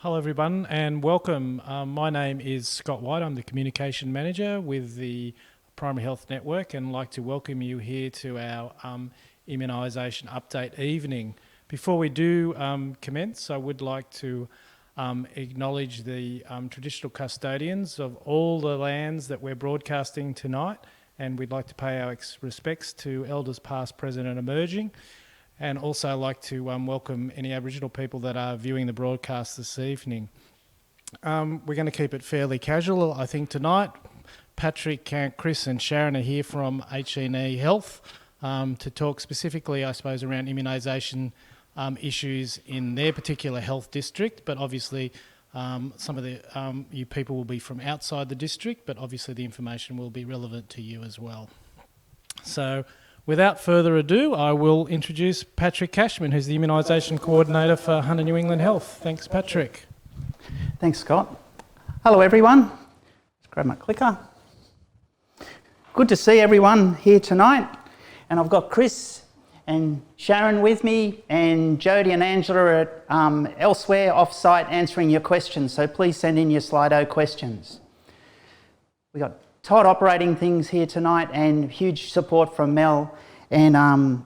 Hello everyone and welcome. My name is Scott White. I'm the Communication Manager with the Primary Health Network and I'd like to welcome you here to our immunisation update evening. Before we do commence, I would like to acknowledge the traditional custodians of all the lands that we're broadcasting tonight, and we'd like to pay our respects to elders past, present and emerging. And also like to welcome any Aboriginal people that are viewing the broadcast this evening. We're going to keep it fairly casual, I think, tonight. Patrick, Chris and Sharon are here from H&E Health to talk specifically, I suppose, around immunisation issues in their particular health district, but obviously some of the you people will be from outside the district, but obviously the information will be relevant to you as well. So, without further ado, I will introduce Patrick Cashman, who's the Immunisation Coordinator for Hunter New England Health. Thanks, Patrick. Thanks, Scott. Hello, everyone. Let's grab my clicker. Good to see everyone here tonight. And I've got Chris and Sharon with me, and Jodie and Angela are elsewhere off-site answering your questions. So please send in your Slido questions. We've got Todd operating things here tonight, and huge support from Mel and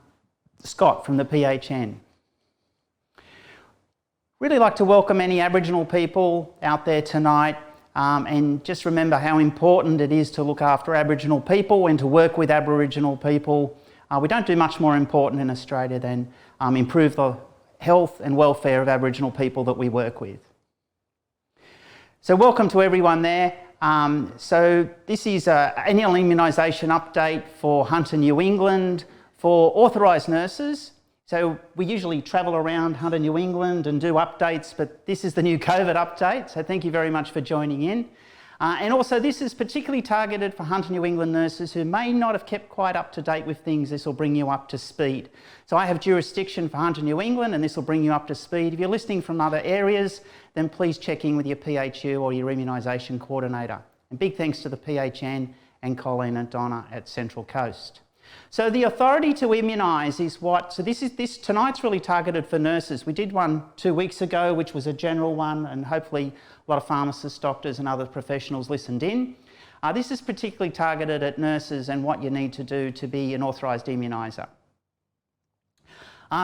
Scott from the PHN. Really like to welcome any Aboriginal people out there tonight, and just remember how important it is to look after Aboriginal people and to work with Aboriginal people. We don't do much more important in Australia than improve the health and welfare of Aboriginal people that we work with. So welcome to everyone there. So this is an annual immunisation update for Hunter New England for authorised nurses. So we usually travel around Hunter New England and do updates, but this is the new COVID update. So thank you very much for joining in. And also this is particularly targeted for Hunter New England nurses who may not have kept quite up to date with things. This will bring you up to speed. So I have jurisdiction for Hunter New England and this will bring you up to speed. If you're listening from other areas, then please check in with your PHU or your immunisation coordinator. And big thanks to the PHN and Colleen and Donna at Central Coast. So the authority to immunise is what, so tonight's really targeted for nurses. We did one 2 weeks ago, which was a general one, and hopefully a lot of pharmacists, doctors and other professionals listened in. This is particularly targeted at nurses and what you need to do to be an authorised immuniser.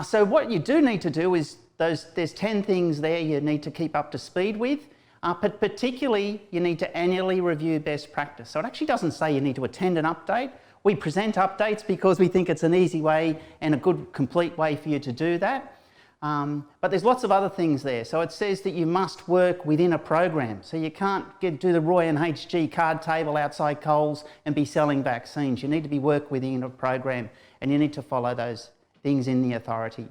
So what you do need to do is, there's 10 things there you need to keep up to speed with. But particularly, you need to annually review best practice. So it actually doesn't say you need to attend an update. We present updates because we think it's an easy way and a good, complete way for you to do that. But there's lots of other things there. So it says that you must work within a program. So you can't do the Roy and HG card table outside Coles and be selling vaccines. You need to be work within a program and you need to follow those things in the authority.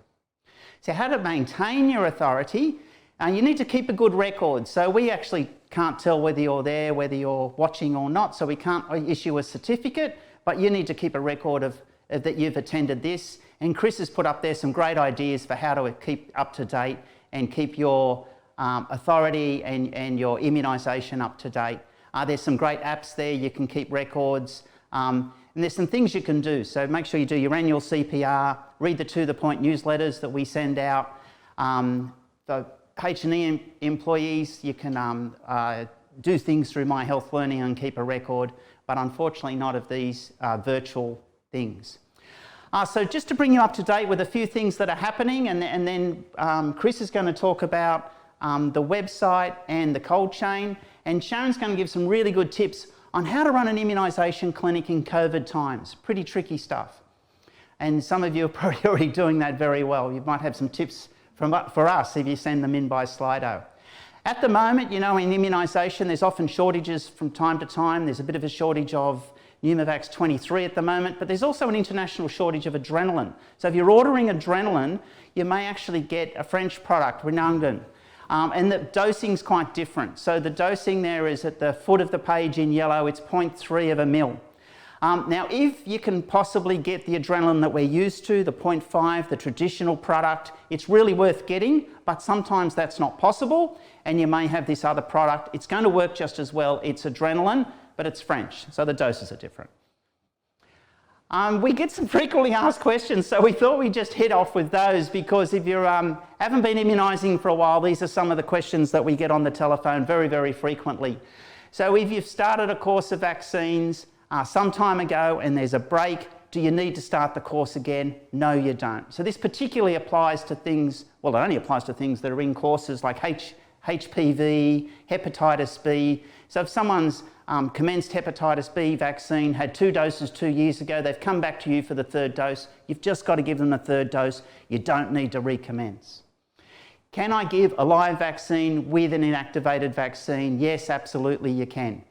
So how to maintain your authority? You need to keep a good record. So we actually can't tell whether you're there, whether you're watching or not. So we can't issue a certificate, but you need to keep a record of that you've attended this. And Chris has put up there some great ideas for how to keep up to date and keep your authority and your immunisation up to date. There's some great apps there. You can keep records. And there's some things you can do. So make sure you do your annual CPR, read the To The Point newsletters that we send out. The H&E employees, you can do things through My Health Learning and keep a record, but unfortunately not of these virtual things. So just to bring you up to date with a few things that are happening, and then Chris is going to talk about the website and the cold chain, and Sharon's going to give some really good tips on how to run an immunisation clinic in COVID times. Pretty tricky stuff. And some of you are probably already doing that very well. You might have some tips for us if you send them in by Slido. At the moment, you know, in immunisation, there's often shortages from time to time. There's a bit of a shortage of Pneumovax 23 at the moment, but there's also an international shortage of adrenaline. So if you're ordering adrenaline, you may actually get a French product, Renangan, and the dosing's quite different. So the dosing there is at the foot of the page in yellow, it's 0.3 of a mil. Now, if you can possibly get the adrenaline that we're used to, the 0.5, the traditional product, it's really worth getting, but sometimes that's not possible, and you may have this other product. It's going to work just as well. It's adrenaline, but it's French, so the doses are different. We get some frequently asked questions, so we thought we'd just hit off with those, because if you haven't been immunising for a while, these are some of the questions that we get on the telephone very, very frequently. So if you've started a course of vaccines some time ago and there's a break, do you need to start the course again? No, you don't. So this particularly applies to things, well, it only applies to things that are in courses like HPV, hepatitis B. So if someone's commenced hepatitis B vaccine, had 2 doses 2 years ago, they've come back to you for the 3rd dose, you've just got to give them the 3rd dose, you don't need to recommence. Can I give a live vaccine with an inactivated vaccine? Yes, absolutely you can.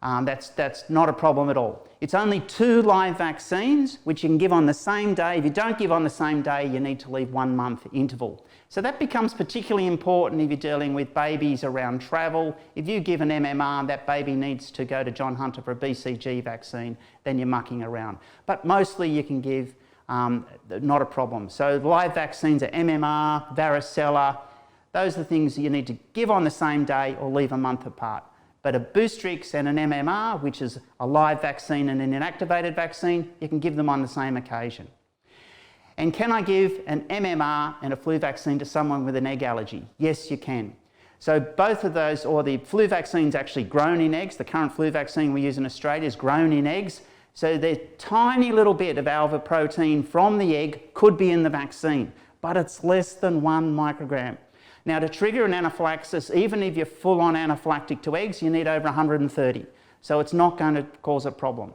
That's not a problem at all. It's only 2 live vaccines which you can give on the same day. If you don't give on the same day, you need to leave 1 month interval. So that becomes particularly important if you're dealing with babies around travel. If you give an MMR, that baby needs to go to John Hunter for a BCG vaccine, then you're mucking around. But mostly you can give, not a problem. So live vaccines are MMR, varicella. Those are the things that you need to give on the same day or leave a month apart. But a Boostrix and an MMR, which is a live vaccine and an inactivated vaccine, you can give them on the same occasion. And can I give an MMR and a flu vaccine to someone with an egg allergy? Yes, you can. So both of those, or the flu vaccine's actually grown in eggs. The current flu vaccine we use in Australia is grown in eggs. So the tiny little bit of alpha protein from the egg could be in the vaccine, but it's less than 1 microgram. Now, to trigger an anaphylaxis, even if you're full-on anaphylactic to eggs, you need over 130. So it's not going to cause a problem.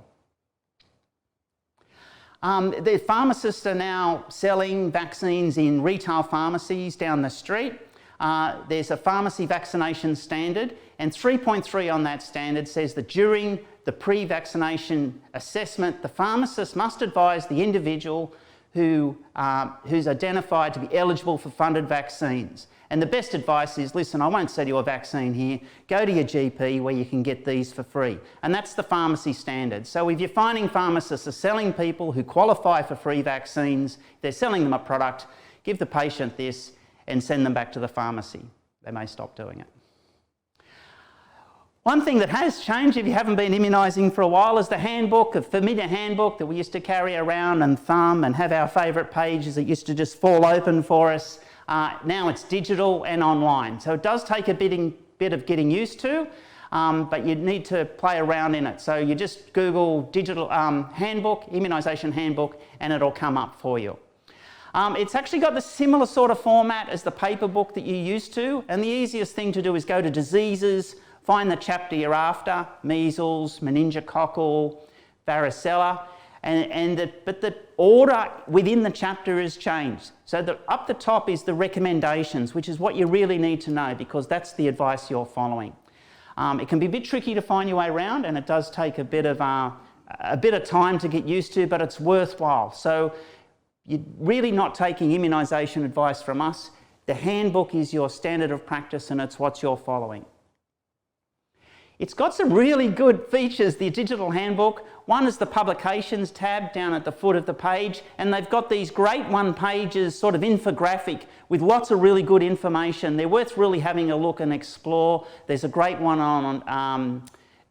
The pharmacists are now selling vaccines in retail pharmacies down the street. There's a pharmacy vaccination standard, and 3.3 on that standard says that during the pre-vaccination assessment, the pharmacist must advise the individual who's identified to be eligible for funded vaccines. And the best advice is, listen, I won't sell you a vaccine here, go to your GP where you can get these for free. And that's the pharmacy standard. So if you're finding pharmacists are selling people who qualify for free vaccines, they're selling them a product, give the patient this and send them back to the pharmacy. They may stop doing it. One thing that has changed, if you haven't been immunising for a while, is the handbook, a familiar handbook that we used to carry around and thumb and have our favourite pages that used to just fall open for us. Now it's digital and online. So it does take a bit of getting used to, but you need to play around in it. So you just Google digital handbook, immunisation handbook, and it'll come up for you. It's actually got the similar sort of format as the paper book that you're used to, and the easiest thing to do is go to diseases, find the chapter you're after, measles, meningococcal, varicella, but the order within the chapter is changed. So up the top is the recommendations, which is what you really need to know, because that's the advice you're following. It can be a bit tricky to find your way around, and it does take a bit of time to get used to, but it's worthwhile. So you're really not taking immunisation advice from us. The handbook is your standard of practice, and it's what you're following. It's got some really good features, the digital handbook. One is the publications tab down at the foot of the page, and they've got these great one-pages sort of infographic with lots of really good information. They're worth really having a look and explore. There's a great one on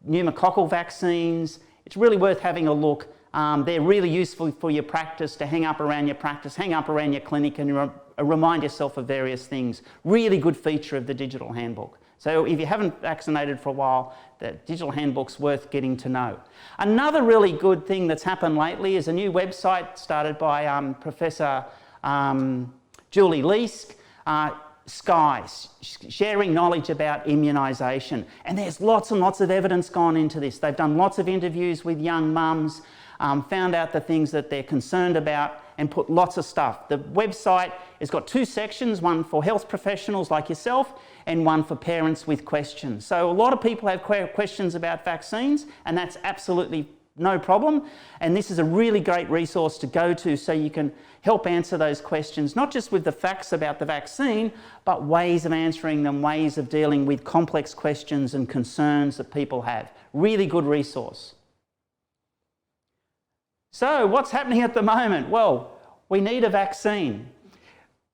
pneumococcal vaccines. It's really worth having a look. They're really useful for your practice, to hang up around your practice, hang up around your clinic, and remind yourself of various things. Really good feature of the digital handbook. So if you haven't vaccinated for a while, the digital handbook's worth getting to know. Another really good thing that's happened lately is a new website started by Professor Julie Leask, SKYs, sharing knowledge about immunisation. And there's lots and lots of evidence gone into this. They've done lots of interviews with young mums, found out the things that they're concerned about, and put lots of stuff. The website has got 2 sections, one for health professionals like yourself and one for parents with questions. So a lot of people have questions about vaccines, and that's absolutely no problem. And this is a really great resource to go to so you can help answer those questions, not just with the facts about the vaccine, but ways of answering them, ways of dealing with complex questions and concerns that people have. Really good resource. So what's happening at the moment? Well, we need a vaccine.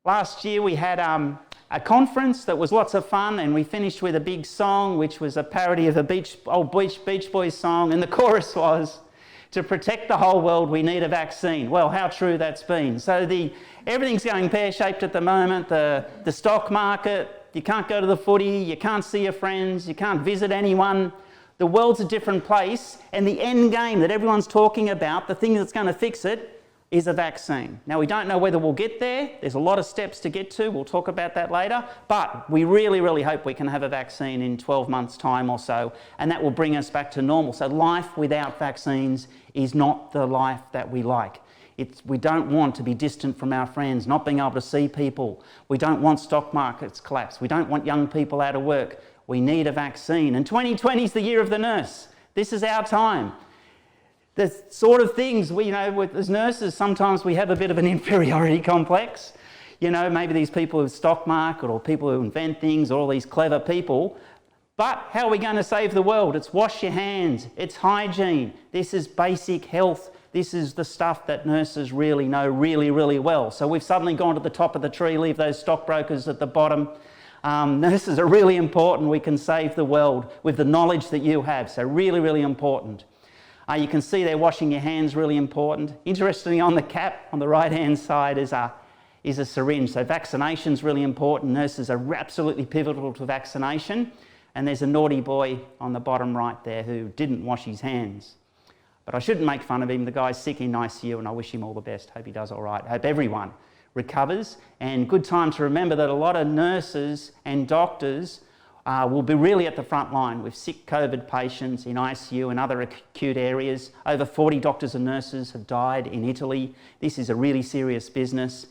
Last year we had a conference that was lots of fun, and we finished with a big song which was a parody of a Beach Boys song, and the chorus was, to protect the whole world, we need a vaccine. Well, how true that's been. So everything's going pear-shaped at the moment. The stock market, you can't go to the footy, you can't see your friends, you can't visit anyone. The world's a different place, and the end game that everyone's talking about, the thing that's going to fix it, is a vaccine. Now, we don't know whether we'll get there. There's a lot of steps to get to. We'll talk about that later. But we really, really hope we can have a vaccine in 12 months' time or so, and that will bring us back to normal. So life without vaccines is not the life that we like. We don't want to be distant from our friends, not being able to see people. We don't want stock markets collapse. We don't want young people out of work. We need a vaccine. And 2020 is the year of the nurse. This is our time. The sort of things as nurses, sometimes we have a bit of an inferiority complex. Maybe these people who stock market or people who invent things or all these clever people. But how are we going to save the world? It's wash your hands. It's hygiene. This is basic health. This is the stuff that nurses really know really, really well. So we've suddenly gone to the top of the tree, leave those stockbrokers at the bottom. Nurses are really important. We can save the world with the knowledge that you have. So really, really important. You can see there washing your hands, really important. Interestingly, on the cap on the right-hand side is a syringe. So vaccination's really important. Nurses are absolutely pivotal to vaccination. And there's a naughty boy on the bottom right there who didn't wash his hands. But I shouldn't make fun of him. The guy's sick in ICU and I wish him all the best. Hope he does all right. Hope everyone recovers. And good time to remember that a lot of nurses and doctors will be really at the front line with sick COVID patients in ICU and other acute areas. Over 40 doctors and nurses have died in Italy. This is a really serious business.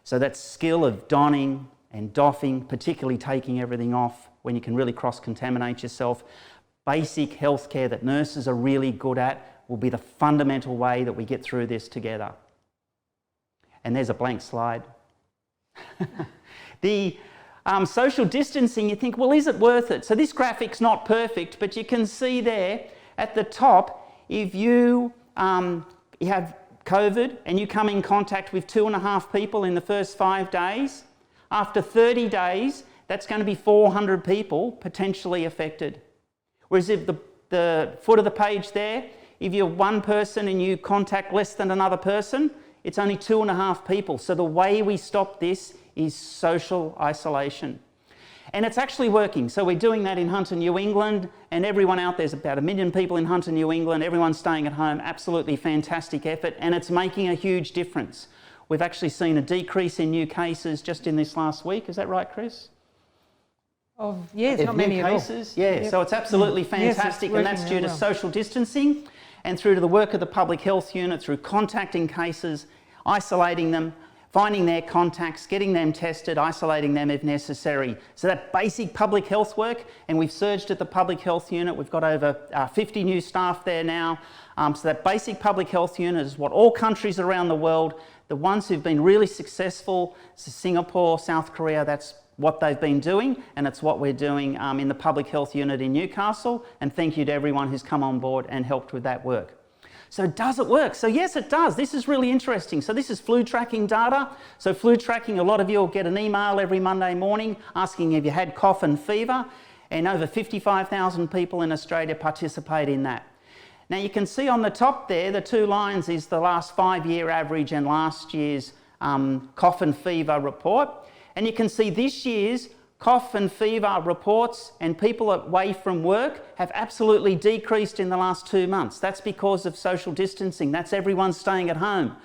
So that skill of donning and doffing, particularly taking everything off when you can really cross-contaminate yourself, basic healthcare that nurses are really good at will be the fundamental way that we get through this together. And there's a blank slide. The social distancing, you think, well, is it worth it? So this graphic's not perfect, but you can see there at the top, if you have COVID and you come in contact with 2.5 people in the first 5 days, after 30 days, that's going to be 400 people potentially affected. Whereas if the foot of the page there, if you're one person and you contact less than another person, it's only 2.5 people. So the way we stop this is social isolation. And it's actually working. So we're doing that in Hunter, New England, and everyone out there's about 1 million people in Hunter, New England. Everyone's staying at home. Absolutely fantastic effort, and it's making a huge difference. We've actually seen a decrease in new cases just in this last week. Is that right, Chris? Yes, not many cases. Yeah, yep. So it's absolutely fantastic, and that's due to social distancing and through to the work of the public health unit, through contacting cases, isolating them, finding their contacts, getting them tested, isolating them if necessary. So that basic public health work, and we've surged at the public health unit. We've got over 50 new staff there now. So that basic public health unit is what all countries around the world, the ones who've been really successful, so Singapore, South Korea, that's what they've been doing, and it's what we're doing in the public health unit in Newcastle. And thank you to everyone who's come on board and helped with that work. So does it work? So yes, it does. This is really interesting. So this is flu tracking data. So flu tracking, a lot of you will get an email every Monday morning asking if you had cough and fever, and over 55,000 people in Australia participate in that. Now you can see on the top there, the 2 lines is the last 5-year average and last year's cough and fever report. And you can see this year's cough and fever reports and people away from work have absolutely decreased in the last 2 months. That's because of social distancing. That's everyone staying at home.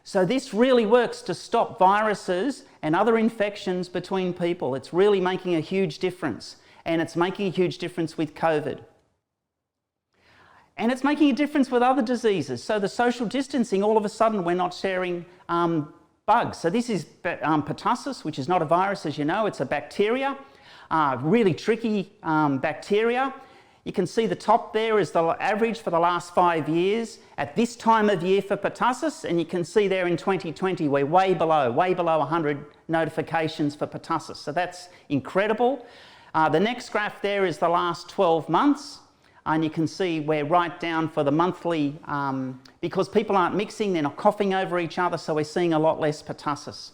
So this really works to stop viruses and other infections between people. It's really making a huge difference. And it's making a huge difference with COVID. And it's making a difference with other diseases. So the social distancing, all of a sudden we're not sharing bugs. So this is pertussis, which is not a virus, as you know, it's a bacteria, really tricky bacteria. You can see the top there is the average for the last 5 years at this time of year for pertussis, and you can see there in 2020 we're way below 100 notifications for pertussis. So that's incredible. The next graph there is the last 12 months. And you can see we're right down for the monthly, because people aren't mixing, they're not coughing over each other, so we're seeing a lot less pertussis.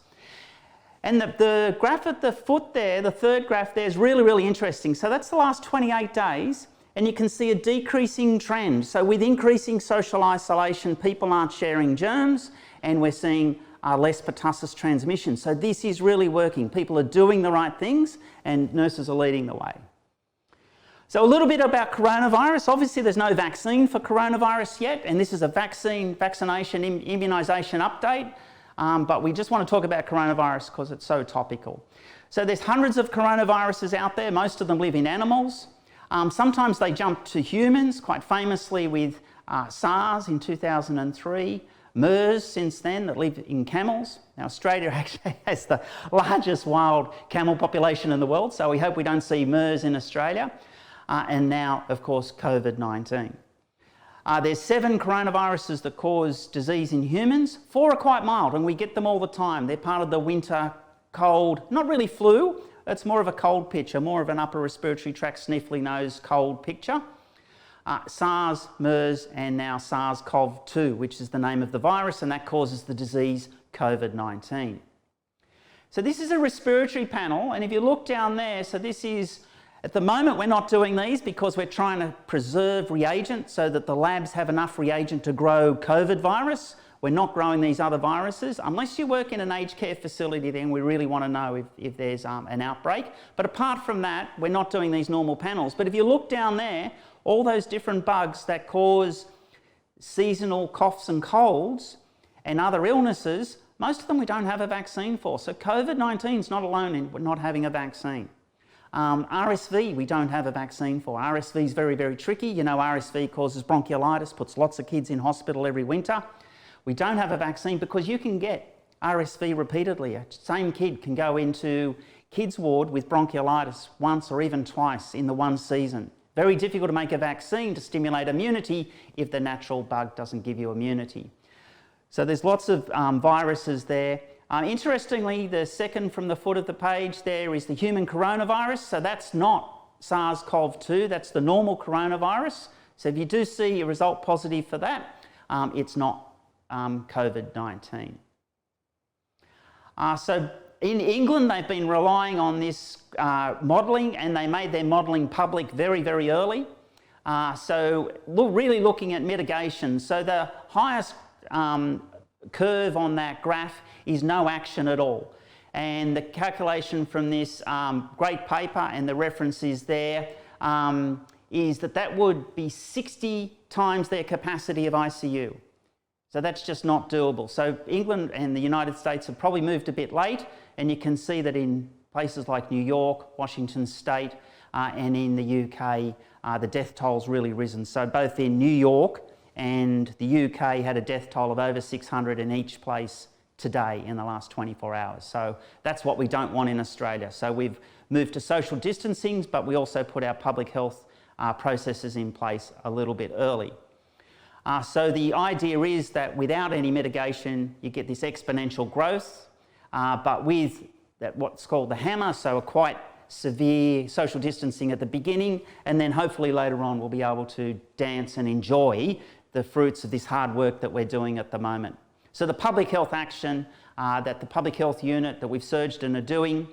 And the graph at the foot there, the third graph there, is really, really interesting. So that's the last 28 days. and you can see a decreasing trend. So with increasing social isolation, people aren't sharing germs, and we're seeing less pertussis transmission. So this is really working. People are doing the right things, and nurses are leading the way. So a little bit about coronavirus. Obviously there's no vaccine for coronavirus yet, and this is a vaccination, immunisation update, but we just want to talk about coronavirus because it's so topical. So there's hundreds of coronaviruses out there. Most of them live in animals. Sometimes they jump to humans, quite famously with SARS in 2003, MERS since then that live in camels. Now Australia actually has the largest wild camel population in the world, so we hope we don't see MERS in Australia. And now, of course, COVID-19. There's 7 coronaviruses that cause disease in humans. 4 are quite mild, and we get them all the time. They're part of the winter cold, not really flu, it's more of a cold picture, more of an upper respiratory tract sniffly nose cold picture. SARS, MERS, and now SARS-CoV-2, which is the name of the virus, and that causes the disease COVID-19. So this is a respiratory panel, and if you look down there, so this is, at the moment we're not doing these because we're trying to preserve reagent so that the labs have enough reagent to grow COVID virus. We're not growing these other viruses. Unless you work in an aged care facility, then we really want to know if there's an outbreak. But apart from that, we're not doing these normal panels. But if you look down there, all those different bugs that cause seasonal coughs and colds and other illnesses, most of them we don't have a vaccine for. So COVID-19 is not alone in not having a vaccine. RSV we don't have a vaccine for. RSV is very, very tricky. You know, RSV causes bronchiolitis, puts lots of kids in hospital every winter. We don't have a vaccine because you can get RSV repeatedly. A same kid can go into kids ward with bronchiolitis once or even twice in the one season. Very difficult to make a vaccine to stimulate immunity if the natural bug doesn't give you immunity. So there's lots of viruses there. Interestingly, the second from the foot of the page there is the human coronavirus. So that's not SARS-CoV-2, that's the normal coronavirus. So if you do see a result positive for that, it's not COVID-19. So in England, they've been relying on this modelling, and they made their modelling public very, very early. So really looking at mitigation. So the highest curve on that graph is no action at all. And the calculation from this great paper, and the reference is there, is that would be 60 times their capacity of ICU. So that's just not doable. So England and the United States have probably moved a bit late, and you can see that in places like New York, Washington State, and in the UK, the death toll's really risen. So both in New York and the UK had a death toll of over 600 in each place today in the last 24 hours. So that's what we don't want in Australia. So we've moved to social distancing, but we also put our public health processes in place a little bit early. So the idea is that without any mitigation, you get this exponential growth, but with what's called the hammer, so a quite severe social distancing at the beginning, and then hopefully later on we'll be able to dance and enjoy the fruits of this hard work that we're doing at the moment. So the public health action that the public health unit that we've surged and are doing,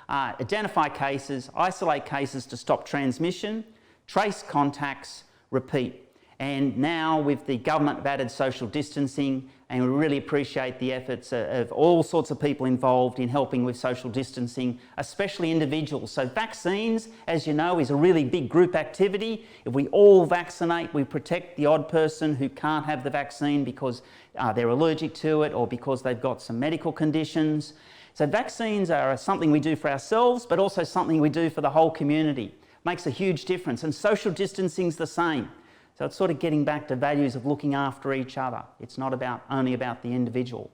identify cases, isolate cases to stop transmission, trace contacts, repeat. And now with the government have added social distancing, and we really appreciate the efforts of all sorts of people involved in helping with social distancing, especially individuals. So vaccines, as you know, is a really big group activity. If we all vaccinate, we protect the odd person who can't have the vaccine because they're allergic to it or because they've got some medical conditions. So vaccines are something we do for ourselves, but also something we do for the whole community. Makes a huge difference, and social distancing's the same. So it's sort of getting back to values of looking after each other. It's not only about the individual.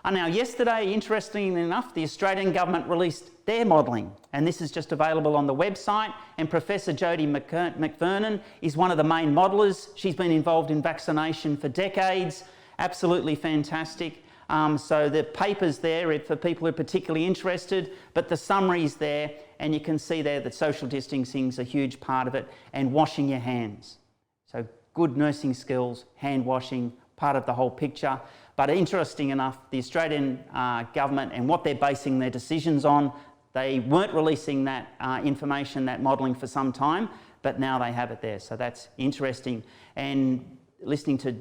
Now yesterday, interestingly enough, the Australian government released their modelling, and this is just available on the website, and Professor Jodie McVernon is one of the main modellers. She's been involved in vaccination for decades, absolutely fantastic. So the paper's there for people who are particularly interested, but the summary's there, and you can see there that social distancing's a huge part of it, and washing your hands. So good nursing skills, hand washing, part of the whole picture. But interesting enough, the Australian government and what they're basing their decisions on, they weren't releasing that information, that modelling for some time. but now they have it there. So that's interesting. And listening to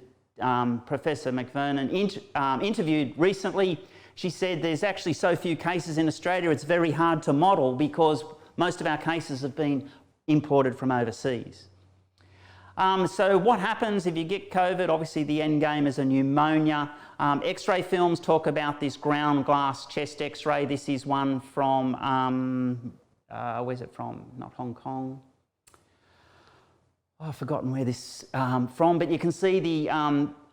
Professor McVernon interviewed recently, she said there's actually so few cases in Australia, it's very hard to model because most of our cases have been imported from overseas. So what happens if you get COVID? Obviously the end game is a pneumonia. X-ray films talk about this ground glass chest X-ray. This is one from, where's it from? Not Hong Kong. Oh, I've forgotten where this from, but you can see the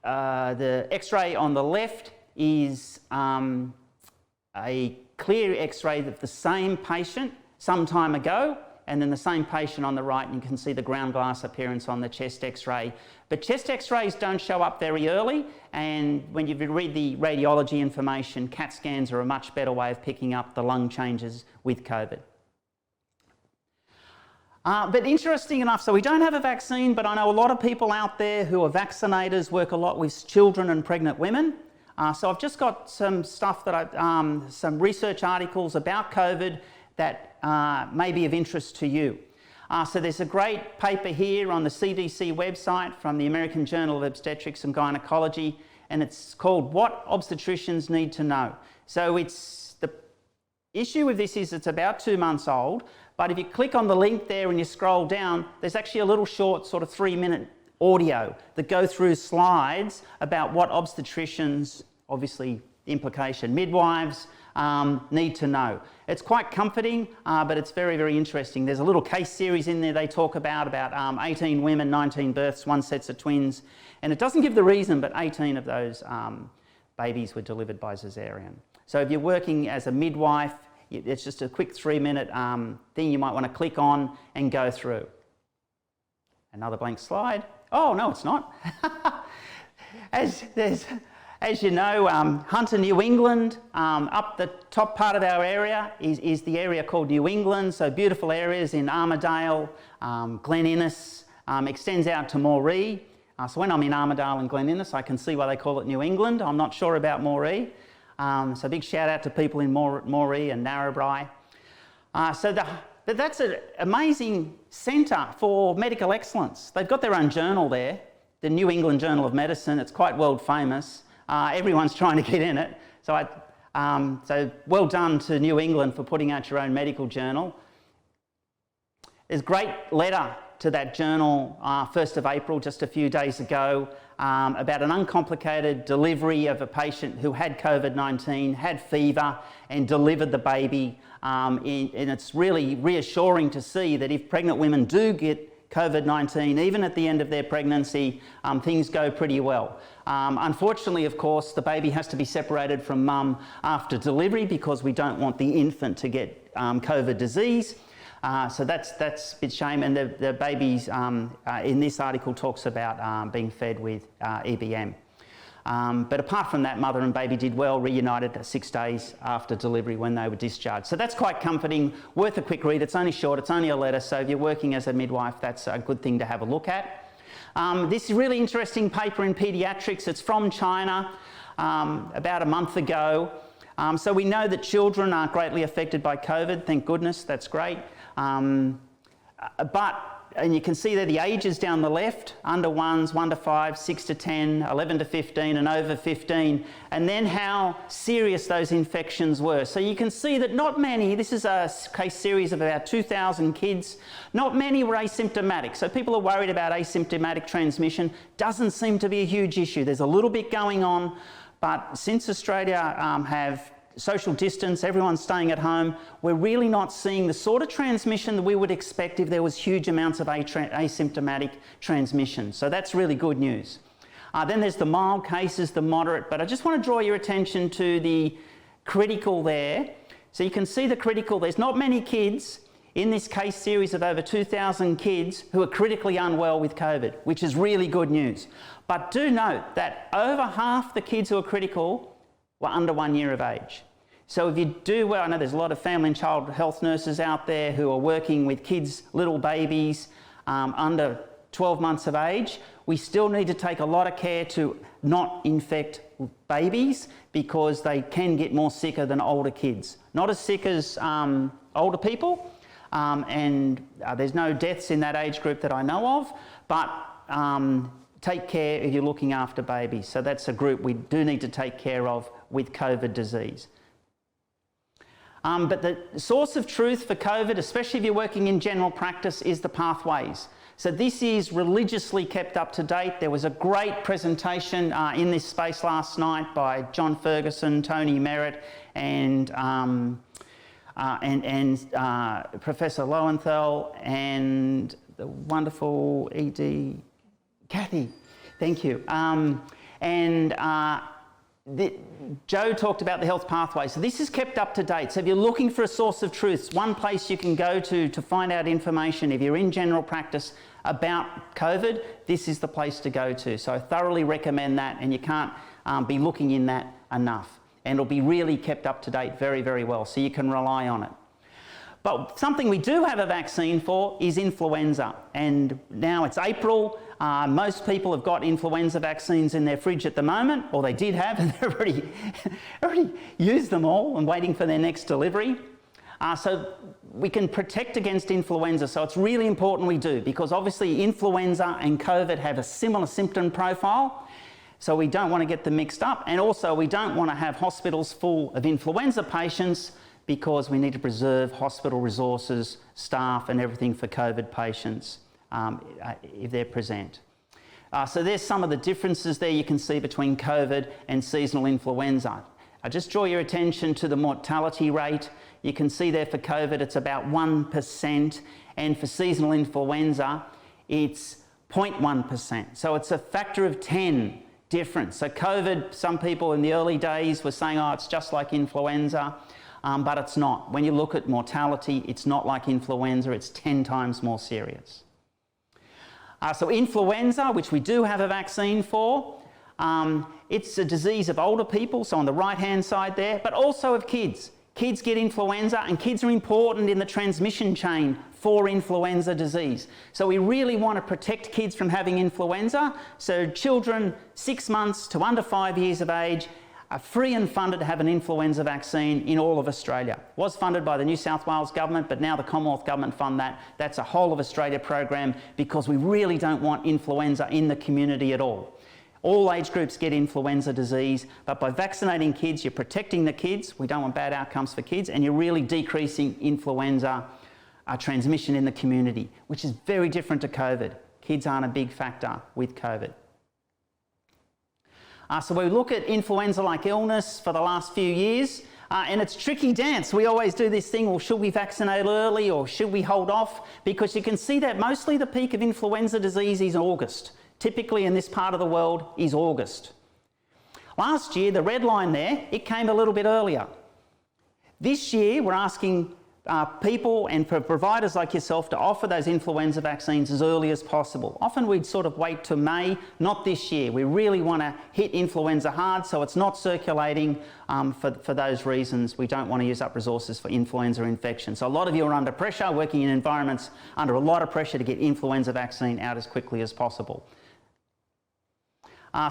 X-ray on the left is a clear X-ray of the same patient some time ago, and then the same patient on the right, and you can see the ground glass appearance on the chest X-ray. But chest X-rays don't show up very early, and when you read the radiology information, CAT scans are a much better way of picking up the lung changes with COVID. But interesting enough, so we don't have a vaccine, but I know a lot of people out there who are vaccinators, work a lot with children and pregnant women. So I've just got some stuff that some research articles about COVID that may be of interest to you. So there's a great paper here on the CDC website from the American Journal of Obstetrics and Gynecology, and it's called What Obstetricians Need to Know. So the issue with this is it's about 2 months old, but if you click on the link there and you scroll down, there's actually a little short sort of 3-minute audio that go through slides about what obstetricians, obviously implication, midwives, need to know. It's quite comforting, but it's very, very interesting. There's a little case series in there they talk about 18 women, 19 births, 1 sets of twins, and it doesn't give the reason, but 18 of those babies were delivered by cesarean. So if you're working as a midwife, it's just a quick 3-minute thing you might want to click on and go through. Another blank slide. Oh, no, it's not. As you know, Hunter, New England, up the top part of our area is the area called New England, so beautiful areas in Armidale, Glen Innes, extends out to Moree. So when I'm in Armidale and Glen Innes, I can see why they call it New England. I'm not sure about Moree. So big shout out to people in Moree and Narrabri. But that's an amazing centre for medical excellence. They've got their own journal there, the New England Journal of Medicine. It's quite world famous. Everyone's trying to get in it. So well done to New England for putting out your own medical journal. There's a great letter to that journal, 1st of April, just a few days ago, about an uncomplicated delivery of a patient who had COVID-19, had fever, and delivered the baby. And it's really reassuring to see that if pregnant women do get COVID-19, even at the end of their pregnancy, things go pretty well. Unfortunately, of course, the baby has to be separated from mum after delivery because we don't want the infant to get COVID disease. So that's a bit shame, and the babies in this article talks about being fed with EBM. But apart from that, mother and baby did well, reunited 6 days after delivery when they were discharged. So that's quite comforting, worth a quick read. It's only short, it's only a letter, so if you're working as a midwife, that's a good thing to have a look at. This really interesting paper in PEDIATRICS, it's from China about a month ago. So we know that children are greatly affected by COVID, thank goodness, that's great. And you can see there the ages down the left, under 1s, 1 to 5, 6 to 10, 11 to 15 and over 15, and then how serious those infections were. So you can see that not many, this is a case series of about 2,000 kids, not many were asymptomatic. So people are worried about asymptomatic transmission, doesn't seem to be a huge issue. There's a little bit going on, but since Australia have social distance, everyone's staying at home, we're really not seeing the sort of transmission that we would expect if there was huge amounts of asymptomatic transmission. So that's really good news. Then there's the mild cases, the moderate, but I just want to draw your attention to the critical there. So you can see the critical, there's not many kids in this case series of over 2,000 kids who are critically unwell with COVID, which is really good news. But do note that over half the kids who are critical were under 1 year of age. So if you do well, I know there's a lot of family and child health nurses out there who are working with kids, little babies under 12 months of age. We still need to take a lot of care to not infect babies because they can get more sicker than older kids. Not as sick as older people, there's no deaths in that age group that I know of, but take care if you're looking after babies. So that's a group we do need to take care of with COVID disease. But the source of truth for COVID, especially if you're working in general practice, is the pathways. So this is religiously kept up to date. There was a great presentation in this space last night by John Ferguson, Tony Merritt, and Professor Lowenthal, and the wonderful ED Kathy. Thank you. Joe talked about the health pathway. So this is kept up to date. So if you're looking for a source of truth, one place you can go to find out information. If you're in general practice about COVID, this is the place to go to. So I thoroughly recommend that, and you can't be looking in that enough. And it'll be really kept up to date very, very well, so you can rely on it. But something we do have a vaccine for is influenza. And now it's April. Most people have got influenza vaccines in their fridge at the moment, or they did have, and they've already used them all and waiting for their next delivery. So we can protect against influenza. So it's really important we do, because obviously influenza and COVID have a similar symptom profile. So we don't want to get them mixed up. And also we don't want to have hospitals full of influenza patients, because we need to preserve hospital resources, staff and everything for COVID patients if they're present. So there's some of the differences there you can see between COVID and seasonal influenza. I just draw your attention to the mortality rate. You can see there for COVID it's about 1%, and for seasonal influenza it's 0.1%. So it's a factor of 10 difference. So COVID, some people in the early days were saying, oh, it's just like influenza. But it's not. When you look at mortality, it's not like influenza, it's 10 times more serious. So influenza, which we do have a vaccine for, it's a disease of older people, so on the right-hand side there, but also of kids. Kids get influenza, and kids are important in the transmission chain for influenza disease. So we really want to protect kids from having influenza. So children 6 months to under 5 years of age are free and funded to have an influenza vaccine in all of Australia. It was funded by the New South Wales government, but now the Commonwealth government fund that. That's a whole of Australia program, because we really don't want influenza in the community at all. All age groups get influenza disease, but by vaccinating kids, you're protecting the kids. We don't want bad outcomes for kids, and you're really decreasing influenza transmission in the community, which is very different to COVID. Kids aren't a big factor with COVID. So we look at influenza-like illness for the last few years, and it's tricky dance. We always do this thing, well, should we vaccinate early or should we hold off? Because you can see that mostly the peak of influenza disease is August. Typically in this part of the world is August. Last year, the red line there, it came a little bit earlier. This year, we're asking people and for providers like yourself to offer those influenza vaccines as early as possible. Often we'd sort of wait to May, not this year. We really want to hit influenza hard, so it's not circulating for those reasons. We don't want to use up resources for influenza infection. So a lot of you are under pressure, working in environments under a lot of pressure to get influenza vaccine out as quickly as possible.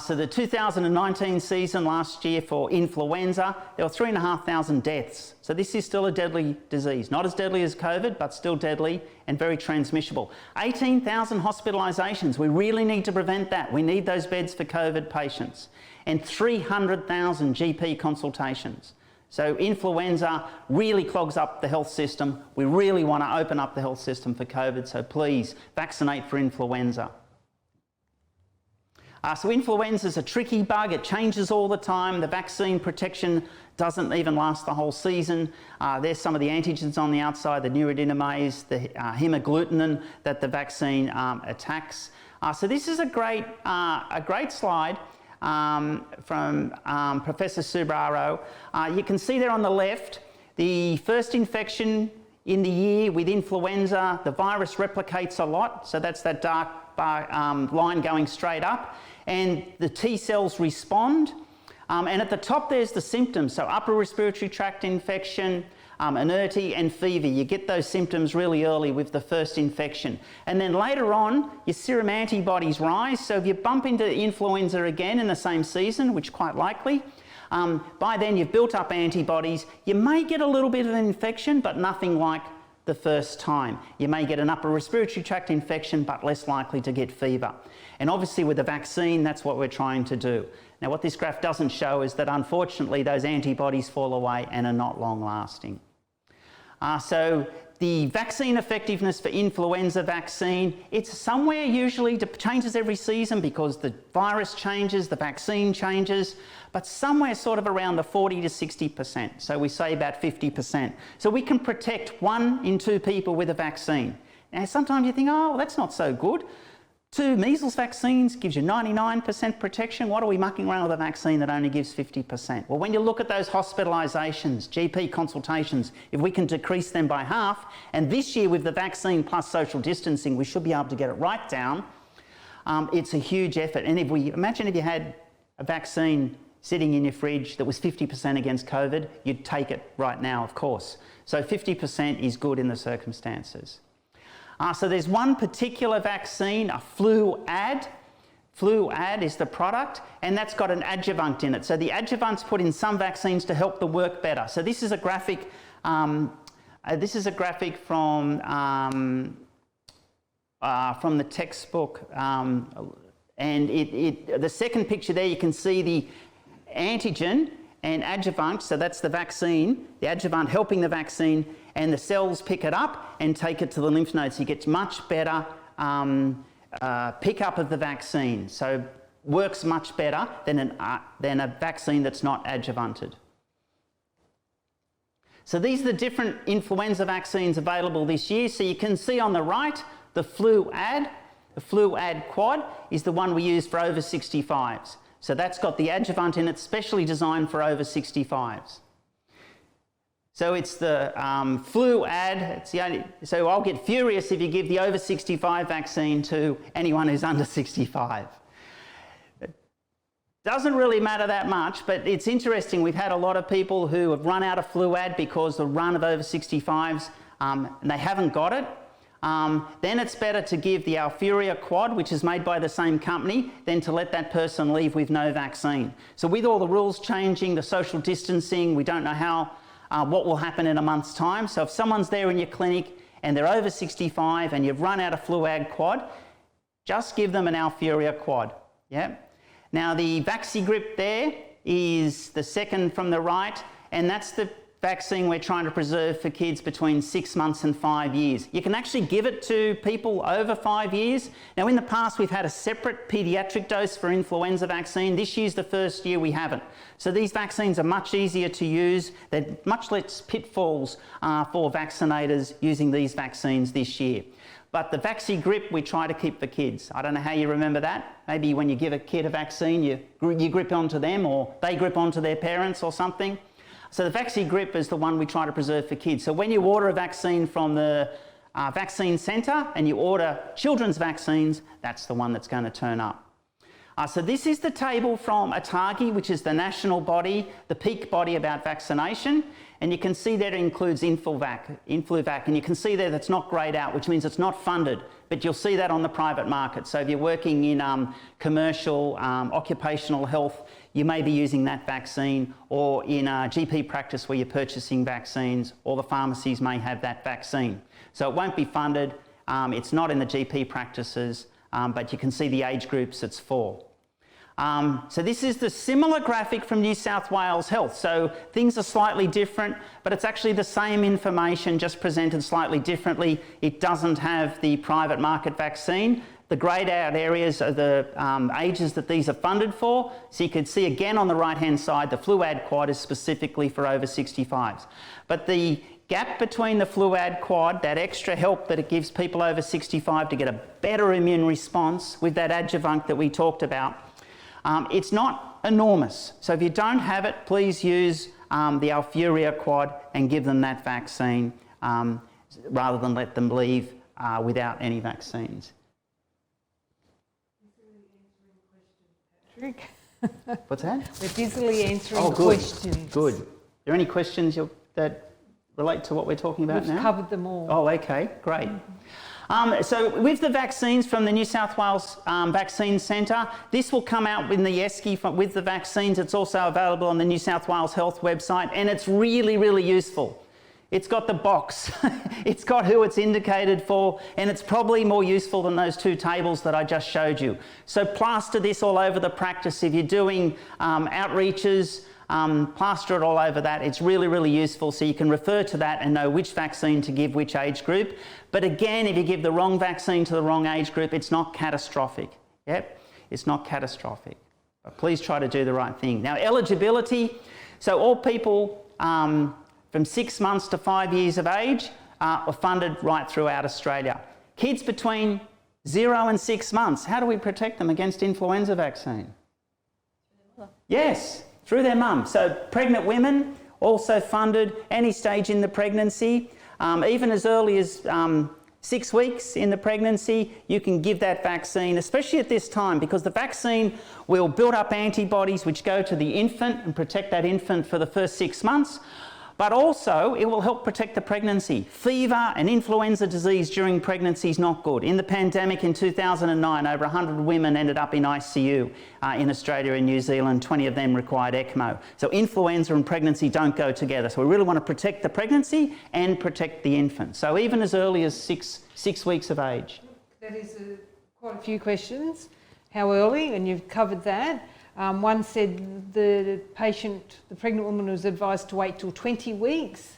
So the 2019 season last year for influenza, there were 3,500 deaths. So this is still a deadly disease. Not as deadly as COVID, but still deadly and very transmissible. 18,000 hospitalisations. We really need to prevent that. We need those beds for COVID patients. And 300,000 GP consultations. So influenza really clogs up the health system. We really want to open up the health system for COVID, so please vaccinate for influenza. So influenza is a tricky bug. It changes all the time. The vaccine protection doesn't even last the whole season. There's some of the antigens on the outside, the neuradenamase, the hemagglutinin that the vaccine attacks. So this is a great slide from Professor Subraro. You can see there on the left, the first infection in the year with influenza, the virus replicates a lot. So that's that dark line going straight up, and the T cells respond. And at the top there's the symptoms, so upper respiratory tract infection, inerty and fever. You get those symptoms really early with the first infection. And then later on, your serum antibodies rise, so if you bump into influenza again in the same season, which is quite likely, by then you've built up antibodies. You may get a little bit of an infection, but nothing like the first time. You may get an upper respiratory tract infection, but less likely to get fever. And obviously with the vaccine, that's what we're trying to do. Now, what this graph doesn't show is that unfortunately those antibodies fall away and are not long lasting. So the vaccine effectiveness for influenza vaccine, it's somewhere usually, changes every season because the virus changes, the vaccine changes, but somewhere sort of around the 40 to 60%. So we say about 50%. So we can protect 1 in 2 people with a vaccine. Now sometimes you think, oh, well, that's not so good. 2 measles vaccines gives you 99% protection. What are we mucking around with a vaccine that only gives 50%? Well, when you look at those hospitalisations, GP consultations, if we can decrease them by half, and this year with the vaccine plus social distancing, we should be able to get it right down. It's a huge effort. And imagine if you had a vaccine sitting in your fridge that was 50% against COVID, you'd take it right now, of course. So 50% is good in the circumstances. So there's one particular vaccine, a flu-ad. Flu-ad is the product, and that's got an adjuvant in it. So the adjuvant's put in some vaccines to help them work better. So this is a graphic. This is a graphic from the textbook, and the second picture there, you can see the antigen and adjuvant. So that's the vaccine, the adjuvant helping the vaccine, and the cells pick it up and take it to the lymph nodes. So you get much better pickup of the vaccine. So works much better than a vaccine that's not adjuvanted. So these are the different influenza vaccines available this year. So you can see on the right, the flu-ad. The flu-ad quad is the one we use for over 65s. So that's got the adjuvant in it, specially designed for over 65s. So it's the flu-ad. So I'll get furious if you give the over 65 vaccine to anyone who's under 65. It doesn't really matter that much, but it's interesting. We've had a lot of people who have run out of flu-ad because the run of over 65s, and they haven't got it. Then it's better to give the Alfuria quad, which is made by the same company, than to let that person leave with no vaccine. So with all the rules changing, the social distancing, we don't know what will happen in a month's time. So if someone's there in your clinic and they're over 65 and you've run out of flu-ad quad, just give them an Alfuria quad. Yeah. Now the VaxiGrip there is the second from the right, and that's the vaccine we're trying to preserve for kids between 6 months and 5 years. You can actually give it to people over 5 years. Now in the past we've had a separate paediatric dose for influenza vaccine. This year's the first year we haven't. So these vaccines are much easier to use. There are much less pitfalls for vaccinators using these vaccines this year. But the VaxiGrip we try to keep for kids. I don't know how you remember that. Maybe when you give a kid a vaccine you grip onto them, or they grip onto their parents or something. So the VaxiGrip is the one we try to preserve for kids. So when you order a vaccine from the vaccine centre and you order children's vaccines, that's the one that's going to turn up. So this is the table from ATAGI, which is the national body, the peak body about vaccination. And you can see that it includes Influvac, and you can see there that's not greyed out, which means it's not funded, but you'll see that on the private market. So if you're working in commercial, occupational health, you may be using that vaccine, or in a GP practice where you're purchasing vaccines, or the pharmacies may have that vaccine. So it won't be funded, it's not in the GP practices, but you can see the age groups it's for. So this is the similar graphic from New South Wales Health. So things are slightly different, but it's actually the same information, just presented slightly differently. It doesn't have the private market vaccine. The greyed out areas are the ages that these are funded for. So you can see again on the right-hand side, the flu-ad quad is specifically for over 65s. But the gap between the flu-ad quad, that extra help that it gives people over 65 to get a better immune response with that adjuvant that we talked about, it's not enormous. So if you don't have it, please use the Alfuria quad and give them that vaccine rather than let them leave without any vaccines. What's that? We're busily answering questions. Good. Are there any questions that relate to what we're talking about now? We've covered them all. Oh, okay, great. So with the vaccines from the New South Wales Vaccine Centre, this will come out in the ESCI with the vaccines. It's also available on the New South Wales Health website, and it's really, really useful. It's got the box, it's got who it's indicated for, and it's probably more useful than those two tables that I just showed you. So plaster this all over the practice. If you're doing outreaches, plaster it all over that. It's really, really useful, so you can refer to that and know which vaccine to give which age group. But again, if you give the wrong vaccine to the wrong age group, it's not catastrophic. Yep, it's not catastrophic. But please try to do the right thing. Now, eligibility. So all people from 6 months to 5 years of age are funded right throughout Australia. Kids between 0 and 6 months, how do we protect them against influenza vaccine? Yes, through their mum. So pregnant women also funded any stage in the pregnancy. Even as early as 6 weeks in the pregnancy, you can give that vaccine, especially at this time, because the vaccine will build up antibodies which go to the infant and protect that infant for the first 6 months. But also, it will help protect the pregnancy. Fever and influenza disease during pregnancy is not good. In the pandemic in 2009, over 100 women ended up in ICU in Australia and New Zealand. 20 of them required ECMO. So influenza and pregnancy don't go together. So we really want to protect the pregnancy and protect the infant. So even as early as six weeks of age. That is quite a few questions. How early? And you've covered that. One said the pregnant woman was advised to wait till 20 weeks.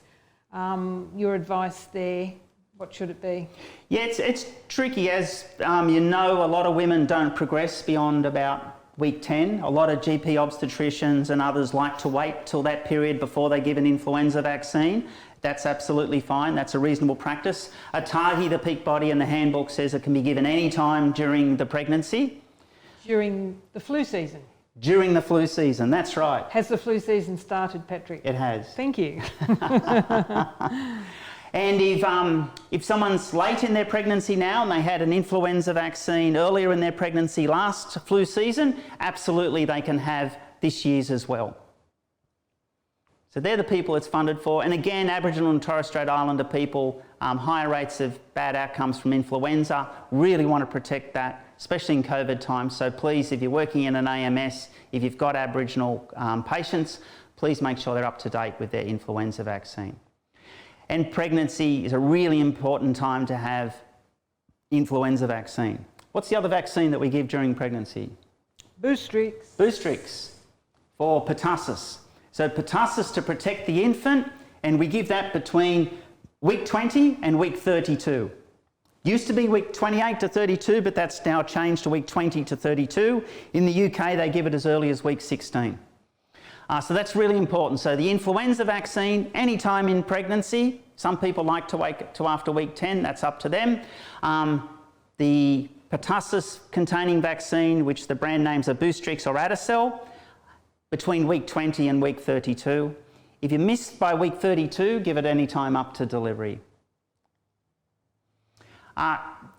Your advice there, what should it be? Yeah, it's tricky. As you know, a lot of women don't progress beyond about week 10. A lot of GP obstetricians and others like to wait till that period before they give an influenza vaccine. That's absolutely fine. That's a reasonable practice. ATAGI, the peak body, and the handbook says it can be given any time during the pregnancy. During the flu season? During the flu season, that's right. Has the flu season started, Patrick? It has. Thank you. And if someone's late in their pregnancy now and they had an influenza vaccine earlier in their pregnancy last flu season, absolutely they can have this year's as well. So they're the people it's funded for. And again, Aboriginal and Torres Strait Islander people, higher rates of bad outcomes from influenza, really want to protect that, especially in COVID times. So please, if you're working in an AMS, if you've got Aboriginal patients, please make sure they're up to date with their influenza vaccine. And pregnancy is a really important time to have influenza vaccine. What's the other vaccine that we give during pregnancy? Boostrix. Boostrix for pertussis. So pertussis to protect the infant, and we give that between week 20 and week 32. Used to be week 28 to 32, but that's now changed to week 20 to 32. In the UK, they give it as early as week 16. So that's really important. So the influenza vaccine, any time in pregnancy. Some people like to wait till after week 10, that's up to them. The pertussis containing vaccine, which the brand names are Boostrix or Adacel, between week 20 and week 32. If you missed by week 32, give it any time up to delivery.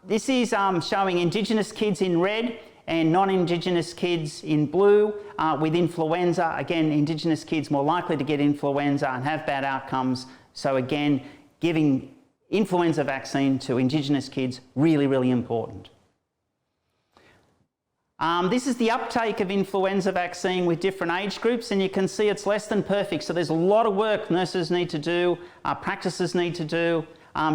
This is showing Indigenous kids in red and non-Indigenous kids in blue with influenza. Again, Indigenous kids more likely to get influenza and have bad outcomes. So again, giving influenza vaccine to Indigenous kids, really, really important. This is the uptake of influenza vaccine with different age groups, and you can see it's less than perfect. So there's a lot of work nurses need to do, practices need to do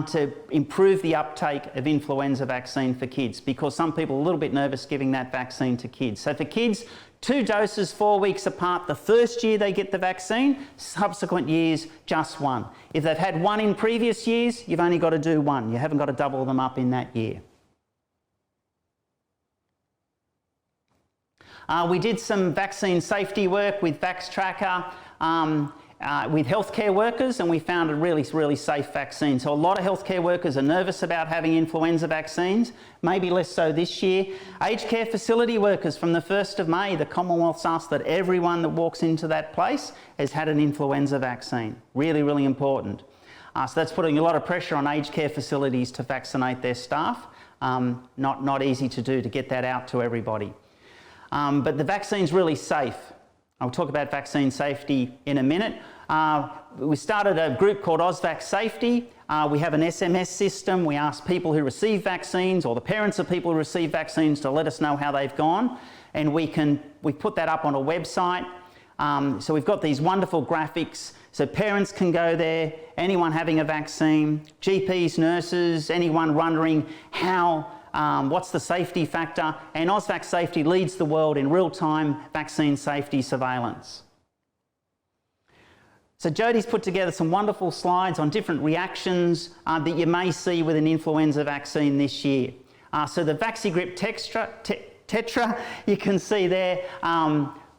to improve the uptake of influenza vaccine for kids, because some people are a little bit nervous giving that vaccine to kids. So for kids, 2 doses 4 weeks apart the first year they get the vaccine, subsequent years just 1. If they've had 1 in previous years, you've only got to do 1. You haven't got to double them up in that year. We did some vaccine safety work with VaxTracker with healthcare workers, and we found a really, really safe vaccine. So a lot of healthcare workers are nervous about having influenza vaccines, maybe less so this year. Aged care facility workers, from the 1st of May, the Commonwealth's asked that everyone that walks into that place has had an influenza vaccine. Really, really important. So that's putting a lot of pressure on aged care facilities to vaccinate their staff. Not easy to do, to get that out to everybody. But the vaccine's really safe. I'll talk about vaccine safety in a minute. We started a group called AusVac Safety. We have an SMS system. We ask people who receive vaccines, or the parents of people who receive vaccines, to let us know how they've gone. And we put that up on a website. So we've got these wonderful graphics. So parents can go there, anyone having a vaccine, GPs, nurses, anyone wondering what's the safety factor, and Ausvac Safety leads the world in real-time vaccine safety surveillance. So Jodie's put together some wonderful slides on different reactions that you may see with an influenza vaccine this year. So the VaxiGrip Tetra, you can see there,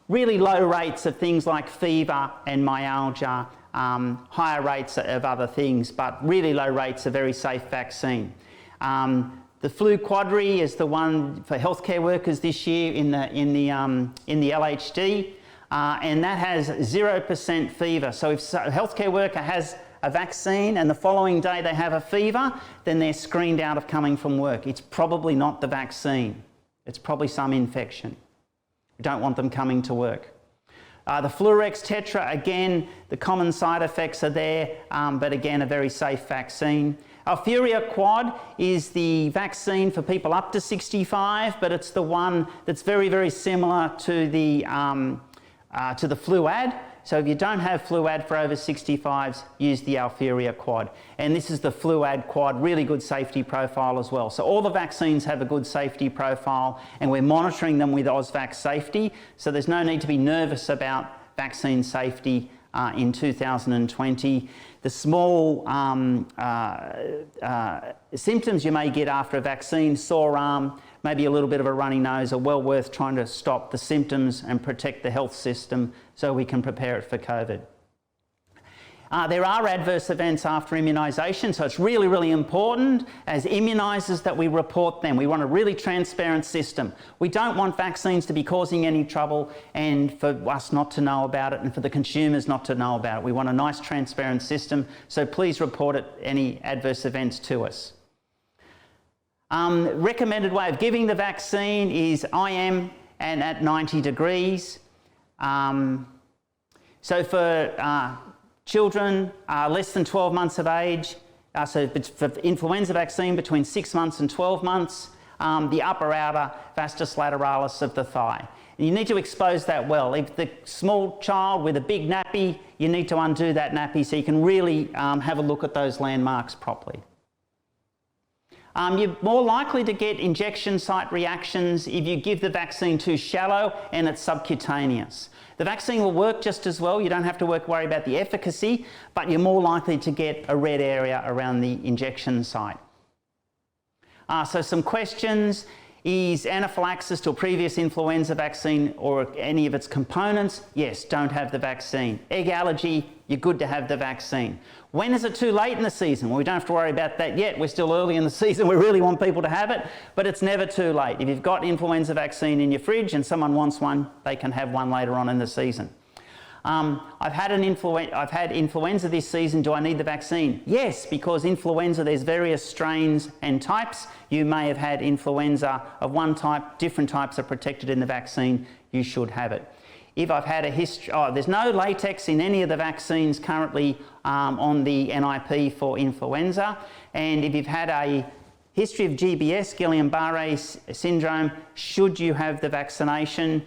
really low rates of things like fever and myalgia, higher rates of other things, but really low rates of very safe vaccine. The flu quadri is the one for healthcare workers this year in the LHD, and that has 0% fever. So if a healthcare worker has a vaccine and the following day they have a fever, then they're screened out of coming from work. It's probably not the vaccine. It's probably some infection. We don't want them coming to work. The Flurex Tetra, again, the common side effects are there, but again, a very safe vaccine. Alfuria Quad is the vaccine for people up to 65, but it's the one that's very, very similar to the Fluad. So if you don't have Fluad for over 65s, use the Alfuria Quad. And this is the Fluad Quad, really good safety profile as well. So all the vaccines have a good safety profile, and we're monitoring them with Ausvac Safety. So there's no need to be nervous about vaccine safety in 2020. The small symptoms you may get after a vaccine, sore arm, maybe a little bit of a runny nose, are well worth trying to stop the symptoms and protect the health system so we can prepare it for COVID. There are adverse events after immunisation, so it's really, really important as immunisers that we report them. We want a really transparent system. We don't want vaccines to be causing any trouble and for us not to know about it and for the consumers not to know about it. We want a nice transparent system, so please report any adverse events to us. Recommended way of giving the vaccine is IM and at 90 degrees. So for children less than 12 months of age, so for influenza vaccine between 6 months and 12 months, the upper outer vastus lateralis of the thigh. And you need to expose that well. If the small child with a big nappy, you need to undo that nappy so you can really have a look at those landmarks properly. You're more likely to get injection site reactions if you give the vaccine too shallow and it's subcutaneous. The vaccine will work just as well. You don't have to worry about the efficacy, but you're more likely to get a red area around the injection site. So some questions. Is anaphylaxis to a previous influenza vaccine or any of its components? Yes, don't have the vaccine. Egg allergy, you're good to have the vaccine. When is it too late in the season? Well, we don't have to worry about that yet. We're still early in the season. We really want people to have it, but it's never too late. If you've got influenza vaccine in your fridge and someone wants one, they can have one later on in the season. I've had influenza this season. Do I need the vaccine? Yes, because influenza, there's various strains and types. You may have had influenza of one type, different types are protected in the vaccine. You should have it. If I've had a history, there's no latex in any of the vaccines currently on the NIP for influenza. And if you've had a history of GBS, Guillain-Barré syndrome, should you have the vaccination?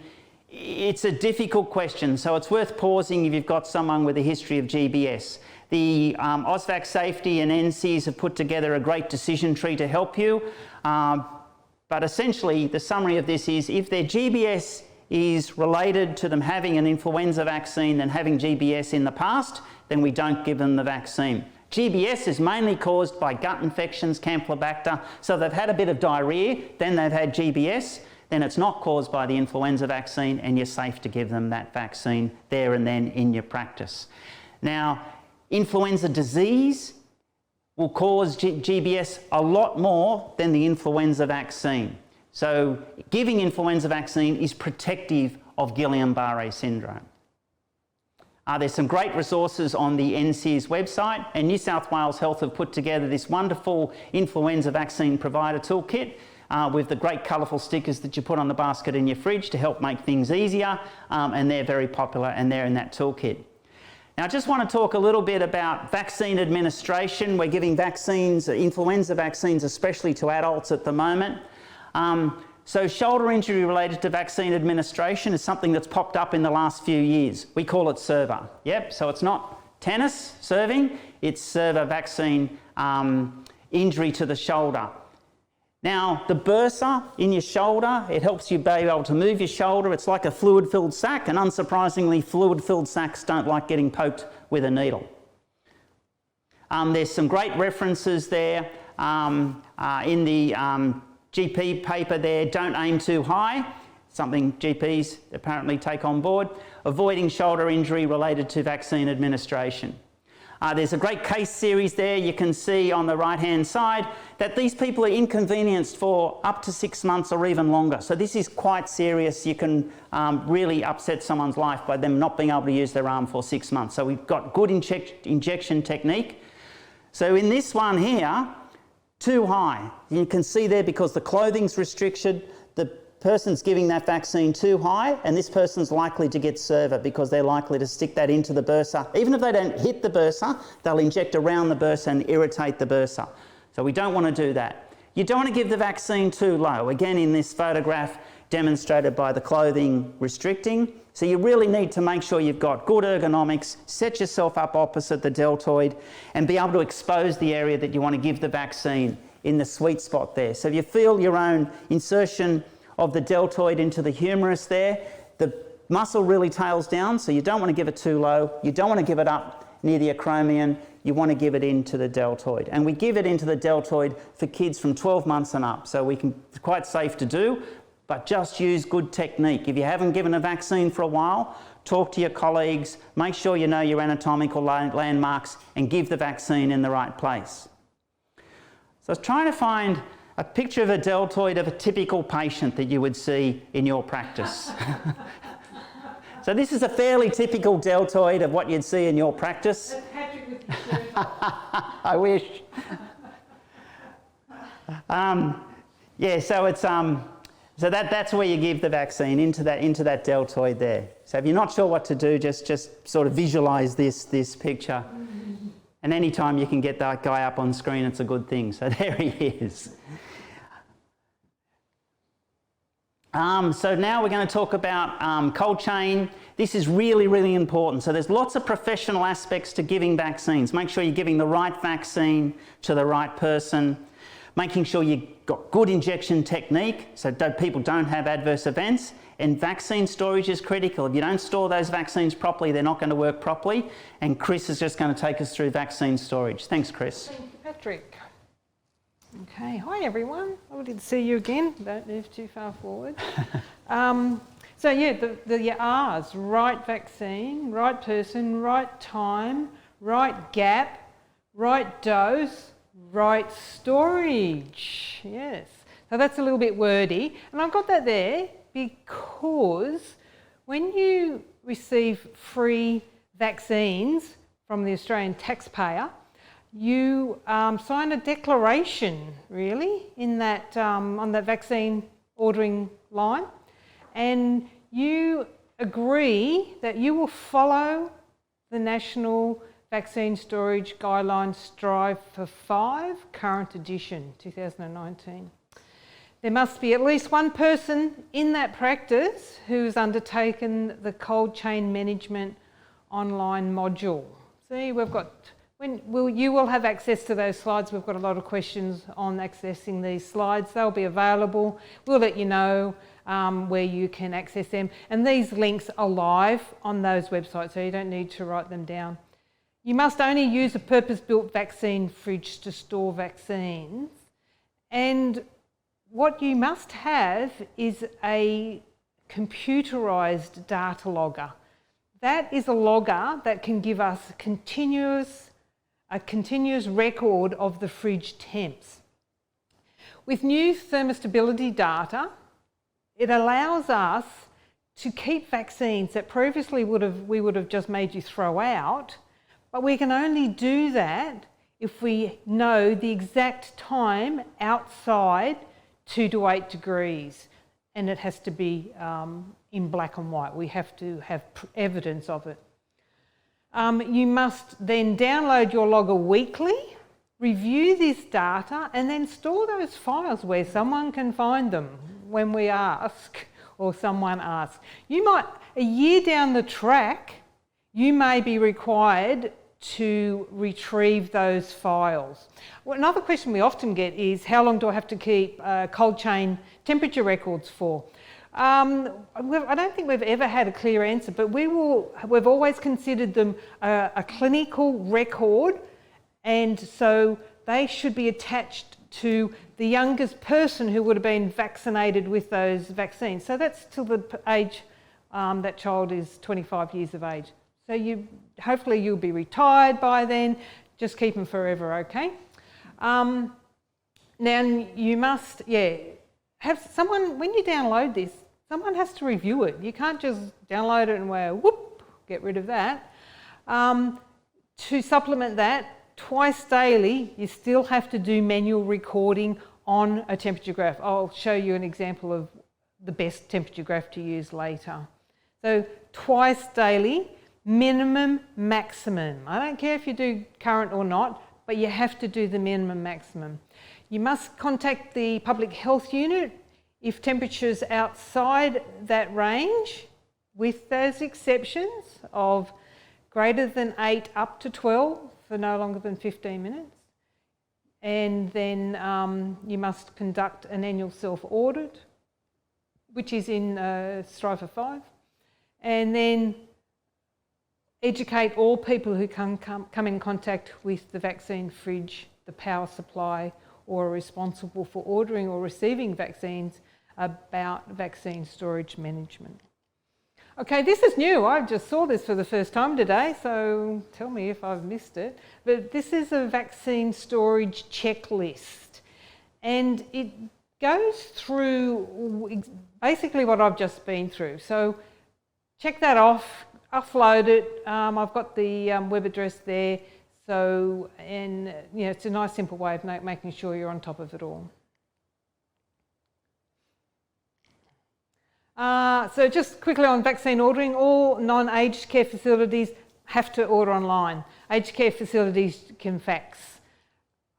It's a difficult question, so it's worth pausing if you've got someone with a history of GBS. The Ausvac Safety and NCs have put together a great decision tree to help you, but essentially the summary of this is if their GBS is related to them having an influenza vaccine and having GBS in the past, then we don't give them the vaccine. GBS is mainly caused by gut infections, Campylobacter, so they've had a bit of diarrhoea, then they've had GBS, then it's not caused by the influenza vaccine and you're safe to give them that vaccine there and then in your practice. Now, influenza disease will cause GBS a lot more than the influenza vaccine. So giving influenza vaccine is protective of Guillain-Barré syndrome. There's some great resources on the NC's website, and New South Wales Health have put together this wonderful influenza vaccine provider toolkit with the great colourful stickers that you put on the basket in your fridge to help make things easier, and they're very popular and they're in that toolkit. Now I just want to talk a little bit about vaccine administration. We're giving vaccines, influenza vaccines especially to adults at the moment. So shoulder injury related to vaccine administration is something that's popped up in the last few years. We call it SERVA. Yep, so it's not tennis, serving, it's SERVA vaccine injury to the shoulder. Now, the bursa in your shoulder, it helps you be able to move your shoulder. It's like a fluid-filled sac, and unsurprisingly, fluid-filled sacs don't like getting poked with a needle. There's some great references there in the GP paper there. Don't aim too high, something GPs apparently take on board. Avoiding shoulder injury related to vaccine administration. There's a great case series there. You can see on the right-hand side that these people are inconvenienced for up to 6 months or even longer. So this is quite serious. You can really upset someone's life by them not being able to use their arm for 6 months. So we've got good injection technique. So in this one here, too high. You can see there because the clothing's restricted, the person's giving that vaccine too high, and this person's likely to get SERVA because they're likely to stick that into the bursa. Even if they don't hit the bursa, they'll inject around the bursa and irritate the bursa. So we don't want to do that. You don't want to give the vaccine too low. Again, in this photograph demonstrated by the clothing restricting. So you really need to make sure you've got good ergonomics, set yourself up opposite the deltoid and be able to expose the area that you want to give the vaccine in the sweet spot there. So if you feel your own insertion of the deltoid into the humerus there, the muscle really tails down, so you don't want to give it too low. You don't want to give it up near the acromion. You want to give it into the deltoid. And we give it into the deltoid for kids from 12 months and up, so it's quite safe to do, but just use good technique. If you haven't given a vaccine for a while, talk to your colleagues, make sure you know your anatomical landmarks and give the vaccine in the right place. So I was trying to find a picture of a deltoid of a typical patient that you would see in your practice. So this is a fairly typical deltoid of what you'd see in your practice. That's Patrick with your shirt on. I wish. Yeah, so it's so that's where you give the vaccine into that deltoid there. So if you're not sure what to do, just sort of visualise this picture. And anytime you can get that guy up on screen, it's a good thing. So there he is. So now we're going to talk about cold chain. This is really, really important. So there's lots of professional aspects to giving vaccines. Make sure you're giving the right vaccine to the right person. Making sure you've got good injection technique so people don't have adverse events. And vaccine storage is critical. If you don't store those vaccines properly, they're not going to work properly. And Chris is just going to take us through vaccine storage. Thanks, Chris. Thank you, Patrick. Okay, hi everyone. Lovely to see you again. Don't move too far forward. So yeah, the R's, right vaccine, right person, right time, right gap, right dose, right storage. Yes. So that's a little bit wordy. And I've got that there because when you receive free vaccines from the Australian taxpayer, you sign a declaration, really, in that on that vaccine ordering line, and you agree that you will follow the National Vaccine Storage Guidelines Strive for 5, current edition, 2019. There must be at least one person in that practice who's undertaken the cold chain management online module. See, we've got... you will have access to those slides. We've got a lot of questions on accessing these slides. They'll be available. We'll let you know where you can access them. And these links are live on those websites, so you don't need to write them down. You must only use a purpose-built vaccine fridge to store vaccines. And what you must have is a computerised data logger. That is a logger that can give us a continuous record of the fridge temps. With new thermostability data, it allows us to keep vaccines that previously we would have just made you throw out, but we can only do that if we know the exact time outside 2 to 8 degrees, and it has to be in black and white. We have to have evidence of it. You must then download your logger weekly, review this data, and then store those files where someone can find them. when we ask or someone asks. You might, a year down the track, you may be required to retrieve those files. Well, another question we often get is, how long do I have to keep cold chain temperature records for? I don't think we've ever had a clear answer, but we've always considered them a clinical record, and so they should be attached to the youngest person who would have been vaccinated with those vaccines. So that's till the age that child is 25 years of age. So hopefully you'll be retired by then. Just keep them forever, okay? Now you must, have someone, when you download this, someone has to review it. You can't just download it and whoop, get rid of that. To supplement that, twice daily, you still have to do manual recording on a temperature graph. I'll show you an example of the best temperature graph to use later. So twice daily, minimum, maximum. I don't care if you do current or not, but you have to do the minimum, maximum. You must contact the public health unit if temperature's outside that range, with those exceptions of greater than 8 up to 12 for no longer than 15 minutes. And then you must conduct an annual self-audit, which is in Striver 5. And then educate all people who come in contact with the vaccine fridge, the power supply, or are responsible for ordering or receiving vaccines about vaccine storage management. Okay, this is new. I just saw this for the first time today, so tell me if I've missed it. But this is a vaccine storage checklist, and it goes through basically what I've just been through. So check that off, upload it. I've got the web address there. So, and it's a nice simple way of making sure you're on top of it all. So just quickly on vaccine ordering, all non-aged care facilities have to order online. Aged care facilities can fax.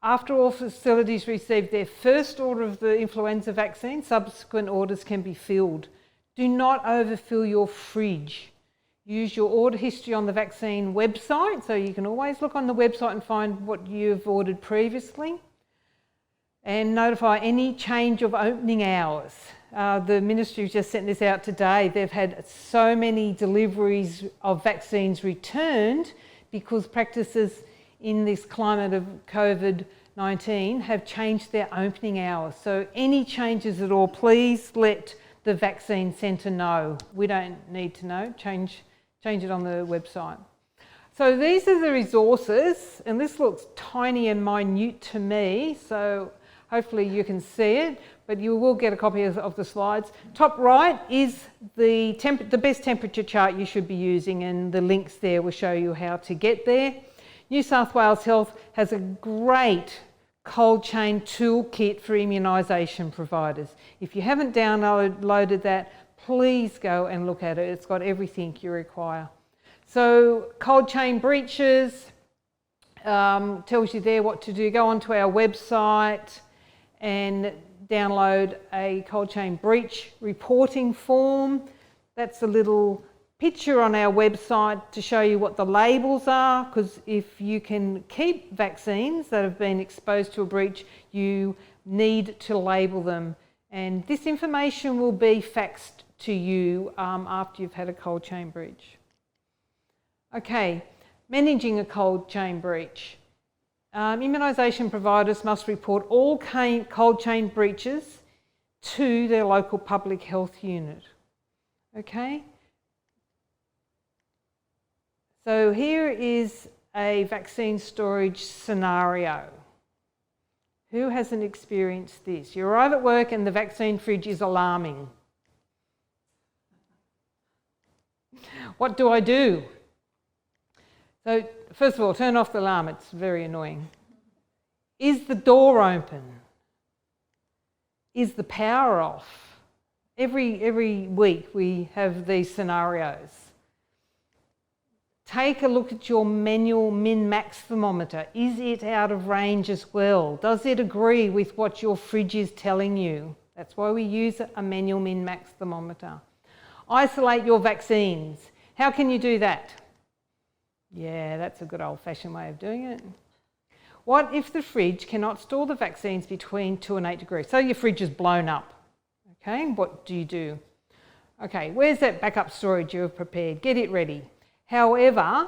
After all facilities receive their first order of the influenza vaccine, subsequent orders can be filled. Do not overfill your fridge. Use your order history on the vaccine website, so you can always look on the website and find what you've ordered previously. And notify any change of opening hours. The ministry just sent this out today. They've had so many deliveries of vaccines returned because practices in this climate of COVID-19 have changed their opening hours. So any changes at all, please let the vaccine centre know. We don't need to know. Change it on the website. So these are the resources, and this looks tiny and minute to me, so hopefully you can see it, but you will get a copy of the slides. Top right is the best temperature chart you should be using, and the links there will show you how to get there. New South Wales Health has a great cold chain toolkit for immunisation providers. If you haven't downloaded that, please go and look at it. It's got everything you require. So cold chain breaches, tells you there what to do. Go onto our website and download a cold chain breach reporting form. That's a little picture on our website to show you what the labels are, because if you can keep vaccines that have been exposed to a breach, you need to label them. And this information will be faxed to you after you've had a cold chain breach. Okay, managing a cold chain breach. Immunisation providers must report all cold chain breaches to their local public health unit. Okay? So here is a vaccine storage scenario. Who hasn't experienced this? You arrive at work and the vaccine fridge is alarming. What do I do? So first of all, turn off the alarm. It's very annoying. Is the door open? Is the power off? Every week we have these scenarios. Take a look at your manual min-max thermometer. Is it out of range as well? Does it agree with what your fridge is telling you? That's why we use a manual min-max thermometer. Isolate your vaccines. How can you do that? Yeah, that's a good old-fashioned way of doing it. What if the fridge cannot store the vaccines between 2 and 8 degrees? So your fridge is blown up. Okay, what do? Okay, where's that backup storage you have prepared? Get it ready. However,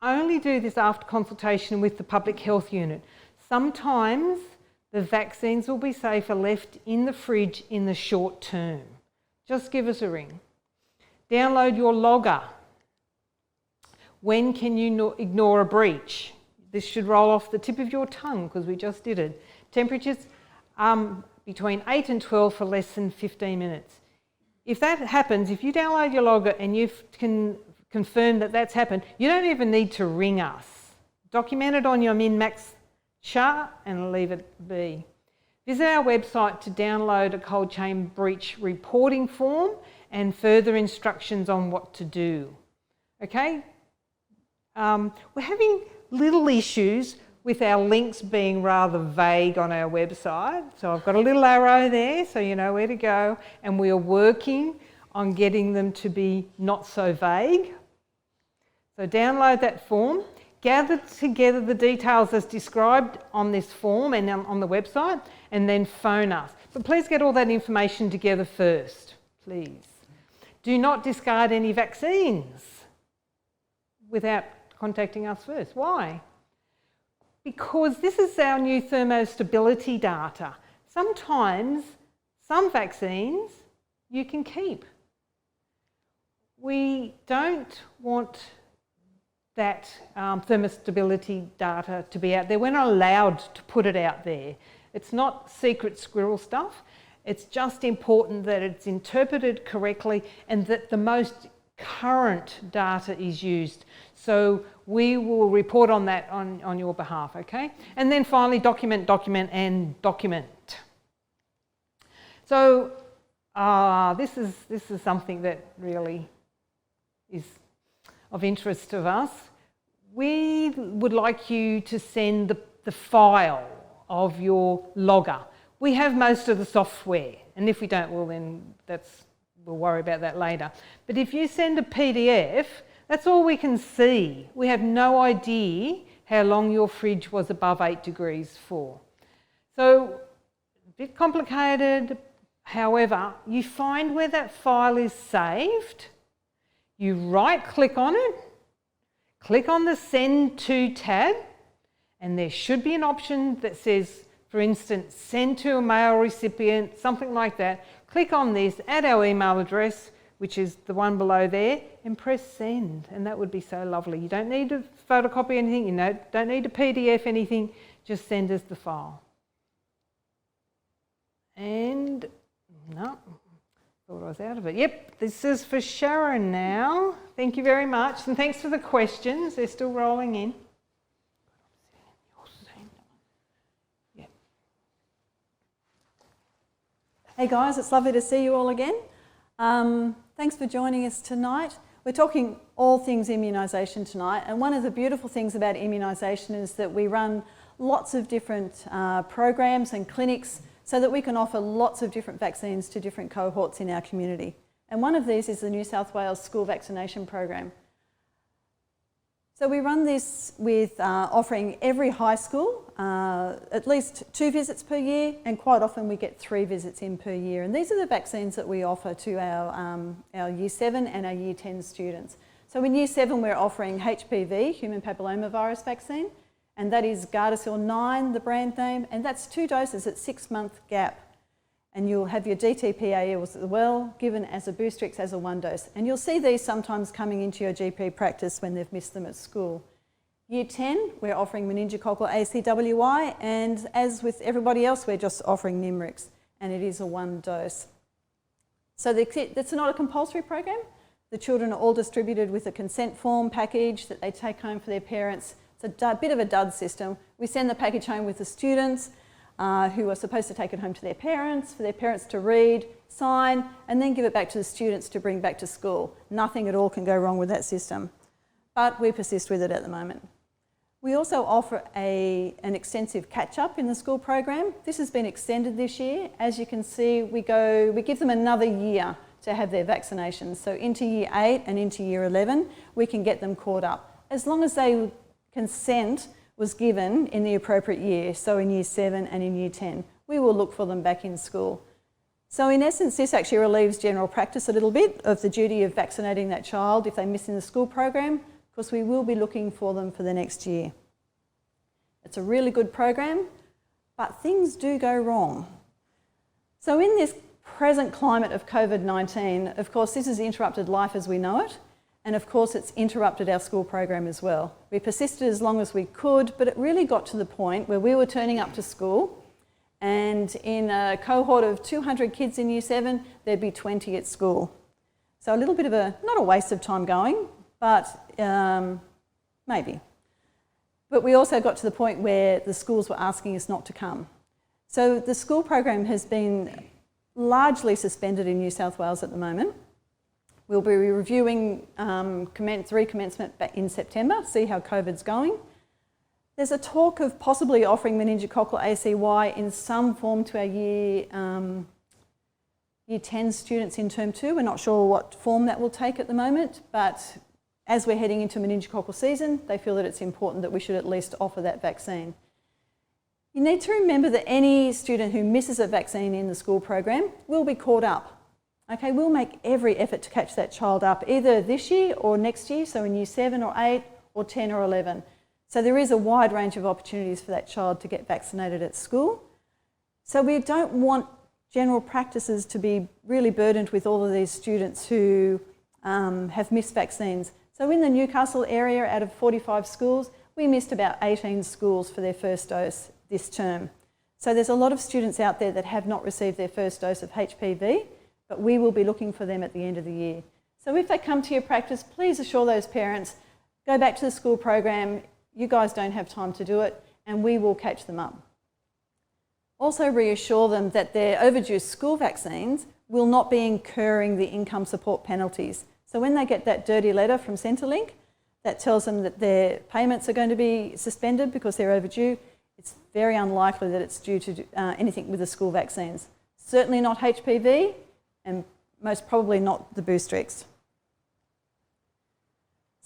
only do this after consultation with the public health unit. Sometimes the vaccines will be safer left in the fridge in the short term. Just give us a ring. Download your logger. When can you ignore a breach? This should roll off the tip of your tongue because we just did it. Temperatures between 8 and 12 for less than 15 minutes. If that happens, if you download your logger and you can confirm that that's happened, you don't even need to ring us. Document it on your min-max chart and leave it be. Visit our website to download a cold chain breach reporting form and further instructions on what to do. Okay? We're having little issues with our links being rather vague on our website. So I've got a little arrow there so you know where to go, and we are working on getting them to be not so vague. So download that form, gather together the details as described on this form and on the website, and then phone us. But please get all that information together first, please. Do not discard any vaccines without contacting us first. Why? Because this is our new thermostability data. Sometimes some vaccines you can keep. We don't want that thermostability data to be out there. We're not allowed to put it out there. It's not secret squirrel stuff. It's just important that it's interpreted correctly and that the most current data is used. So we will report on that on your behalf, okay? And then finally, document. So this is something that really is of interest to us. We would like you to send the file of your logger. We have most of the software, and if we don't, well then we'll worry about that later. But if you send a PDF, that's all we can see. We have no idea how long your fridge was above 8 degrees for. So, a bit complicated. However, you find where that file is saved, you right-click on it, click on the Send To tab, and there should be an option that says, for instance, send to a mail recipient, something like that. Click on this, add our email address, which is the one below there, and press send, and that would be so lovely. You don't need to photocopy anything, you don't need to PDF anything, just send us the file. And, no, thought I was out of it. Yep, this is for Sharon now. Thank you very much, and thanks for the questions, they're still rolling in. Hey guys, it's lovely to see you all again. Thanks for joining us tonight. We're talking all things immunisation tonight, and one of the beautiful things about immunisation is that we run lots of different programs and clinics so that we can offer lots of different vaccines to different cohorts in our community. And one of these is the New South Wales School Vaccination Program. So we run this with offering every high school at least 2 visits per year, and quite often we get 3 visits in per year. And these are the vaccines that we offer to our Year 7 and our Year 10 students. So in Year 7 we're offering HPV, human papillomavirus vaccine, and that is Gardasil 9, the brand name, and that's 2 doses at 6-month gap. And you'll have your DTPA as well, given as a Boostrix as a 1 dose. And you'll see these sometimes coming into your GP practice when they've missed them at school. Year 10, we're offering meningococcal ACWI, and as with everybody else, we're just offering Nimrix, and it is a 1 dose. So that's not a compulsory program. The children are all distributed with a consent form package that they take home for their parents. It's a bit of a dud system. We send the package home with the students, who are supposed to take it home to their parents, for their parents to read, sign, and then give it back to the students to bring back to school. Nothing at all can go wrong with that system, but we persist with it at the moment. We also offer an extensive catch-up in the school program. This has been extended this year. As you can see, we give them another year to have their vaccinations. So into year 8 and into year 11, we can get them caught up. As long as they consent was given in the appropriate year, so in year 7 and in year 10, we will look for them back in school. So in essence, this actually relieves general practice a little bit of the duty of vaccinating that child if they miss in the school program, because we will be looking for them for the next year. It's a really good program, but things do go wrong. So in this present climate of COVID-19, of course, this has interrupted life as we know it, and of course it's interrupted our school program as well. We persisted as long as we could, but it really got to the point where we were turning up to school, and in a cohort of 200 kids in year 7, there'd be 20 at school. So a little bit of not a waste of time going, but maybe. But we also got to the point where the schools were asking us not to come. So the school program has been largely suspended in New South Wales at the moment. We'll be reviewing recommencement back in September, see how COVID's going. There's a talk of possibly offering meningococcal ACY in some form to our year 10 students in term 2. We're not sure what form that will take at the moment, but as we're heading into meningococcal season, they feel that it's important that we should at least offer that vaccine. You need to remember that any student who misses a vaccine in the school program will be caught up. Okay, we'll make every effort to catch that child up, either this year or next year, so in year 7 or 8 or 10 or 11. So there is a wide range of opportunities for that child to get vaccinated at school. So we don't want general practices to be really burdened with all of these students who have missed vaccines. So in the Newcastle area, out of 45 schools, we missed about 18 schools for their first dose this term. So there's a lot of students out there that have not received their first dose of HPV, but we will be looking for them at the end of the year. So if they come to your practice, please assure those parents, go back to the school program, you guys don't have time to do it, and we will catch them up. Also reassure them that their overdue school vaccines will not be incurring the income support penalties. So when they get that dirty letter from Centrelink that tells them that their payments are going to be suspended because they're overdue, it's very unlikely that it's due to anything with the school vaccines. Certainly not HPV, and most probably not the Boostrix.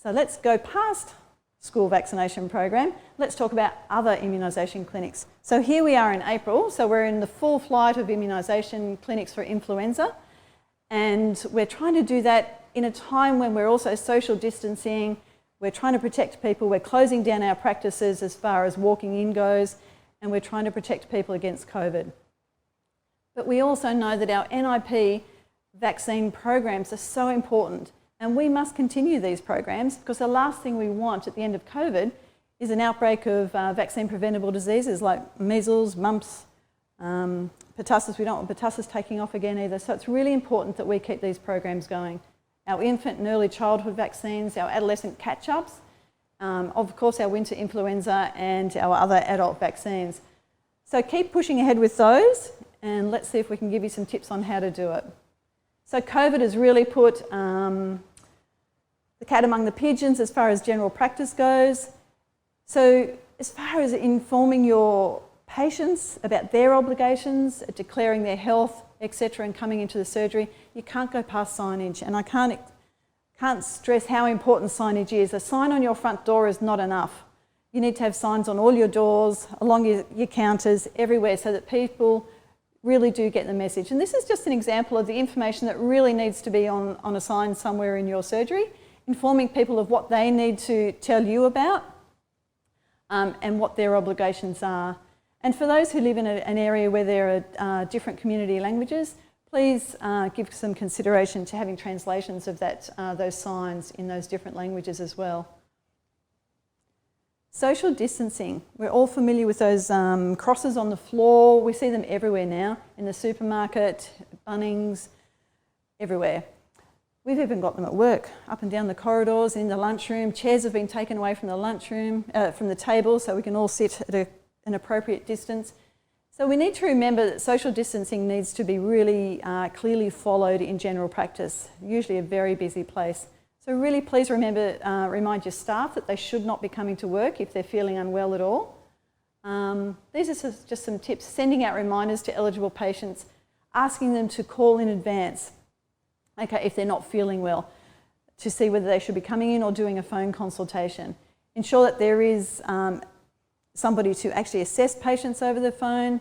So let's go past school vaccination program. Let's talk about other immunisation clinics. So here we are in April, so we're in the full flight of immunisation clinics for influenza, and we're trying to do that in a time when we're also social distancing, we're trying to protect people, we're closing down our practices as far as walking in goes, and we're trying to protect people against COVID. But we also know that our NIP vaccine programs are so important, and we must continue these programs because the last thing we want at the end of COVID is an outbreak of vaccine preventable diseases like measles, mumps, pertussis. We don't want pertussis taking off again either. So it's really important that we keep these programs going. Our infant and early childhood vaccines, our adolescent catch-ups, of course our winter influenza and our other adult vaccines. So keep pushing ahead with those, and let's see if we can give you some tips on how to do it. So COVID has really put the cat among the pigeons as far as general practice goes. So as far as informing your patients about their obligations, declaring their health, etc., and coming into the surgery, you can't go past signage. And I can't stress how important signage is. A sign on your front door is not enough. You need to have signs on all your doors, along your counters, everywhere, so that people really do get the message. And this is just an example of the information that really needs to be on a sign somewhere in your surgery, informing people of what they need to tell you about and what their obligations are. And for those who live in an area where there are different community languages, please give some consideration to having translations of those signs in those different languages as well. Social distancing. We're all familiar with those crosses on the floor. We see them everywhere now, in the supermarket, Bunnings, everywhere. We've even got them at work, up and down the corridors, in the lunchroom. Chairs have been taken away from the lunchroom, from the table, so we can all sit at an appropriate distance. So we need to remember that social distancing needs to be really clearly followed in general practice, usually a very busy place. So really please remember, remind your staff that they should not be coming to work if they're feeling unwell at all. These are just some tips: sending out reminders to eligible patients, asking them to call in advance, okay, if they're not feeling well, to see whether they should be coming in or doing a phone consultation. Ensure that there is somebody to actually assess patients over the phone.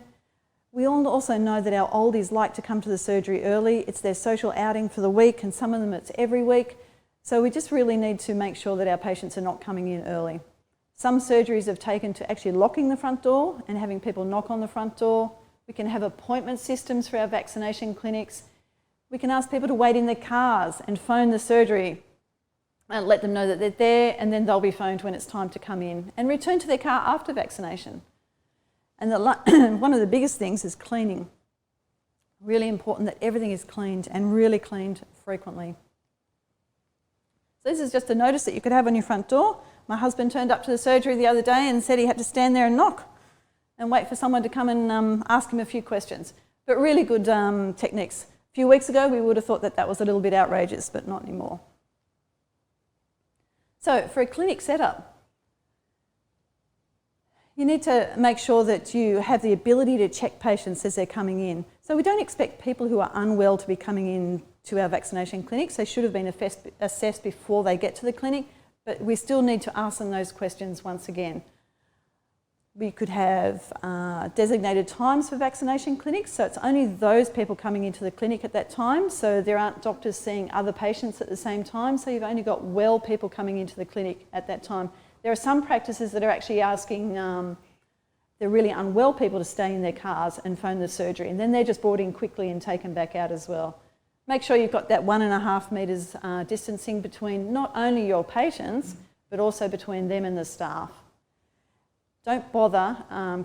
We all also know that our oldies like to come to the surgery early. It's their social outing for the week, and some of them it's every week. So we just really need to make sure that our patients are not coming in early. Some surgeries have taken to actually locking the front door and having people knock on the front door. We can have appointment systems for our vaccination clinics. We can ask people to wait in their cars and phone the surgery and let them know that they're there, and then they'll be phoned when it's time to come in, and return to their car after vaccination. And one of the biggest things is cleaning. Really important that everything is cleaned, and really cleaned frequently. So this is just a notice that you could have on your front door. My husband turned up to the surgery the other day and said he had to stand there and knock and wait for someone to come and ask him a few questions. But really good techniques. A few weeks ago we would have thought that that was a little bit outrageous, but not anymore. So for a clinic setup, you need to make sure that you have the ability to check patients as they're coming in. So we don't expect people who are unwell to be coming in to our vaccination clinics. They should have been assessed before they get to the clinic, but we still need to ask them those questions once again. We could have designated times for vaccination clinics, so it's only those people coming into the clinic at that time, so there aren't doctors seeing other patients at the same time, so you've only got well people coming into the clinic at that time. There are some practices that are actually asking the really unwell people to stay in their cars and phone the surgery, and then they're just brought in quickly and taken back out as well. Make sure you've got that 1.5 metres distancing between not only your patients, but also between them and the staff. Don't bother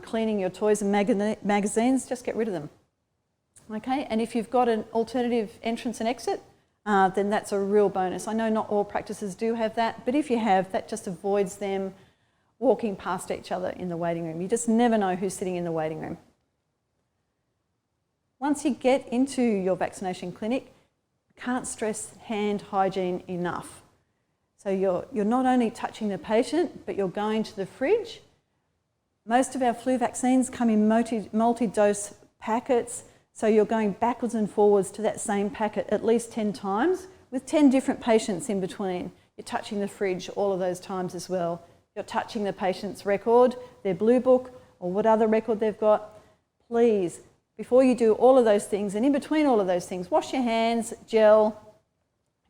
cleaning your toys and magazines, just get rid of them. Okay, and if you've got an alternative entrance and exit, then that's a real bonus. I know not all practices do have that, but if you have, that just avoids them walking past each other in the waiting room. You just never know who's sitting in the waiting room. Once you get into your vaccination clinic, can't stress hand hygiene enough. So you're not only touching the patient, but you're going to the fridge. Most of our flu vaccines come in multi-dose packets, so you're going backwards and forwards to that same packet at least 10 times with 10 different patients in between. You're touching the fridge all of those times as well. You're touching the patient's record, their blue book, or what other record they've got. Please, before you do all of those things, and in between all of those things, wash your hands, gel.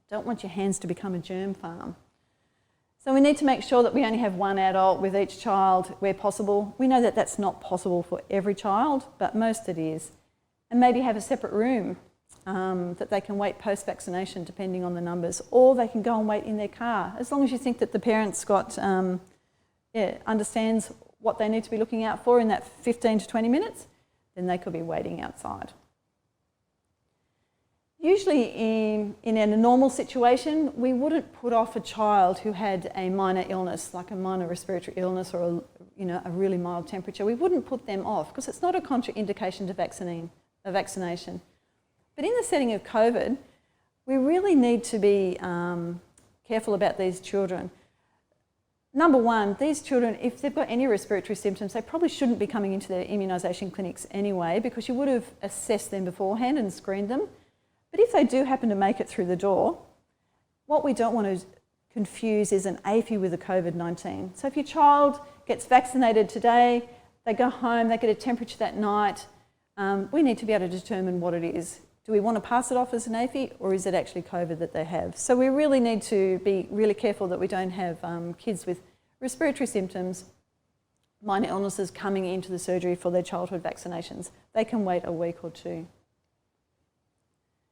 Don't want your hands to become a germ farm. So we need to make sure that we only have one adult with each child where possible. We know that that's not possible for every child, but most it is. And maybe have a separate room that they can wait post-vaccination depending on the numbers, or they can go and wait in their car. As long as you think that the parent's got, understands what they need to be looking out for in that 15 to 20 minutes, then they could be waiting outside. Usually in a normal situation, we wouldn't put off a child who had a minor illness, like a minor respiratory illness or a really mild temperature. We wouldn't put them off because it's not a contraindication to vaccination. But in the setting of COVID, we really need to be careful about these children. Number one, these children, if they've got any respiratory symptoms, they probably shouldn't be coming into their immunisation clinics anyway, because you would have assessed them beforehand and screened them. But if they do happen to make it through the door, what we don't want to confuse is an AFI with a COVID-19. So if your child gets vaccinated today, they go home, they get a temperature that night, we need to be able to determine what it is. Do we want to pass it off as an AFI, or is it actually COVID that they have? So we really need to be really careful that we don't have kids with respiratory symptoms, minor illnesses coming into the surgery for their childhood vaccinations. They can wait a week or two.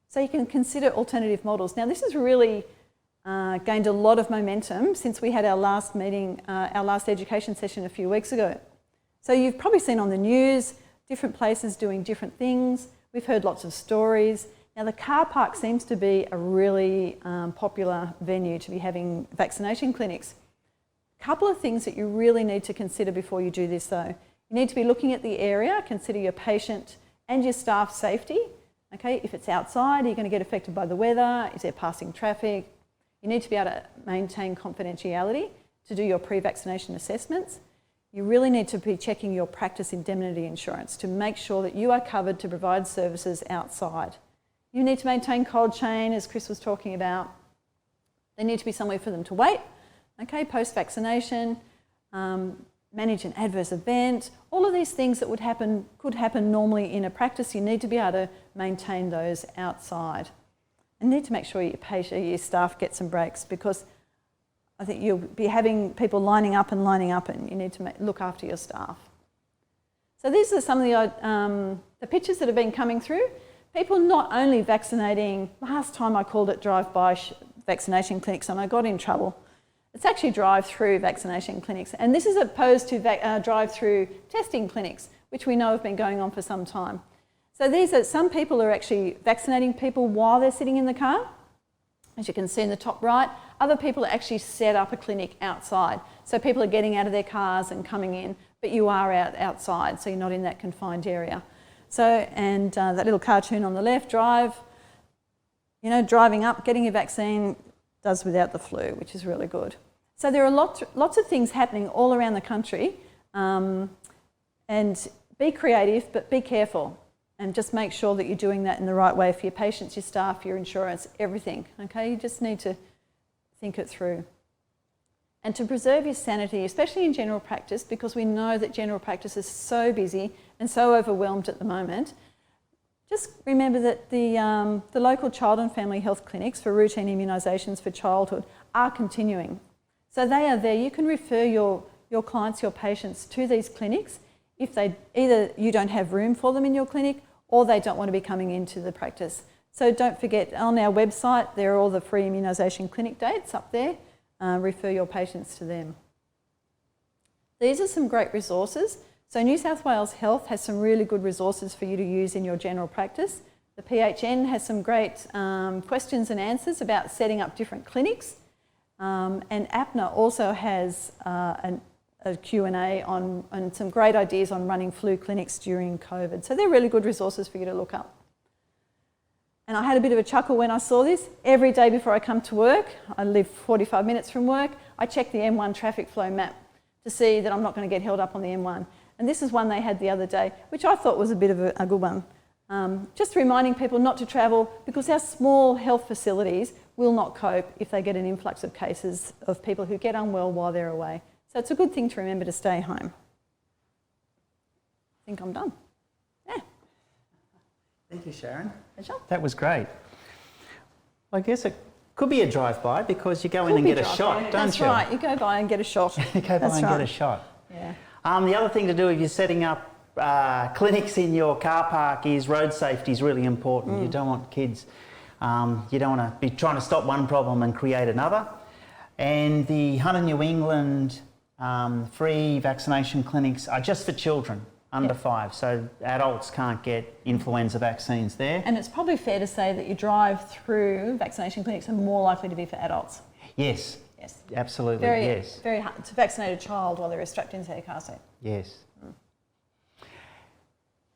So you can consider alternative models. Now this has really gained a lot of momentum since we had our last meeting, our last education session a few weeks ago. So you've probably seen on the news, different places doing different things. We've heard lots of stories. Now the car park seems to be a really popular venue to be having vaccination clinics. A couple of things that you really need to consider before you do this though. You need to be looking at the area, consider your patient and your staff safety. Okay, if it's outside, are you going to get affected by the weather? Is there passing traffic? You need to be able to maintain confidentiality to do your pre-vaccination assessments. You really need to be checking your practice indemnity insurance to make sure that you are covered to provide services outside. You need to maintain cold chain, as Chris was talking about. There need to be somewhere for them to wait, okay, post-vaccination, manage an adverse event, all of these things that could happen normally in a practice. You need to be able to maintain those outside. And you need to make sure your staff get some breaks, because I think you'll be having people lining up and you need to look after your staff. So these are some of the pictures that have been coming through. People not only vaccinating, last time I called it drive-by vaccination clinics and I got in trouble. It's actually drive-through vaccination clinics, and this is opposed to drive-through testing clinics, which we know have been going on for some time. So these are, some people are actually vaccinating people while they're sitting in the car, as you can see in the top right. Other people actually set up a clinic outside. So people are getting out of their cars and coming in, but you are outside, so you're not in that confined area. So, and that little cartoon on the left, driving up, getting your vaccine, does without the flu, which is really good. So there are lots of things happening all around the country, and be creative, but be careful, and just make sure that you're doing that in the right way for your patients, your staff, your insurance, everything, okay? You just need to think it through. And to preserve your sanity, especially in general practice, because we know that general practice is so busy and so overwhelmed at the moment, just remember that the local child and family health clinics for routine immunisations for childhood are continuing. So they are there. You can refer your clients, your patients to these clinics if either you don't have room for them in your clinic or they don't want to be coming into the practice. So don't forget, on our website, there are all the free immunisation clinic dates up there. Refer your patients to them. These are some great resources. So New South Wales Health has some really good resources for you to use in your general practice. The PHN has some great questions and answers about setting up different clinics. And APNA also has a Q&A and some great ideas on running flu clinics during COVID. So they're really good resources for you to look up. And I had a bit of a chuckle when I saw this. Every day before I come to work, I live 45 minutes from work, I check the M1 traffic flow map to see that I'm not going to get held up on the M1. And this is one they had the other day, which I thought was a bit of a good one. Just reminding people not to travel, because our small health facilities will not cope if they get an influx of cases of people who get unwell while they're away. So it's a good thing to remember to stay home. I think I'm done. Yeah. Thank you, Sharon. Pleasure. That was great. I guess it could be a drive-by, because you go in and get a shot, don't That's you? That's right, you go by and get a shot. You go by and get a shot. Yeah. The other thing to do if you're setting up clinics in your car park is road safety is really important. You don't want kids, you don't want to be trying to stop one problem and create another. And the Hunter New England free vaccination clinics are just for children under 5, so adults can't get influenza vaccines there. And it's probably fair to say that your drive-through vaccination clinics are more likely to be for adults. Yes. Yes. Absolutely, yes. Very hard to vaccinate a child while they're strapped into their car seat. Yes.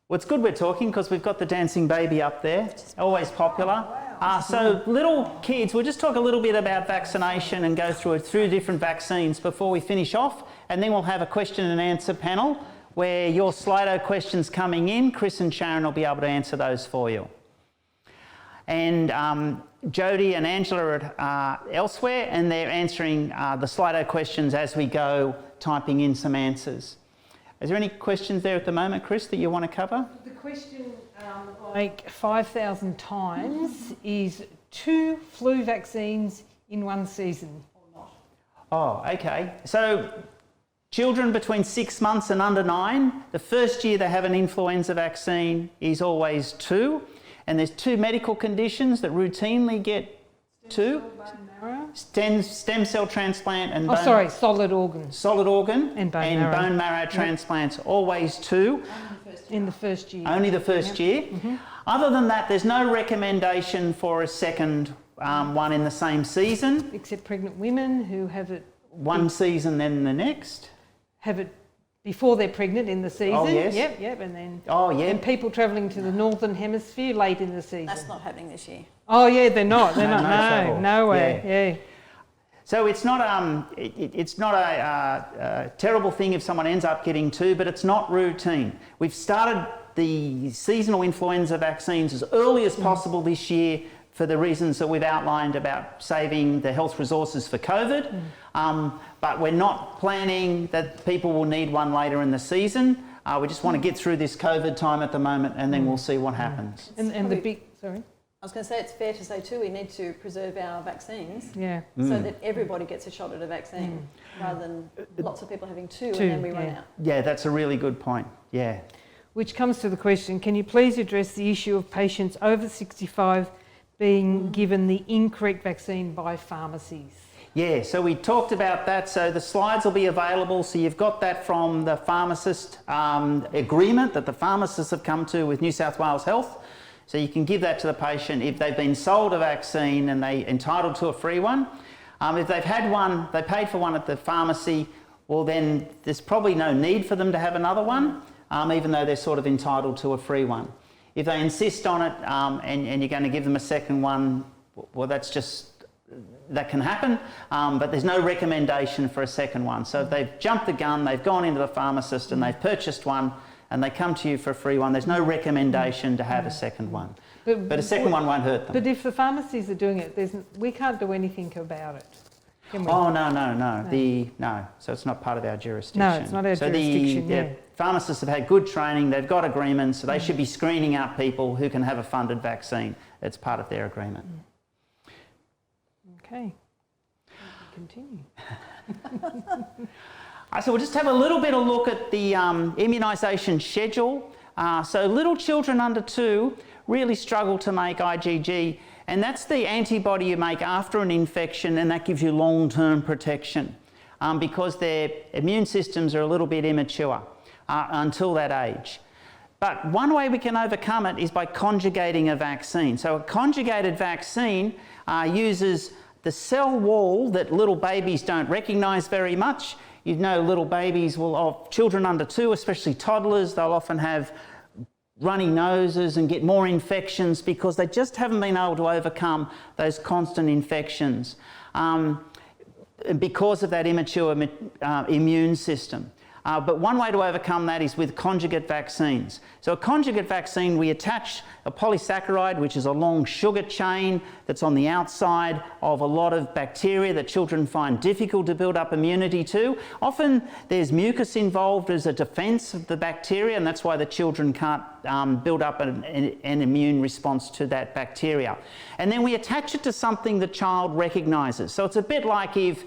Well, it's good we're talking, because we've got the dancing baby up there, always popular. So little kids, we'll just talk a little bit about vaccination and go through different vaccines before we finish off, and then we'll have a question and answer panel where your Slido questions coming in, Chris and Sharon will be able to answer those for you. And Jodie and Angela are elsewhere, and they're answering the Slido questions as we go, typing in some answers. Is there any questions there at the moment, Chris, that you want to cover? The question, like 5,000 times, is 2 flu vaccines in one season or not? Oh, okay. So children between 6 months and under 9, the first year they have an influenza vaccine is always 2. And there's 2 medical conditions that routinely get 2. Stem cell transplant and solid organ. Solid organ and bone marrow transplants, always 2. In the first year. Only the first year. Other than that, there's no recommendation for a second one in the same season. Except pregnant women who have it... One season, then the next. Have it before they're pregnant in the season. Oh, yes. Yep, and then... Oh, yeah. And people travelling to the northern hemisphere late in the season. That's not happening this year. Oh, yeah, they're not. They're No not. travel. No way. Yeah. So it's not a terrible thing if someone ends up getting two, but it's not routine. We've started the seasonal influenza vaccines as early as possible this year for the reasons that we've outlined about saving the health resources for COVID. But we're not planning that people will need one later in the season. We just want to get through this COVID time at the moment, and then we'll see what happens. And the big, sorry? I was going to say, it's fair to say too, we need to preserve our vaccines Yeah. so that everybody gets a shot at a vaccine rather than lots of people having two and then we run out. Yeah, that's a really good point. Yeah. Which comes to the question, can you please address the issue of patients over 65 being given the incorrect vaccine by pharmacies? Yeah, so we talked about that. So the slides will be available. So you've got that from the pharmacist agreement that the pharmacists have come to with New South Wales Health. So you can give that to the patient if they've been sold a vaccine and they're entitled to a free one. If they've had one, they paid for one at the pharmacy, well then there's probably no need for them to have another one, even though they're sort of entitled to a free one. If they insist on it and you're going to give them a second one, well that can happen, but there's no recommendation for a second one. So if they've jumped the gun, they've gone into the pharmacist and they've purchased one, and they come to you for a free one, there's no recommendation to have a second one. But a second one won't hurt them. But if the pharmacies are doing it, we can't do anything about it, can we? Oh, no. No, so it's not part of our jurisdiction. No, it's not our jurisdiction, the pharmacists have had good training, they've got agreements, so they should be screening out people who can have a funded vaccine. It's part of their agreement. Okay, continue. So we'll just have a little bit of a look at the immunisation schedule. So little children under 2 really struggle to make IgG, and that's the antibody you make after an infection, and that gives you long-term protection because their immune systems are a little bit immature until that age. But one way we can overcome it is by conjugating a vaccine. So a conjugated vaccine uses the cell wall that little babies don't recognise very much. You know, little babies children under 2, especially toddlers, they'll often have runny noses and get more infections because they just haven't been able to overcome those constant infections because of that immature immune system. But one way to overcome that is with conjugate vaccines. So a conjugate vaccine, we attach a polysaccharide, which is a long sugar chain that's on the outside of a lot of bacteria that children find difficult to build up immunity to. Often there's mucus involved as a defence of the bacteria, and that's why the children can't build up an immune response to that bacteria. And then we attach it to something the child recognises. So it's a bit like if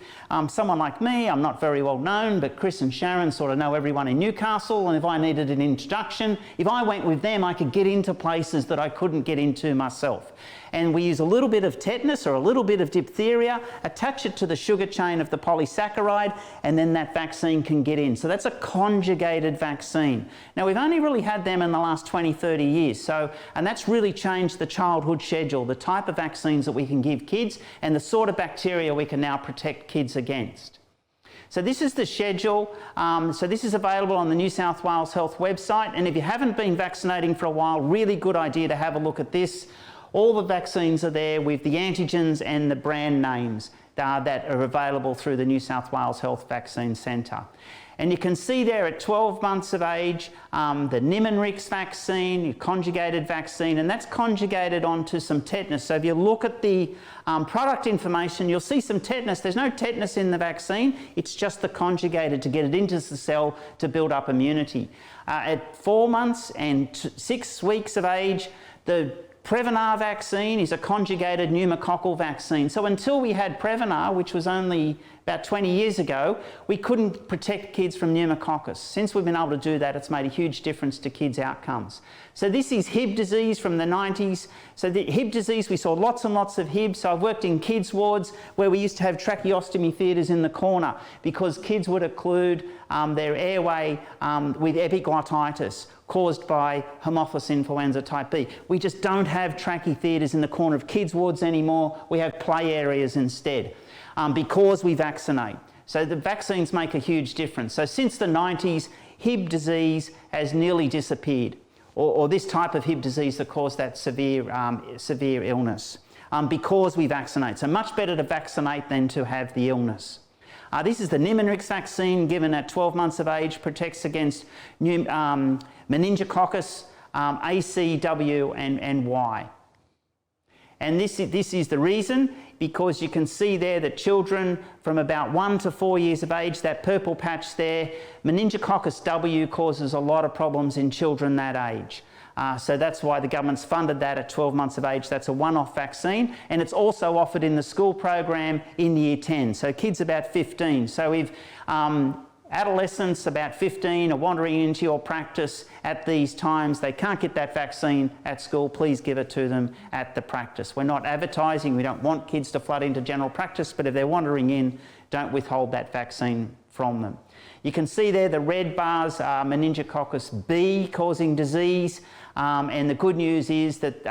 someone like me, I'm not very well known, but Chris and Sharon sort of know everyone in Newcastle, and if I needed an introduction, if I went with them, I could get into places that I couldn't get into myself. And we use a little bit of tetanus or a little bit of diphtheria, attach it to the sugar chain of the polysaccharide, and then that vaccine can get in. So that's a conjugated vaccine. Now, we've only really had them in the last 20, 30 years. And that's really changed the childhood schedule, the type of vaccines that we can give kids and the sort of bacteria we can now protect kids against. So this is the schedule. So this is available on the New South Wales Health website. And if you haven't been vaccinating for a while, really good idea to have a look at this. All the vaccines are there with the antigens and the brand names that are available through the New South Wales Health Vaccine Centre. And you can see there at 12 months of age, the Immunisers vaccine, your conjugated vaccine, and that's conjugated onto some tetanus. So if you look at the product information, you'll see some tetanus. There's no tetanus in the vaccine, it's just the conjugated to get it into the cell to build up immunity. At 4 months and 6 weeks of age, the Prevnar vaccine is a conjugated pneumococcal vaccine. So until we had Prevnar, which was only about 20 years ago, we couldn't protect kids from pneumococcus. Since we've been able to do that, it's made a huge difference to kids' outcomes. So this is Hib disease from the 90s. So the Hib disease, we saw lots and lots of Hib. So I've worked in kids' wards where we used to have tracheostomy theatres in the corner because kids would occlude their airway with epiglottitis caused by Haemophilus influenza type B. We just don't have trachea theatres in the corner of kids' wards anymore. We have play areas instead because we vaccinate. So the vaccines make a huge difference. So since the 90s, Hib disease has nearly disappeared, or this type of Hib disease that caused that severe illness. because we vaccinate. So much better to vaccinate than to have the illness. This is the pneumonitis vaccine given at 12 months of age, protects against meningococcus, A, C, W and Y. And this is the reason, because you can see there that children from about 1 to 4 years of age, that purple patch there, meningococcus W causes a lot of problems in children that age. So that's why the government's funded that at 12 months of age. That's a one-off vaccine, and it's also offered in the school program in year 10, so kids about 15. So if adolescents about 15 are wandering into your practice at these times, they can't get that vaccine at school, please give it to them at the practice. We're not advertising, we don't want kids to flood into general practice, but if they're wandering in, don't withhold that vaccine from them. You can see there the red bars are meningococcus B causing disease, and the good news is that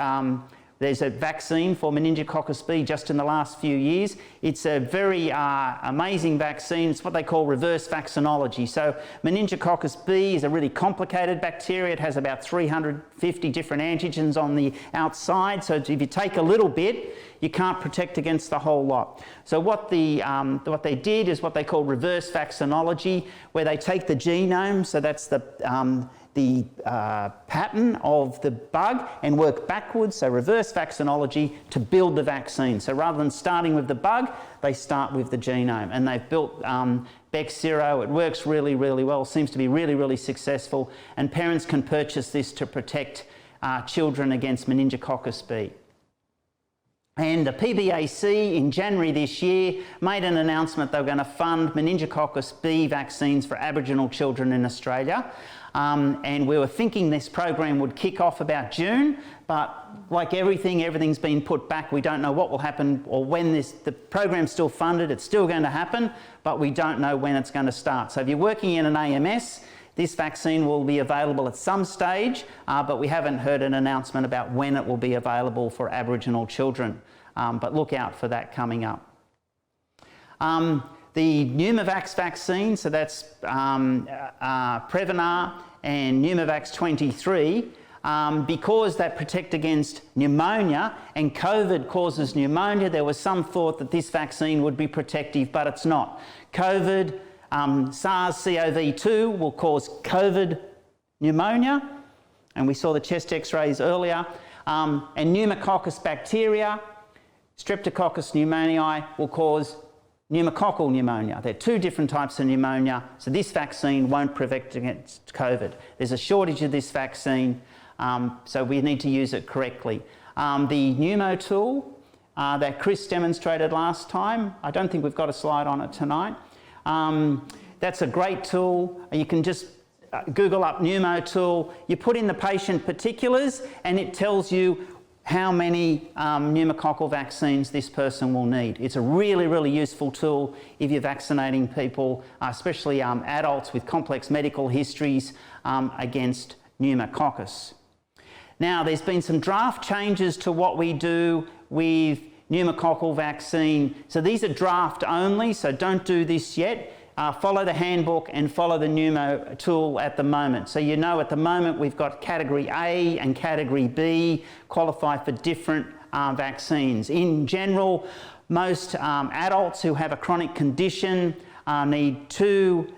there's a vaccine for meningococcus B just in the last few years. It's a very amazing vaccine. It's what they call reverse vaccinology. So meningococcus B is a really complicated bacteria. It has about 350 different antigens on the outside. So if you take a little bit, you can't protect against the whole lot. So what they did is what they call reverse vaccinology, where they take the genome, so that's the pattern of the bug, and work backwards, so reverse vaccinology, to build the vaccine. So rather than starting with the bug, they start with the genome, and they've built Bexero. It works really, really well, seems to be really, really successful, and parents can purchase this to protect children against meningococcus B. And the PBAC in January this year made an announcement they were going to fund meningococcus B vaccines for Aboriginal children in Australia. And we were thinking this program would kick off about June, but like everything's been put back. We don't know what will happen or when the program's still funded. It's still going to happen, but we don't know when it's going to start. So if you're working in an AMS, this vaccine will be available at some stage, but we haven't heard an announcement about when it will be available for Aboriginal children. But look out for that coming up. The Pneumovax vaccine, so that's Prevnar and Pneumovax 23, because that protect against pneumonia, and COVID causes pneumonia, there was some thought that this vaccine would be protective, but it's not. COVID, SARS-CoV-2 will cause COVID pneumonia, and we saw the chest x-rays earlier, and pneumococcus bacteria, Streptococcus pneumoniae, will cause pneumococcal pneumonia. They're two different types of pneumonia, so this vaccine won't protect against COVID. There's a shortage of this vaccine, so we need to use it correctly. The pneumo tool that Chris demonstrated last time, I don't think we've got a slide on it tonight. That's a great tool. You can just Google up pneumo tool. You put in the patient particulars and it tells you how many pneumococcal vaccines this person will need. It's a really, really useful tool if you're vaccinating people, especially adults with complex medical histories against pneumococcus. Now, there's been some draft changes to what we do with pneumococcal vaccine. So these are draft only, so don't do this yet. Follow the handbook and follow the pneumo tool at the moment. So you know at the moment we've got category A and category B qualify for different vaccines. In general, most adults who have a chronic condition need 2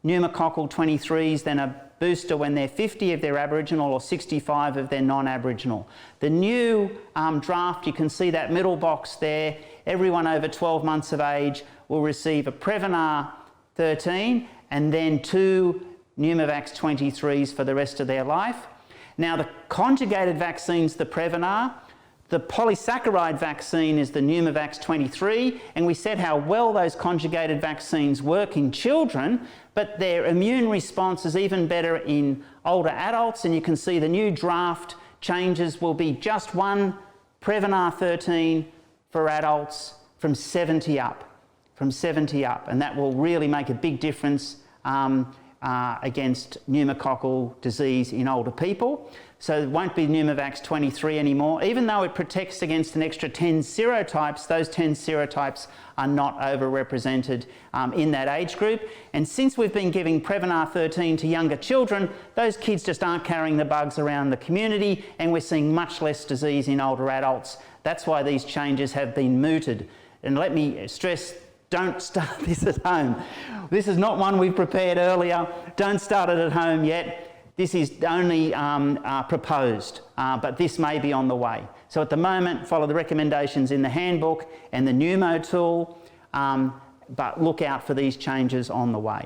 pneumococcal 23s, then a booster when they're 50 if they're Aboriginal or 65 if they're non-Aboriginal. The new draft, you can see that middle box there, everyone over 12 months of age will receive a Prevnar 13 and then 2 Pneumovax 23s for the rest of their life. Now the conjugated vaccine's the Prevnar, the polysaccharide vaccine is the Pneumovax 23, and we said how well those conjugated vaccines work in children, but their immune response is even better in older adults, and you can see the new draft changes will be just 1 Prevnar 13 for adults from 70 up. And that will really make a big difference against pneumococcal disease in older people. So it won't be Pneumovax 23 anymore. Even though it protects against an extra 10 serotypes, those 10 serotypes are not overrepresented in that age group. And since we've been giving Prevnar 13 to younger children, those kids just aren't carrying the bugs around the community, and we're seeing much less disease in older adults. That's why these changes have been mooted. And let me stress, don't start this at home. This is not one we've prepared earlier. Don't start it at home yet. This is only proposed, but this may be on the way. So at the moment, follow the recommendations in the handbook and the pneumo tool, but look out for these changes on the way.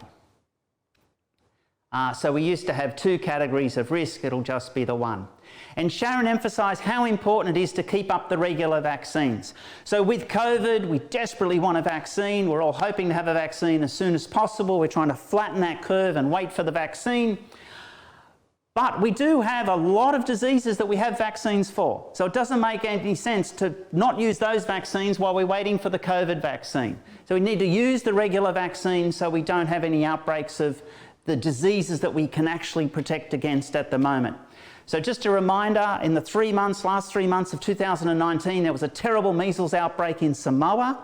So we used to have 2 categories of risk, it'll just be the one. And Sharon emphasised how important it is to keep up the regular vaccines. So with COVID, we desperately want a vaccine. We're all hoping to have a vaccine as soon as possible. We're trying to flatten that curve and wait for the vaccine. But we do have a lot of diseases that we have vaccines for. So it doesn't make any sense to not use those vaccines while we're waiting for the COVID vaccine. So we need to use the regular vaccine so we don't have any outbreaks of the diseases that we can actually protect against at the moment. So just a reminder, in the last 3 months of 2019, there was a terrible measles outbreak in Samoa.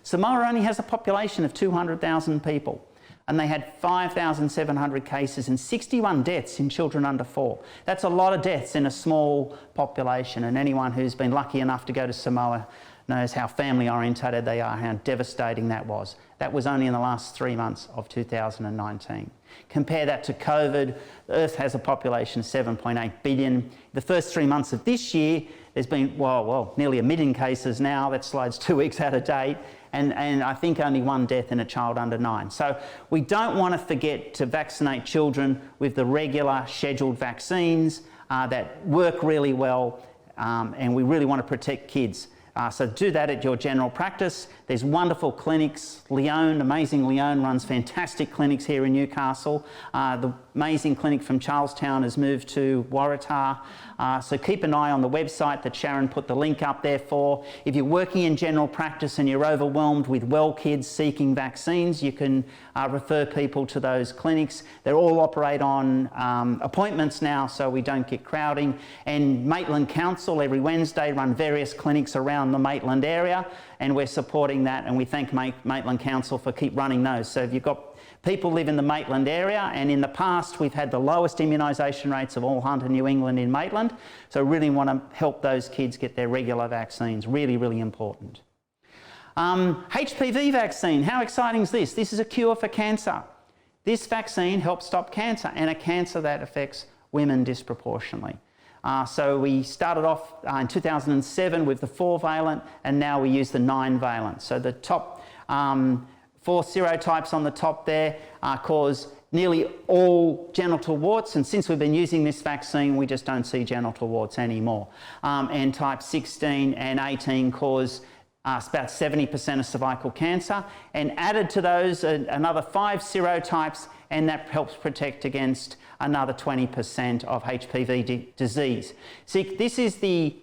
Samoa only has a population of 200,000 people, and they had 5,700 cases and 61 deaths in children under 4. That's a lot of deaths in a small population, and anyone who's been lucky enough to go to Samoa knows how family orientated they are, how devastating that was. That was only in the last 3 months of 2019. Compare that to COVID. Earth has a population of 7.8 billion. The first 3 months of this year, there's been, well, nearly 1 million cases now. That slide's 2 weeks out of date. And I think only 1 death in a child under 9. So we don't want to forget to vaccinate children with the regular scheduled vaccines that work really well, and we really want to protect kids. So do that at your general practice. There's wonderful clinics. Amazing Leone runs fantastic clinics here in Newcastle. The amazing clinic from Charlestown has moved to Waratah. So keep an eye on the website that Sharon put the link up there for. If you're working in general practice and you're overwhelmed with well kids seeking vaccines, you can refer people to those clinics. They all operate on appointments now, so we don't get crowding. And Maitland Council every Wednesday run various clinics around the Maitland area, and we're supporting that, and we thank Maitland Council for keep running those. So if you've got people live in the Maitland area, and in the past we've had the lowest immunisation rates of all Hunter New England in Maitland, so really want to help those kids get their regular vaccines. Really, really important. HPV vaccine, how exciting is this? This is a cure for cancer. This vaccine helps stop cancer, and a cancer that affects women disproportionately. So we started off in 2007 with the 4-valent, and now we use the 9-valent. So the top 4 serotypes on the top there cause nearly all genital warts, and since we've been using this vaccine, we just don't see genital warts anymore. And type 16 and 18 cause about 70% of cervical cancer, and added to those another 5 serotypes, and that helps protect against another 20% of HPV disease. See, this is the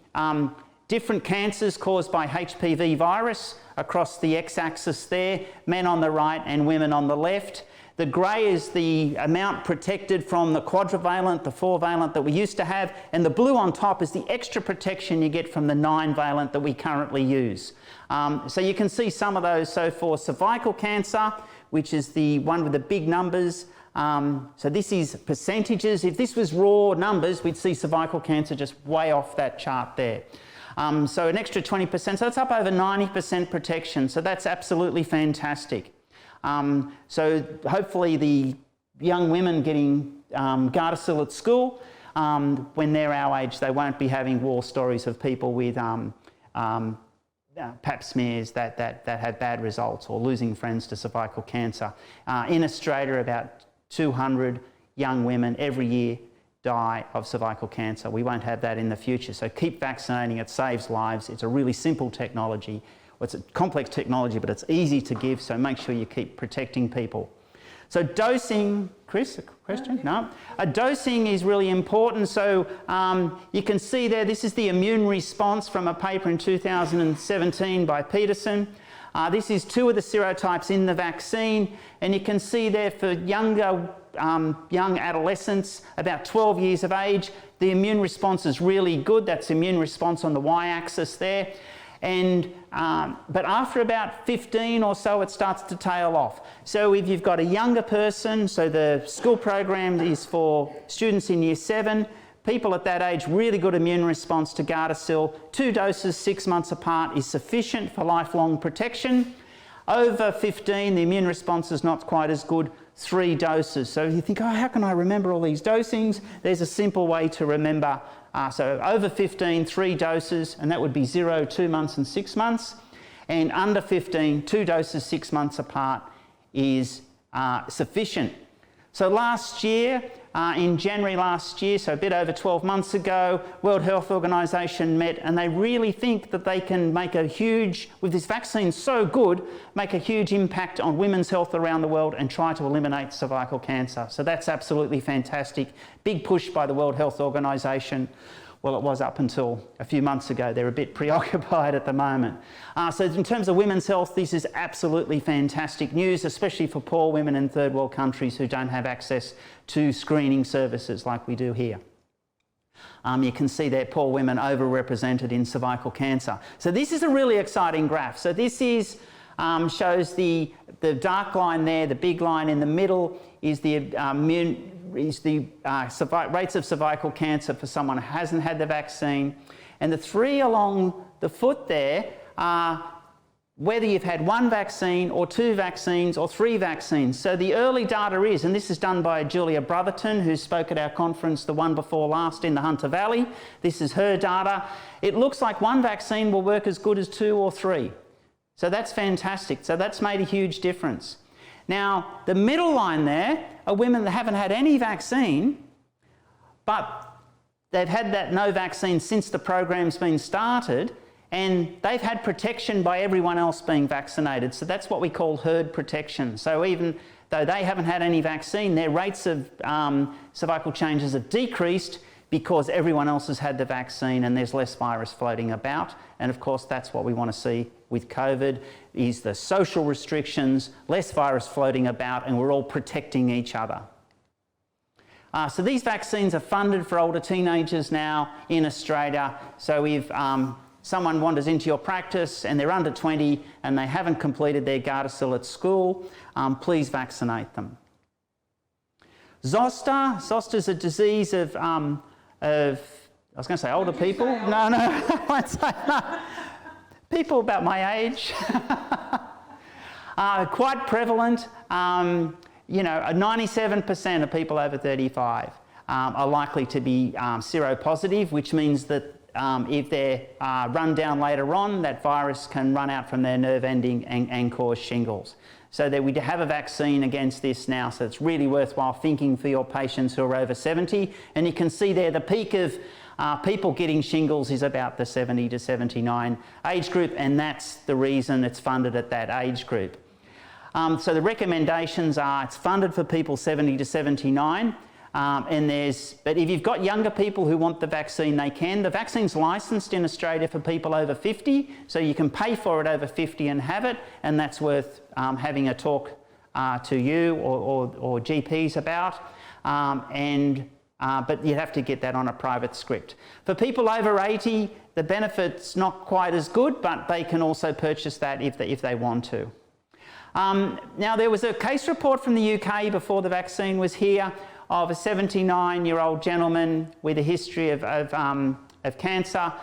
different cancers caused by HPV virus across the x-axis there, men on the right and women on the left. The grey is the amount protected from the quadrivalent, the 4-valent that we used to have, and the blue on top is the extra protection you get from the 9-valent that we currently use. So you can see some of those. So for cervical cancer, which is the one with the big numbers, so this is percentages. If this was raw numbers, we'd see cervical cancer just way off that chart there. So an extra 20%, so that's up over 90% protection. So that's absolutely fantastic. So hopefully the young women getting Gardasil at school, when they're our age, they won't be having war stories of people with pap smears that had bad results, or losing friends to cervical cancer. In Australia, about 200 young women every year die of cervical cancer. We won't have that in the future. So keep vaccinating, it saves lives. It's a really simple technology. Well, it's a complex technology, but it's easy to give, so make sure you keep protecting people. So dosing, Chris, a question? No? Dosing is really important. So you can see there, this is the immune response from a paper in 2017 by Peterson. This is 2 of the serotypes in the vaccine, and you can see there for young adolescents, about 12 years of age, the immune response is really good. That's immune response on the y-axis there. And but after about 15 or so, it starts to tail off. So if you've got a younger person, so the school program is for students in year 7, people at that age, really good immune response to Gardasil. 2 doses 6 months apart is sufficient for lifelong protection. Over 15, the immune response is not quite as good, 3 doses. So if you think, oh, how can I remember all these dosings? There's a simple way to remember. So over 15, 3 doses, and that would be 0, 2 months and 6 months. And under 15, 2 doses 6 months apart is sufficient. So last year, in January last year, so a bit over 12 months ago, World Health Organization met, and they really think that they can make a huge, with this vaccine so good, make a huge impact on women's health around the world and try to eliminate cervical cancer. So that's absolutely fantastic. Big push by the World Health Organization. Well, it was up until a few months ago. They're a bit preoccupied at the moment. So in terms of women's health, this is absolutely fantastic news, especially for poor women in third world countries who don't have access to screening services like we do here. You can see there poor women overrepresented in cervical cancer. So this is a really exciting graph. So this is shows the dark line there, the big line in the middle is the rates of cervical cancer for someone who hasn't had the vaccine. And the 3 along the foot there are whether you've had 1 vaccine or 2 vaccines or 3 vaccines. So the early data is, and this is done by Julia Brotherton, who spoke at our conference the one before last in the Hunter Valley. This is her data. It looks like 1 vaccine will work as good as 2 or 3. So that's fantastic. So that's made a huge difference. Now, the middle line there are women that haven't had any vaccine, but they've had that no vaccine since the program's been started, and they've had protection by everyone else being vaccinated. So that's what we call herd protection. So even though they haven't had any vaccine, their rates of cervical changes have decreased because everyone else has had the vaccine and there's less virus floating about. And of course, that's what we want to see with COVID, is the social restrictions, less virus floating about, and we're all protecting each other. So these vaccines are funded for older teenagers now in Australia. So if someone wanders into your practice and they're under 20 and they haven't completed their Gardasil at school, please vaccinate them. Zoster. Zoster is a disease of I was going to say older people. No, I won't say no. People about my age. Quite prevalent. 97% of people over 35 are likely to be seropositive, which means that if they're run down later on, that virus can run out from their nerve ending and cause shingles. So that we have a vaccine against this now, so it's really worthwhile thinking for your patients who are over 70. And you can see there the peak of people getting shingles is about the 70 to 79 age group, and that's the reason it's funded at that age group. So the recommendations are it's funded for people 70 to 79. But if you've got younger people who want the vaccine, they can. The vaccine's licensed in Australia for people over 50, so you can pay for it over 50 and have it, and that's worth having a talk to you or GPs about. But you have to get that on a private script. For people over 80, the benefit's not quite as good, but they can also purchase that if they want to. Now, there was a case report from the UK before the vaccine was here of a 79-year-old gentleman with a history of cancer.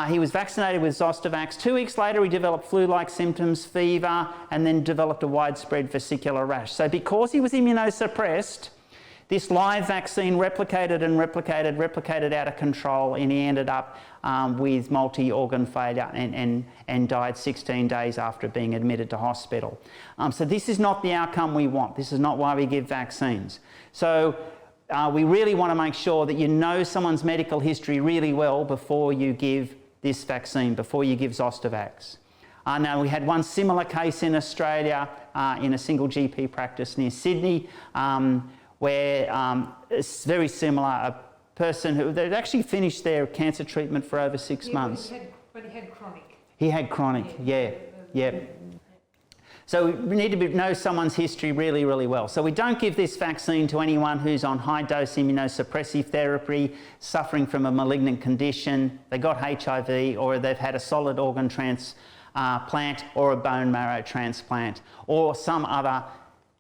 He was vaccinated with Zostavax. 2 weeks later, he developed flu-like symptoms, fever, and then developed a widespread vesicular rash. So because he was immunosuppressed, this live vaccine replicated out of control, and he ended up with multi-organ failure and died 16 days after being admitted to hospital. So this is not the outcome we want. This is not why we give vaccines. So we really want to make sure that you know someone's medical history really well before you give this vaccine, before you give Zostavax. Now, we had one similar case in Australia in a single GP practice near Sydney, where it's very similar, a person who they'd actually finished their cancer treatment for over 6 months. But he had chronic. He had chronic, yeah. So we need to know someone's history really, really well. So we don't give this vaccine to anyone who's on high-dose immunosuppressive therapy, suffering from a malignant condition, they got HIV, or they've had a solid organ transplant or a bone marrow transplant, or some other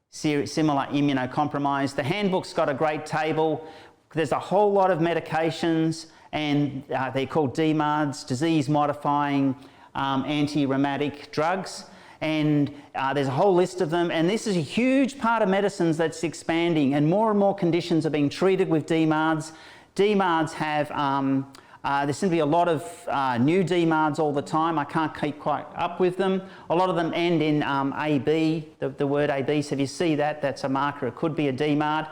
similar immunocompromise. The handbook's got a great table there's a whole lot of medications, and they're called DMARDs, disease-modifying anti-rheumatic drugs. And there's a whole list of them, and this is a huge part of medicines that's expanding, and more conditions are being treated with DMARDs. DMARDs have, there seem to be a lot of new DMARDs all the time. I can't keep quite up with them. A lot of them end in AB, the word AB, so if you see that, that's a marker. It could be a DMARD.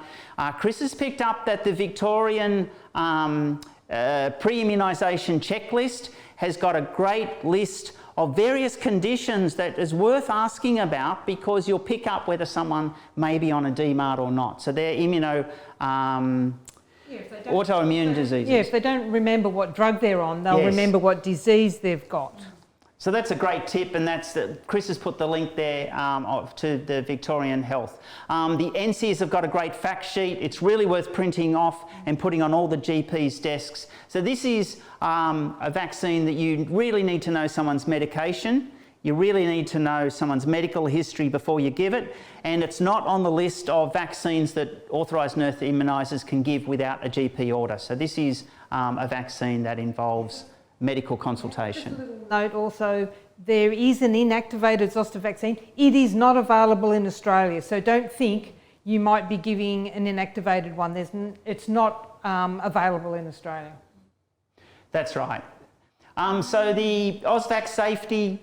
Chris has picked up that the Victorian pre-immunisation checklist has got a great list of various conditions that is worth asking about, because you'll pick up whether someone may be on a DMARD or not. So they're autoimmune diseases. Yeah, if they don't remember what drug they're on, they'll remember what disease they've got. So that's a great tip, and Chris has put the link there to the Victorian Health. The NCs have got a great fact sheet. It's really worth printing off and putting on all the GPs' desks. So this is a vaccine that you really need to know someone's medication. You really need to know someone's medical history before you give it, and it's not on the list of vaccines that authorised nurse immunisers can give without a GP order. So this is a vaccine that involves medical consultation. Just a little note also, there is an inactivated zoster vaccine. It is not available in Australia, so don't think you might be giving an inactivated one. It's not available in Australia. That's right. So the AusVac safety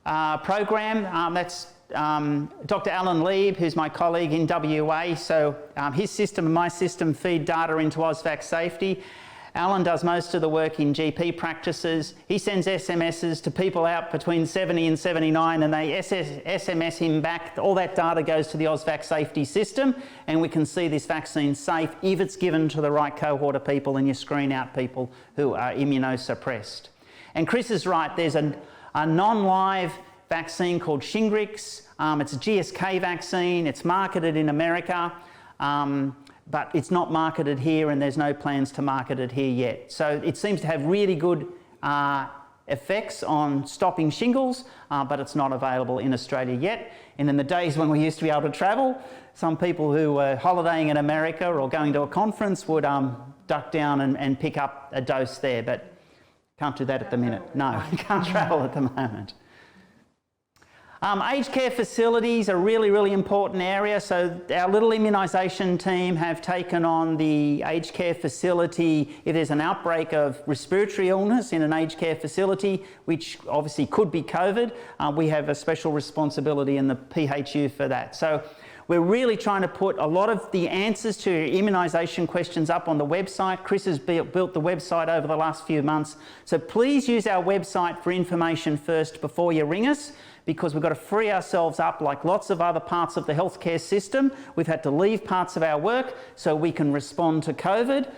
program, that's Dr. Alan Lieb, who's my colleague in WA. So his system and my system feed data into AusVac safety. Alan does most of the work in GP practices. He sends SMSs to people out between 70 and 79, and they SMS him back. All that data goes to the AusVac safety system, and we can see this vaccine's safe if it's given to the right cohort of people, and you screen out people who are immunosuppressed. And Chris is right, there's a non-live vaccine called Shingrix. It's a GSK vaccine. It's marketed in America. But it's not marketed here, and there's no plans to market it here yet. So it seems to have really good effects on stopping shingles, but it's not available in Australia yet. And in the days when we used to be able to travel, some people who were holidaying in America or going to a conference would duck down and pick up a dose there, but can't do that at the minute. No, can't travel at the moment. Aged care facilities are a really important area. So our little immunisation team have taken on the aged care facility. If there's an outbreak of respiratory illness in an aged care facility, which obviously could be COVID, we have a special responsibility in the PHU for that. So we're really trying to put a lot of the answers to your immunisation questions up on the website. Chris has built the website over the last few months. So please use our website for information first before you ring us, because we've got to free ourselves up like lots of other parts of the healthcare system. We've had to leave parts of our work so we can respond to COVID.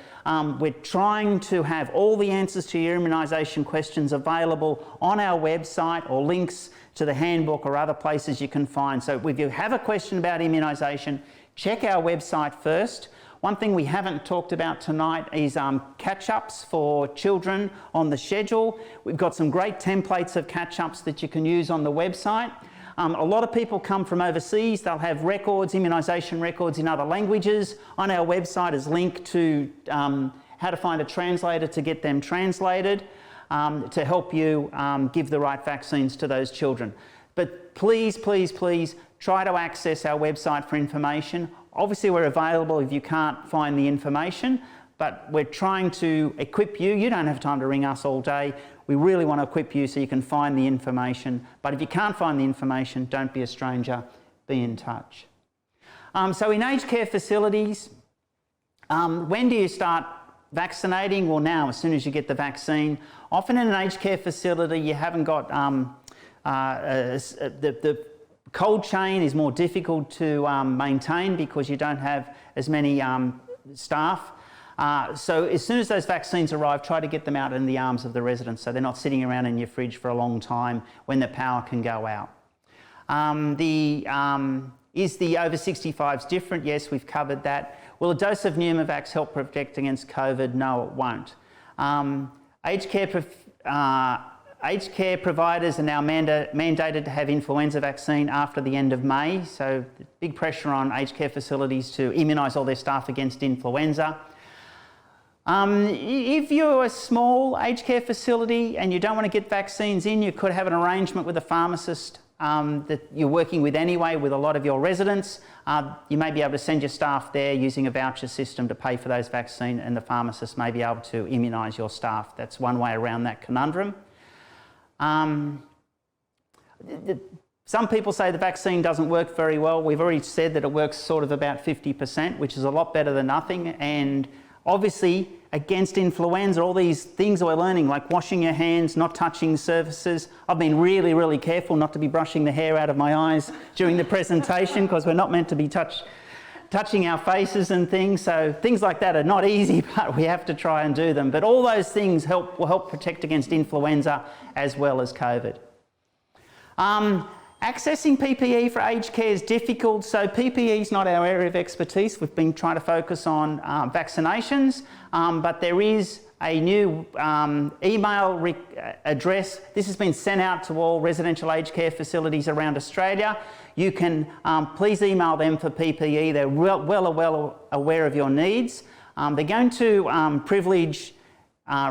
We're trying to have all the answers to your immunisation questions available on our website, or links to the handbook or other places you can find. So if you have a question about immunisation, check our website first. One thing we haven't talked about tonight is catch-ups for children on the schedule. We've got some great templates of catch-ups that you can use on the website. A lot of people come from overseas. They'll have records, immunisation records in other languages. On our website is linked to how to find a translator to get them translated to help you give the right vaccines to those children. But please try to access our website for information. Obviously, we're available if you can't find the information, but we're trying to equip you. You don't have time to ring us all day. We really want to equip you so you can find the information. But if you can't find the information, don't be a stranger, be in touch. So in aged care facilities, when do you start vaccinating? Well, now, as soon as you get the vaccine. Often in an aged care facility, you haven't got the cold chain is more difficult to maintain because you don't have as many staff. So as soon as those vaccines arrive, try to get them out in the arms of the residents so they're not sitting around in your fridge for a long time when the power can go out. Is the over 65s different? Yes, we've covered that. Will a dose of Pneumovax help protect against COVID? No, it won't. Aged care Aged care providers are now mandated to have influenza vaccine after the end of May, so big pressure on aged care facilities to immunise all their staff against influenza. If you're a small aged care facility and you don't want to get vaccines in, you could have an arrangement with a pharmacist that you're working with anyway with a lot of your residents. You may be able to send your staff there using a voucher system to pay for those vaccines, and the pharmacist may be able to immunise your staff. That's one way around that conundrum. Some people say the vaccine doesn't work very well. We've already said that it works sort of about 50%, which is a lot better than nothing. And obviously, against influenza, all these things we're learning, like washing your hands, not touching surfaces. I've been really, really careful not to be brushing the hair out of my eyes during the presentation because we're not meant to be touching our faces and things. So things like that are not easy, but we have to try and do them. But all those things will help protect against influenza as well as COVID. Accessing PPE for aged care is difficult, so PPE is not our area of expertise. We've been trying to focus on vaccinations, but there is a new email address. This has been sent out to all residential aged care facilities around Australia. You can please email them for PPE. They're well aware of your needs. They're going to privilege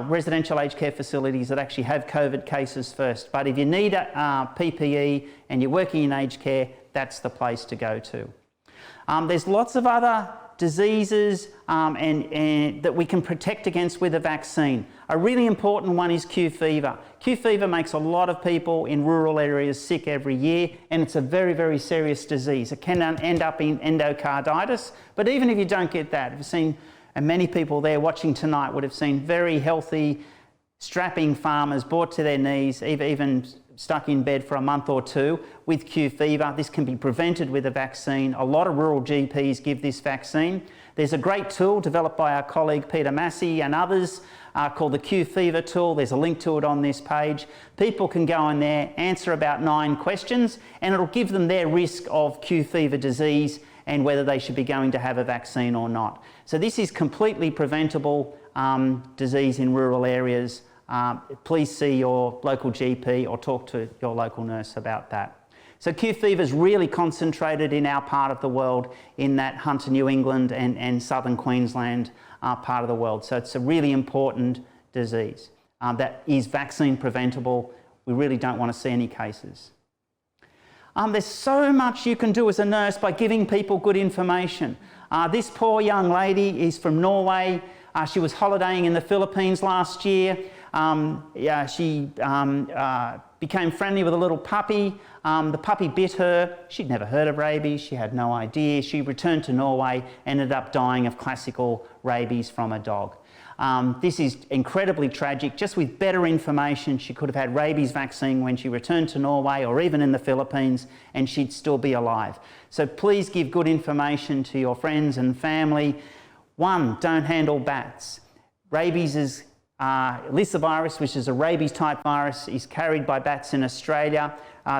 residential aged care facilities that actually have COVID cases first. But if you need PPE and you're working in aged care, that's the place to go to. There's lots of other diseases and that we can protect against with a vaccine. A really important one is Q fever. Q fever makes a lot of people in rural areas sick every year, and it's a very, very serious disease. It can end up in endocarditis, but even if you don't get that, you've seen, and many people there watching tonight would have seen very healthy, strapping farmers brought to their knees, even stuck in bed for a month or two with Q fever. This can be prevented with a vaccine. A lot of rural GPs give this vaccine. There's a great tool developed by our colleague Peter Massey and others called the Q fever tool. There's a link to it on this page. People can go in there, answer about 9 questions, and it'll give them their risk of Q fever disease and whether they should be going to have a vaccine or not. So this is completely preventable disease in rural areas. Please see your local GP or talk to your local nurse about that. So Q fever is really concentrated in our part of the world, in that Hunter, New England and southern Queensland part of the world. So it's a really important disease that is vaccine preventable. We really don't want to see any cases. There's so much you can do as a nurse by giving people good information. This poor young lady is from Norway. She was holidaying in the Philippines last year. She became friendly with a little puppy. The puppy bit her. She'd never heard of rabies. She had no idea. She returned to Norway, ended up dying of classical rabies from a dog. This is incredibly tragic. Just with better information, she could have had rabies vaccine when she returned to Norway or even in the Philippines, and she'd still be alive. So please give good information to your friends and family. 1, don't handle bats. Rabies is lyssavirus, which is a rabies type virus, is carried by bats in Australia.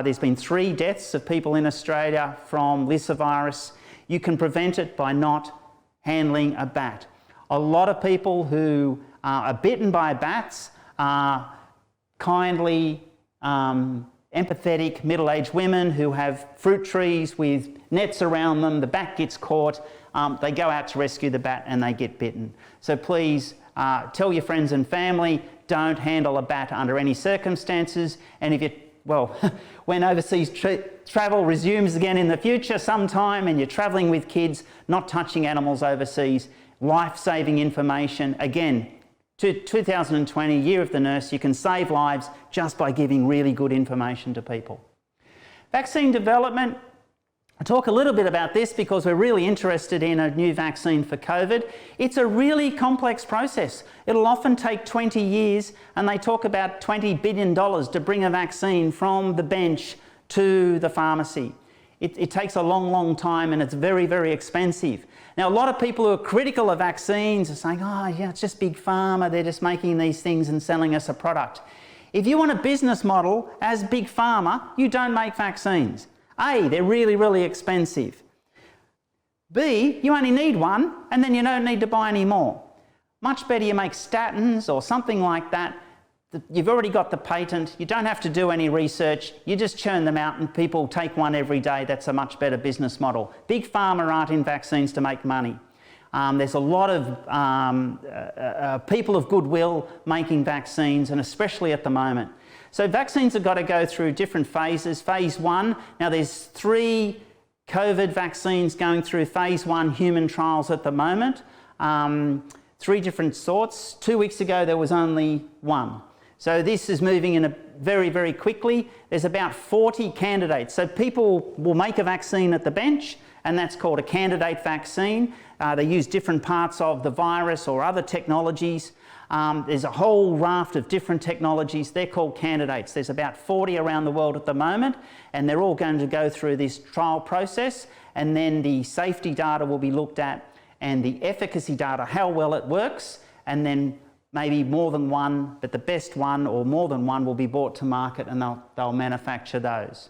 There's been 3 deaths of people in Australia from lyssavirus. You can prevent it by not handling a bat. A lot of people who are bitten by bats are kindly, empathetic middle-aged women who have fruit trees with nets around them. The bat gets caught. They go out to rescue the bat and they get bitten. So please tell your friends and family, don't handle a bat under any circumstances. And if you, when overseas travel resumes again in the future sometime and you're travelling with kids, not touching animals overseas, life-saving information. Again, 2020, Year of the Nurse, you can save lives just by giving really good information to people. Vaccine development. I'll talk a little bit about this because we're really interested in a new vaccine for COVID. It's a really complex process. It'll often take 20 years, and they talk about $20 billion to bring a vaccine from the bench to the pharmacy. It takes a long, long time, and it's very, very expensive. Now, a lot of people who are critical of vaccines are saying, oh, yeah, it's just big pharma. They're just making these things and selling us a product. If you want a business model as big pharma, you don't make vaccines. A, they're really, really expensive. B, you only need one, and then you don't need to buy any more. Much better you make statins or something like that. you've already got the patent, you don't have to do any research, you just churn them out and people take one every day. That's a much better business model. Big pharma aren't in vaccines to make money. There's a lot of people of goodwill making vaccines, and especially at the moment. So vaccines have got to go through different phases. Phase 1, now there's 3 COVID vaccines going through phase 1 human trials at the moment. 3 different sorts. 2 weeks ago there was only 1. So this is moving in a very, very quickly. There's about 40 candidates. So people will make a vaccine at the bench, and that's called a candidate vaccine. They use different parts of the virus or other technologies. There's a whole raft of different technologies. They're called candidates. There's about 40 around the world at the moment, and they're all going to go through this trial process, and then the safety data will be looked at and the efficacy data, how well it works, and then maybe more than one, but the best one or more than one will be brought to market, and they'll manufacture those.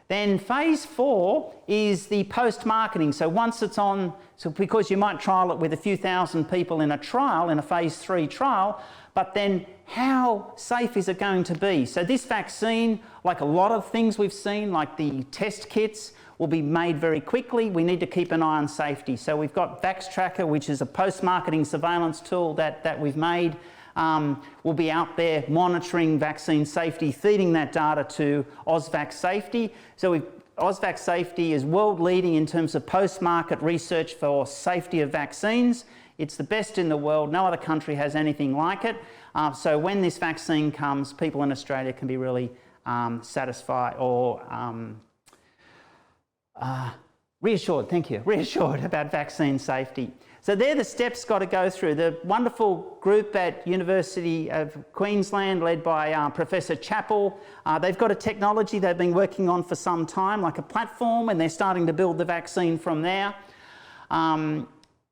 Then phase 4 is the post-marketing. So once it's on, so because you might trial it with a few thousand people in a trial, in a phase 3 trial, but then how safe is it going to be? So this vaccine, like a lot of things we've seen, like the test kits, will be made very quickly. We need to keep an eye on safety. So we've got VaxTracker, which is a post-marketing surveillance tool that we've made. We'll be out there monitoring vaccine safety, feeding that data to AusVac Safety. So AusVac Safety is world leading in terms of post-market research for safety of vaccines. It's the best in the world. No other country has anything like it. So when this vaccine comes, people in Australia can be really satisfied or reassured, thank you, reassured about vaccine safety. So they're the steps got to go through. The wonderful group at University of Queensland led by Professor Chappell, they've got a technology they've been working on for some time, like a platform, and they're starting to build the vaccine from there.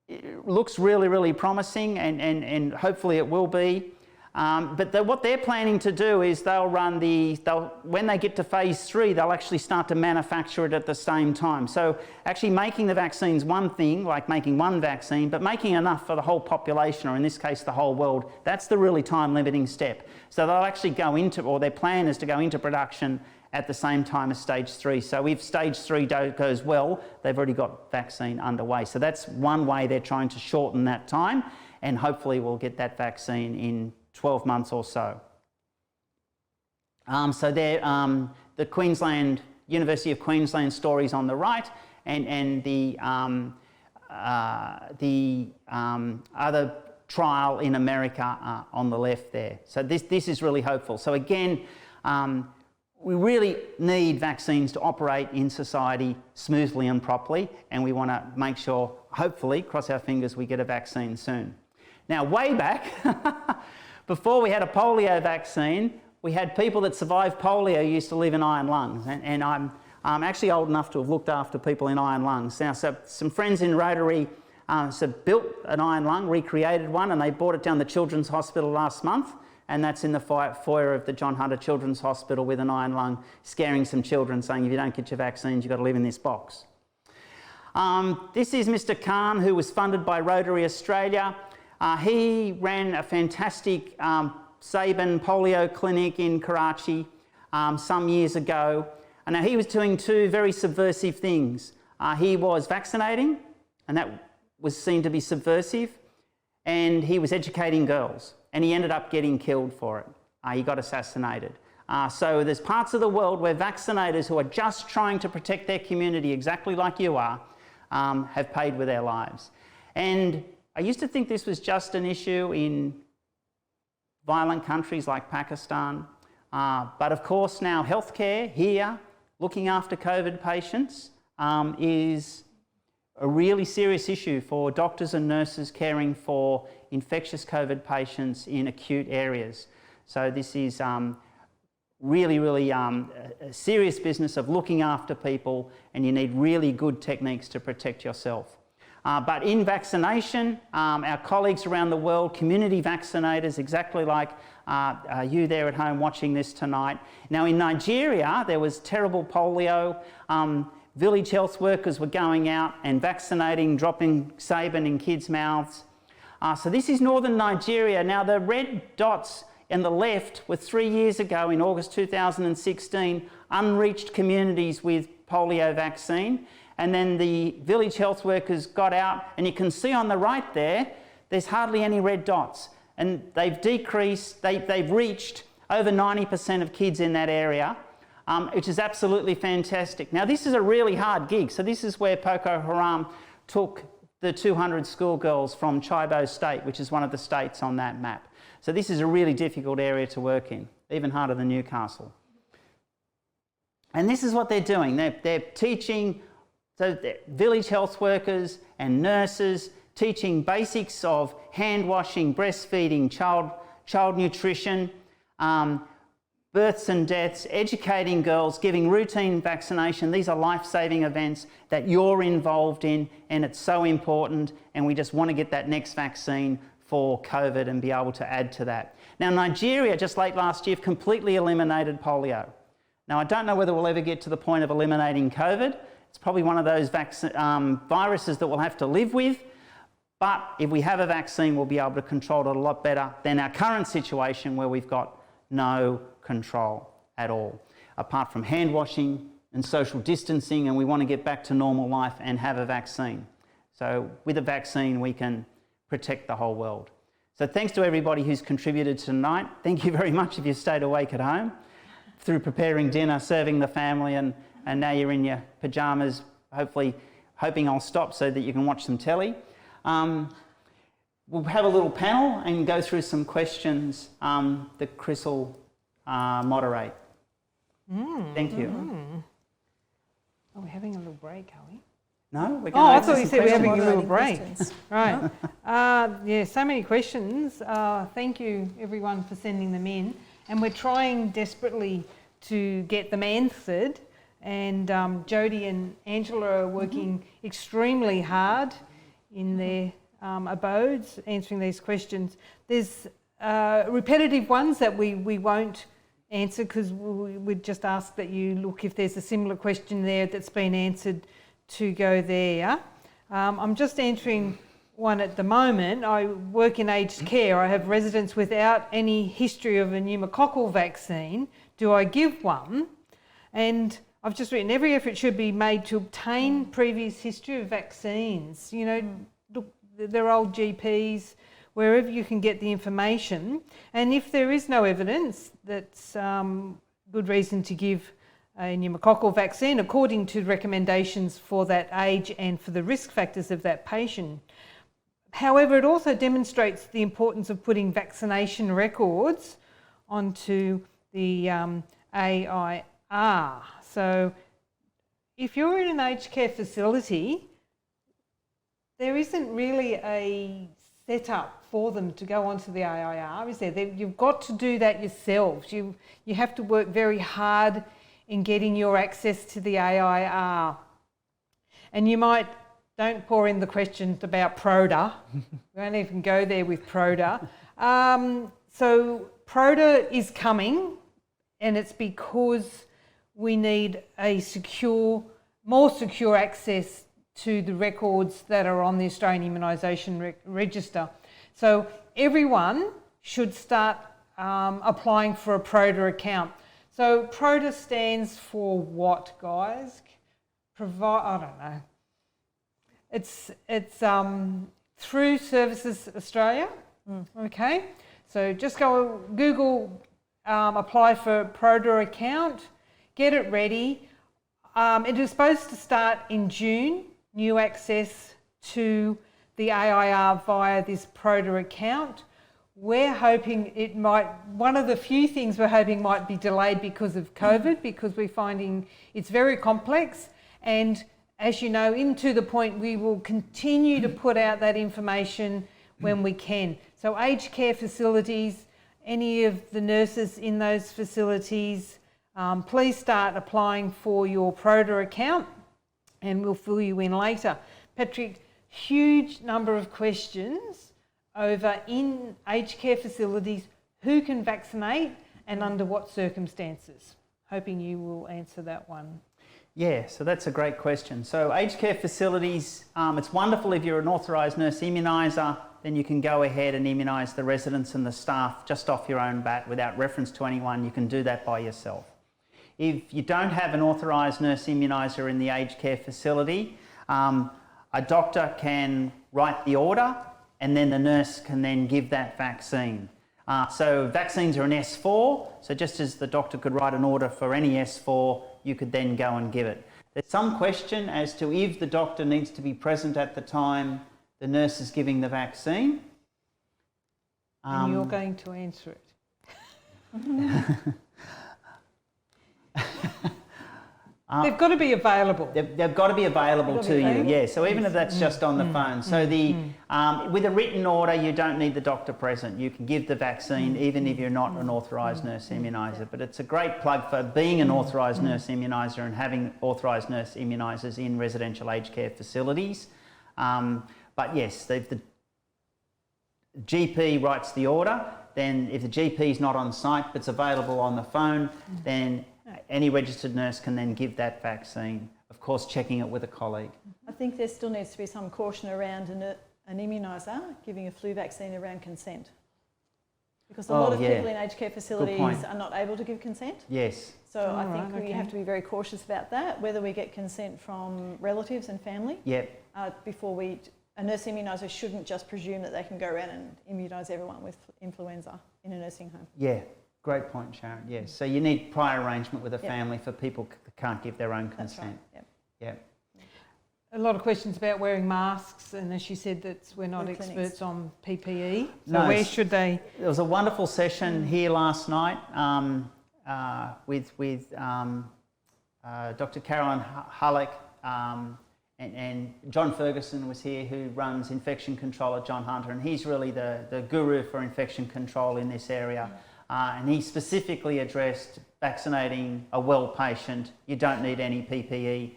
It looks really, really promising, and hopefully it will be. But what they're planning to do is when they get to phase 3, they'll actually start to manufacture it at the same time. So actually making the vaccine's one thing, like making one vaccine, but making enough for the whole population, or in this case, the whole world, that's the really time-limiting step. So they'll actually go into, or their plan is to go into production at the same time as stage 3. So if stage 3 goes well, they've already got vaccine underway. So that's one way they're trying to shorten that time, and hopefully we'll get that vaccine in 12 months or so. So they're the Queensland, University of Queensland stories on the right, and the other trial in America on the left there. So this is really hopeful. So again, we really need vaccines to operate in society smoothly and properly, and we want to make sure, hopefully, cross our fingers, we get a vaccine soon. Now, way back, before we had a polio vaccine, we had people that survived polio used to live in iron lungs, and I'm actually old enough to have looked after people in iron lungs. Now, so some friends in Rotary built an iron lung, recreated one, and they brought it down the Children's Hospital last month, and that's in the foyer of the John Hunter Children's Hospital with an iron lung, scaring some children, saying if you don't get your vaccines, you've got to live in this box. This is Mr. Khan, who was funded by Rotary Australia. He ran a fantastic Sabin polio clinic in Karachi some years ago. And now he was doing 2 very subversive things. He was vaccinating, and that was seen to be subversive, and he was educating girls, and he ended up getting killed for it. He got assassinated. So there's parts of the world where vaccinators who are just trying to protect their community, exactly like you are, have paid with their lives. And I used to think this was just an issue in violent countries like Pakistan, but of course now healthcare here, looking after COVID patients, is a really serious issue for doctors and nurses caring for infectious COVID patients in acute areas. So this is really, really a serious business of looking after people, and you need really good techniques to protect yourself. But in vaccination, our colleagues around the world, community vaccinators, exactly like you there at home watching this tonight. Now in Nigeria, there was terrible polio. Village health workers were going out and vaccinating, dropping Sabin in kids' mouths. So this is northern Nigeria. Now the red dots and the left were 3 years ago in August 2016 unreached communities with polio vaccine, and then the village health workers got out, and you can see on the right there's hardly any red dots, and they've decreased, they've reached over 90% of kids in that area, which is absolutely fantastic. Now this is a really hard gig, so this is where Boko Haram took the 200 schoolgirls from Chibo State, which is one of the states on that map. So this is a really difficult area to work in, even harder than Newcastle. And this is what they're doing. They're teaching, so they're village health workers and nurses, teaching basics of hand washing, breastfeeding, child nutrition, births and deaths, educating girls, giving routine vaccination. These are life-saving events that you're involved in, and it's so important, and we just want to get that next vaccine for COVID and be able to add to that. Now, Nigeria, just late last year, completely eliminated polio. Now, I don't know whether we'll ever get to the point of eliminating COVID. It's probably one of those viruses that we'll have to live with, but if we have a vaccine, we'll be able to control it a lot better than our current situation where we've got no control at all, apart from hand washing and social distancing, and we want to get back to normal life and have a vaccine. So with a vaccine, we can protect the whole world. So thanks to everybody who's contributed tonight. Thank you very much if you stayed awake at home through preparing dinner, serving the family, and now you're in your pyjamas, hopefully hoping I'll stop so that you can watch some telly. We'll have a little panel and go through some questions that Chris will moderate. Thank you. Oh, we're having a little break, are we? No? We're Oh, I to thought you said we're having a little break. Questions. Right. Yeah, so many questions. Thank you, everyone, for sending them in. And we're trying desperately to get them answered. And Jodie and Angela are working extremely hard in their abodes answering these questions. There's repetitive ones that we won't answer because we'd just ask that you look if there's a similar question there that's been answered to go there. I'm just answering one at the moment. I work in aged care. I have residents without any history of a pneumococcal vaccine. Do I give one? And I've just written, every effort should be made to obtain previous history of vaccines. You know, look, they're old GPs, wherever you can get the information. And if there is no evidence, that's good reason to give a pneumococcal vaccine according to recommendations for that age and for the risk factors of that patient. However, it also demonstrates the importance of putting vaccination records onto the AIR. So if you're in an aged care facility, there isn't really a setup for them to go onto the AIR, is there? You've got to do that yourselves. You have to work very hard in getting your access to the AIR. And you might, don't pour in the questions about PRODA. We won't even go there with PRODA. So PRODA is coming, and it's because we need a secure, more secure access to the records that are on the Australian Immunisation Register. So everyone should start applying for a PRODA account. So PRODA stands for what, guys? I don't know. It's through Services Australia. Okay. So just go Google, apply for a PRODA account, get it ready. It is supposed to start in June. New access to the AIR via this PRODA account. We're hoping it might, one of the few things we're hoping might be delayed because of COVID, because we're finding it's very complex. And as you know, into the point, we will continue to put out that information when we can. So aged care facilities, any of the nurses in those facilities, please start applying for your PRODA account and we'll fill you in later. Patrick, huge number of questions over in aged care facilities, who can vaccinate and under what circumstances? Hoping you will answer that one. Yeah, so that's a great question. So aged care facilities, it's wonderful if you're an authorised nurse immuniser, then you can go ahead and immunise the residents and the staff just off your own bat without reference to anyone. You can do that by yourself. If you don't have an authorised nurse immuniser in the aged care facility, a doctor can write the order and then the nurse can then give that vaccine. So vaccines are an S4, so just as the doctor could write an order for any S4, you could then go and give it. There's some question as to if the doctor needs to be present at the time the nurse is giving the vaccine. And you're going to answer it. They've got to be available. They've got to be available to you, yeah. So even if that's just on the phone. So with a written order, you don't need the doctor present. You can give the vaccine even if you're not an authorised nurse immuniser. But it's a great plug for being an authorised nurse immuniser and having authorised nurse immunisers in residential aged care facilities. But yes, if the GP writes the order, then if the GP is not on site but it's available on the phone, then any registered nurse can then give that vaccine, of course checking it with a colleague. I think there still needs to be some caution around an immuniser giving a flu vaccine around consent. Because a lot of people in aged care facilities are not able to give consent. Yes. So I think we have to be very cautious about that, whether we get consent from relatives and family. Yep. Before a nurse immuniser shouldn't just presume that they can go around and immunise everyone with influenza in a nursing home. Yeah, great point, Sharon. Yes. So you need prior arrangement with a family for people who can't give their own consent. That's right. Yep. A lot of questions about wearing masks, and as you said, that we're not experts on PPE. So where should they? There was a wonderful session here last night with Dr. Caroline Hullock and John Ferguson was here, who runs infection control at John Hunter, and he's really the guru for infection control in this area. And he specifically addressed vaccinating a well patient. You don't need any PPE.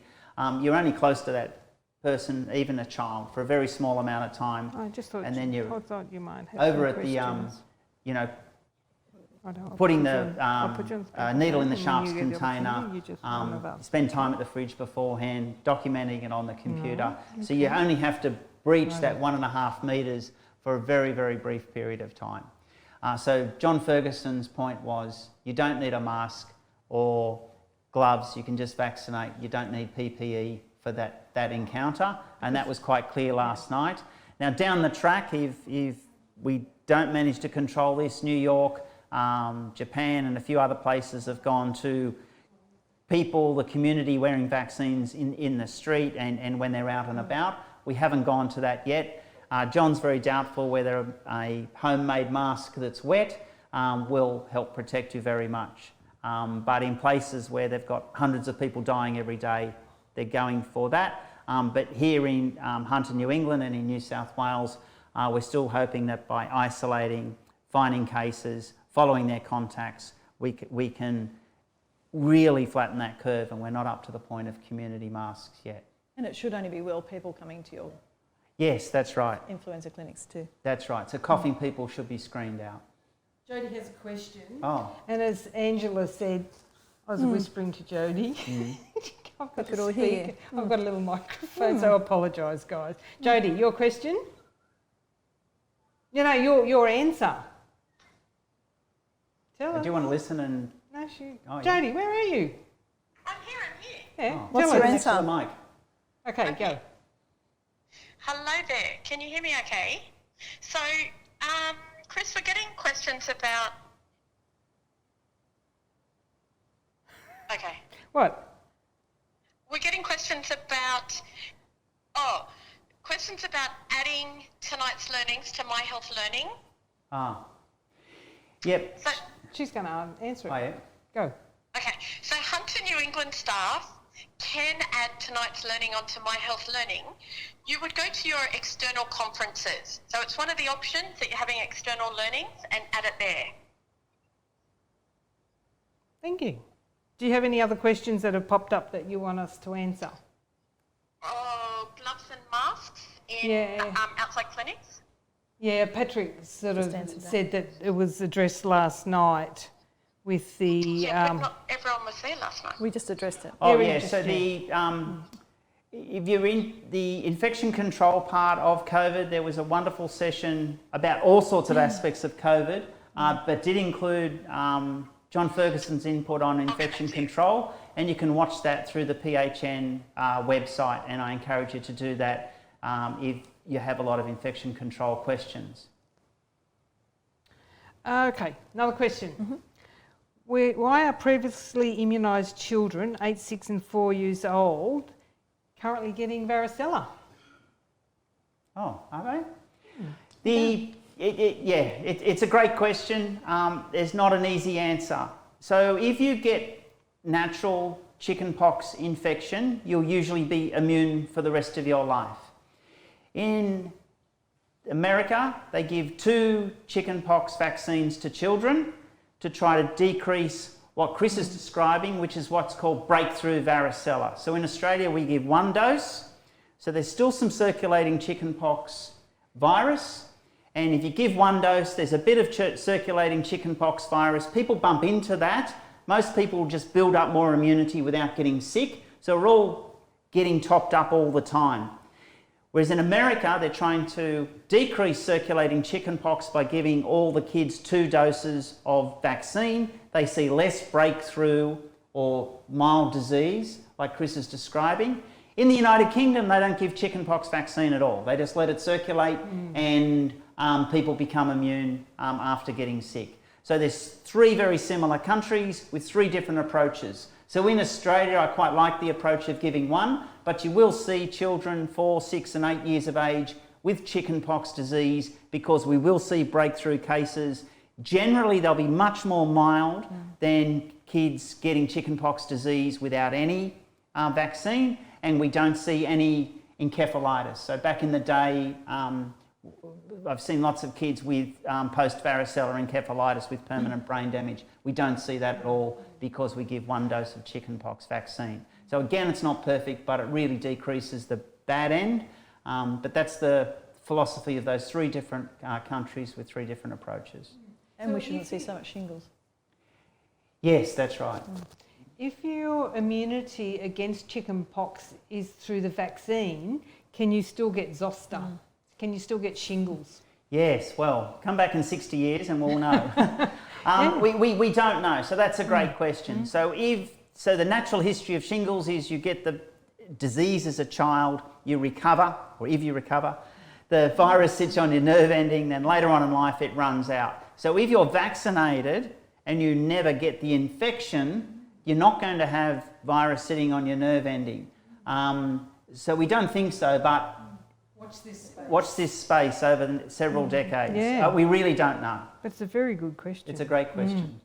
You're only close to that person, even a child, for a very small amount of time. I just thought, and then you're you might have over at questions. putting the needle in the sharps container, spend time at the fridge beforehand, documenting it on the computer. So you only have to breach that 1.5 metres for a very, very brief period of time. So John Ferguson's point was, you don't need a mask or gloves, you can just vaccinate. You don't need PPE for that encounter, and that was quite clear last night. Now down the track, if we don't manage to control this, New York, Japan and a few other places have gone to people, the community, wearing vaccines in the street and when they're out and about. We haven't gone to that yet. John's very doubtful whether a homemade mask that's wet will help protect you very much. But in places where they've got hundreds of people dying every day, they're going for that. But here in Hunter, New England and in New South Wales, we're still hoping that by isolating, finding cases, following their contacts, we can really flatten that curve, and we're not up to the point of community masks yet. And it should only be well people coming to your Yes, that's right. influenza clinics too. That's right. So coughing people should be screened out. Jody has a question. Oh. And as Angela said, I was whispering to Jody. I've got Could all hear. I've got a little microphone, so I apologise, guys. Jody, your question? Your answer. Tell us. Do you want to listen and... No, she... Oh, Jody, where are you? I'm here. Yeah. Oh. What's tell your us. Next to the answer? mic. Okay, go. Hello there. Can you hear me okay? So, Chris, we're getting questions about... Okay. What? We're getting questions about... questions about adding tonight's learnings to My Health Learning. Yep. So, She's going to answer it. Oh, yeah. Go. okay. So Hunter New England staff can add tonight's learning onto My Health Learning. You would go to your external conferences. So it's one of the options that you're having external learnings, and add it there. Thank you. Do you have any other questions that have popped up that you want us to answer? Gloves and masks in outside clinics? Yeah, Patrick sort of Just answered that. said that it was addressed last night with the... Yeah, but not everyone was there last night. We just addressed it. Oh, Very yeah. So If you're in the infection control part of COVID, there was a wonderful session about all sorts of aspects of COVID, but did include John Ferguson's input on infection control, and you can watch that through the PHN website, and I encourage you to do that if you have a lot of infection control questions. Okay, another question. Why are previously immunised children, 8, 6 and 4 years old, currently getting varicella? Oh, are they? It's a great question. There's not an easy answer. So if you get natural chickenpox infection, you'll usually be immune for the rest of your life. In America, they give 2 chickenpox vaccines to children to try to decrease what Chris is describing, which is what's called breakthrough varicella. So in Australia, we give 1 dose. So there's still some circulating chickenpox virus. And if you give 1 dose, there's a bit of circulating chickenpox virus. People bump into that. Most people just build up more immunity without getting sick. So we're all getting topped up all the time. Whereas in America, they're trying to decrease circulating chickenpox by giving all the kids 2 doses of vaccine. They see less breakthrough or mild disease, like Chris is describing. In the United Kingdom, they don't give chickenpox vaccine at all. They just let it circulate and people become immune after getting sick. So there's 3 very similar countries with 3 different approaches. So in Australia, I quite like the approach of giving 1, but you will see children 4, 6 and 8 years of age with chickenpox disease because we will see breakthrough cases. Generally, they'll be much more mild than kids getting chickenpox disease without any vaccine, and we don't see any encephalitis. So back in the day, I've seen lots of kids with post-varicella encephalitis with permanent brain damage. We don't see that at all because we give 1 dose of chickenpox vaccine. So again, it's not perfect, but it really decreases the bad end. But that's the philosophy of those 3 different countries with 3 different approaches. And we shouldn't see so much shingles. Yes, that's right. If your immunity against chickenpox is through the vaccine, can you still get zoster? Can you still get shingles? Yes, well, come back in 60 years and we'll know. We don't know, so that's a great question. So the natural history of shingles is you get the disease as a child, you recover, or if you recover, the virus sits on your nerve ending, then later on in life it runs out. So if you're vaccinated and you never get the infection, you're not going to have virus sitting on your nerve ending. So we don't think so, but watch this space over several decades. Yeah. We really don't know. That's a very good question. It's a great question.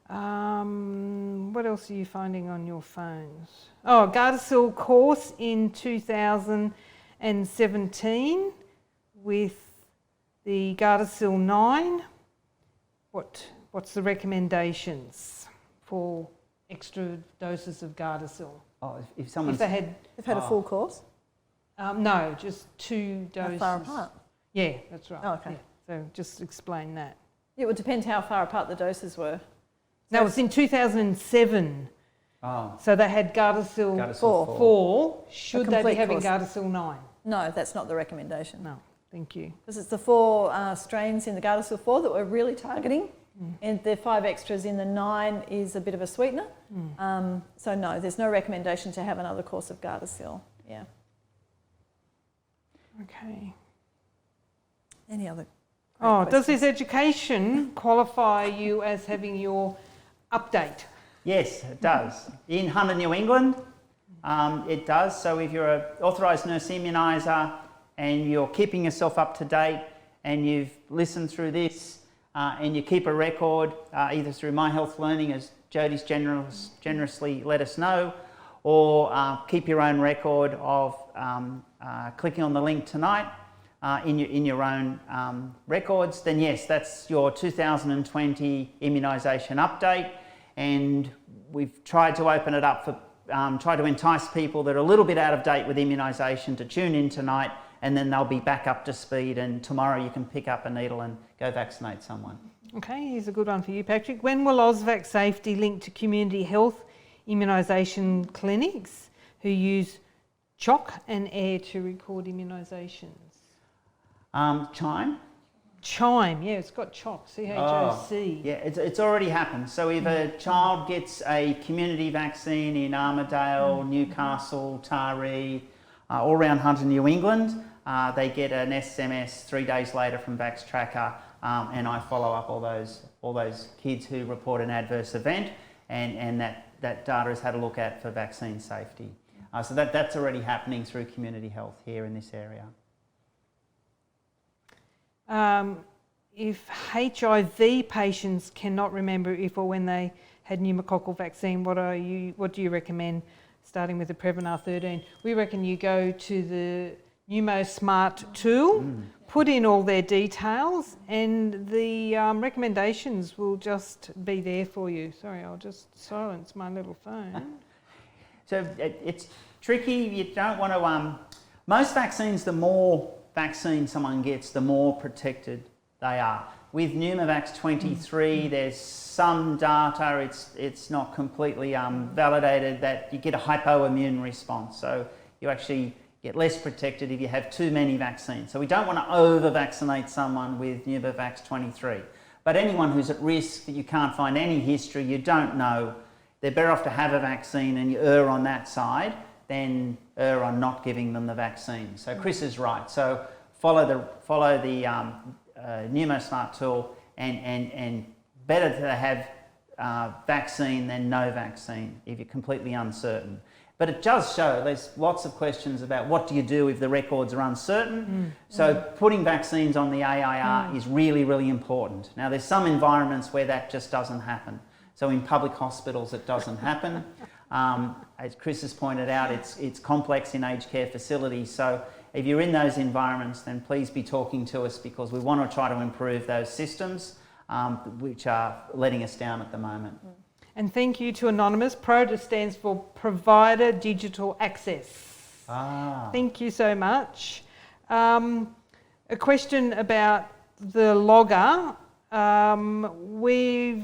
What else are you finding on your phones? Oh, Gardasil course in 2017 with the Gardasil 9. What's the recommendations for extra doses of Gardasil? Oh, if They've had a full course? no, just 2 doses. How far apart? Yeah, that's right. Oh, okay. Yeah. So just explain that. It would depend how far apart the doses were. No, it was in 2007. Oh. So they had Gardasil 4. Should they be complete having course. Gardasil 9? No, that's not the recommendation. No, thank you. Because it's the 4 strains in the Gardasil 4 that we're really targeting, and the 5 extras in the 9 is a bit of a sweetener. So no, there's no recommendation to have another course of Gardasil. Yeah. Okay. Any other? Oh, does this education qualify you as having your update? Yes, it does. In Hunter, New England, it does. So if you're an authorised nurse immuniser and you're keeping yourself up to date and you've listened through this and you keep a record either through My Health Learning, as Jodie's generously let us know, or keep your own record of clicking on the link tonight in your own records, then yes, that's your 2020 immunisation update. And we've tried to open it up for, try to entice people that are a little bit out of date with immunisation to tune in tonight, and then they'll be back up to speed, and tomorrow you can pick up a needle and go vaccinate someone. Okay, here's a good one for you, Patrick. When will Ausvac Safety link to community health immunisation clinics who use chalk and air to record immunisations? Chime? Chime, yeah, it's got chalk, C-H-O-C. Yeah, it's already happened. So if a child gets a community vaccine in Armidale, Newcastle, Taree, all around Hunter, New England, they get an SMS 3 days later from Vax Tracker, and I follow up all those kids who report an adverse event, and that data is had a look at for vaccine safety. So that's already happening through community health here in this area. If HIV patients cannot remember if or when they had pneumococcal vaccine, what do you recommend, starting with the Prevnar 13? We reckon you go to the Pneumo Smart tool, put in all their details, and the recommendations will just be there for you. Sorry, I'll just silence my little phone. So it's tricky. You don't want to... most vaccines, the more vaccine someone gets, the more protected they are. With Pneumovax 23, there's some data, it's not completely validated, that you get a hypoimmune response. So you actually get less protected if you have too many vaccines. So we don't want to over-vaccinate someone with Pneumovax 23. But anyone who's at risk, that you can't find any history, you don't know, they're better off to have a vaccine, and you err on that side than err on not giving them the vaccine. So Chris is right. So follow the PneumoSmart tool, and better to have vaccine than no vaccine if you're completely uncertain. But it does show there's lots of questions about what do you do if the records are uncertain. So putting vaccines on the AIR is really, really important. Now there's some environments where that just doesn't happen. So in public hospitals it doesn't happen. As Chris has pointed out, it's complex in aged care facilities. So if you're in those environments, then please be talking to us, because we want to try to improve those systems which are letting us down at the moment. And thank you to Anonymous. PRODA stands for Provider Digital Access. Thank you so much. A question about the logger. We're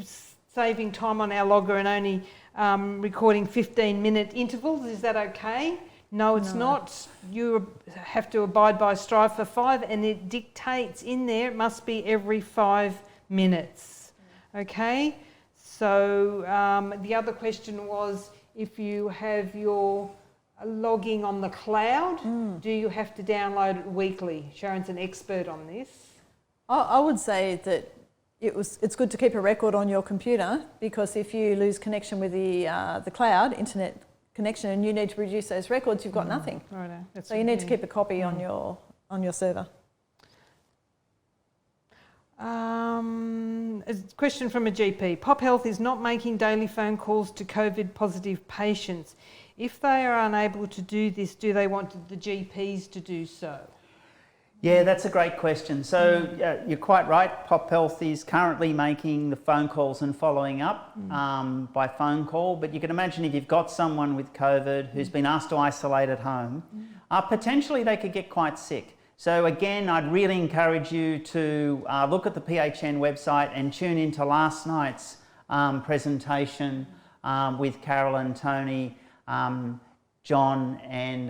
saving time on our logger and only recording 15-minute intervals. Is that okay? No, it's not. You have to abide by Strive for 5, and it dictates in there it must be every 5 minutes. Okay? So the other question was, if you have your logging on the cloud, do you have to download it weekly? Sharon's an expert on this. I would say that it's good to keep a record on your computer, because if you lose connection with the cloud, internet connection, and you need to produce those records, you've got nothing. Righto. So you need to keep a copy on your server. A question from a GP. Pop Health is not making daily phone calls to COVID positive patients. If they are unable to do this, do they want the GPs to do so? Yeah, that's a great question. So you're quite right. Pop Health is currently making the phone calls and following up by phone call. But you can imagine if you've got someone with COVID who's been asked to isolate at home, potentially they could get quite sick. So again, I'd really encourage you to look at the PHN website and tune into last night's presentation with Carol and Tony, John and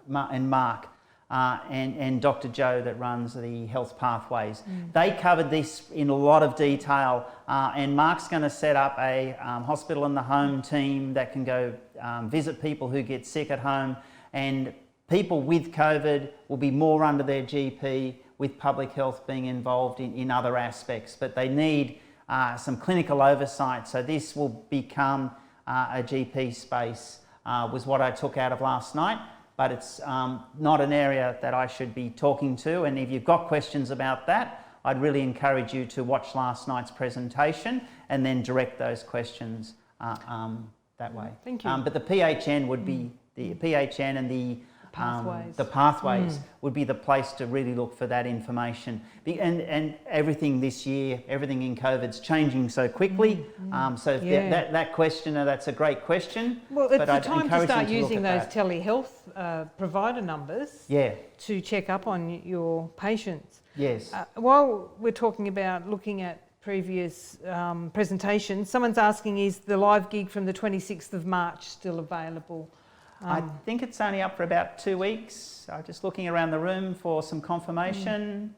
Mark. And Dr. Joe that runs the Health Pathways. They covered this in a lot of detail, and Mark's going to set up a hospital in the home team that can go visit people who get sick at home, and people with COVID will be more under their GP, with public health being involved in other aspects, but they need some clinical oversight. So this will become a GP space, was what I took out of last night. But it's not an area that I should be talking to. And if you've got questions about that, I'd really encourage you to watch last night's presentation and then direct those questions that way. Thank you. But the PHN would be, the PHN and the pathways would be the place to really look for that information. And everything this year, everything in COVID's changing so quickly. That questioner, that's a great question. Well, it's the time to start using those telehealth provider numbers to check up on your patients. Yes. While we're talking about looking at previous presentations, someone's asking, is the live gig from the 26th of March still available? I think it's only up for about 2 weeks. Just looking around the room for some confirmation.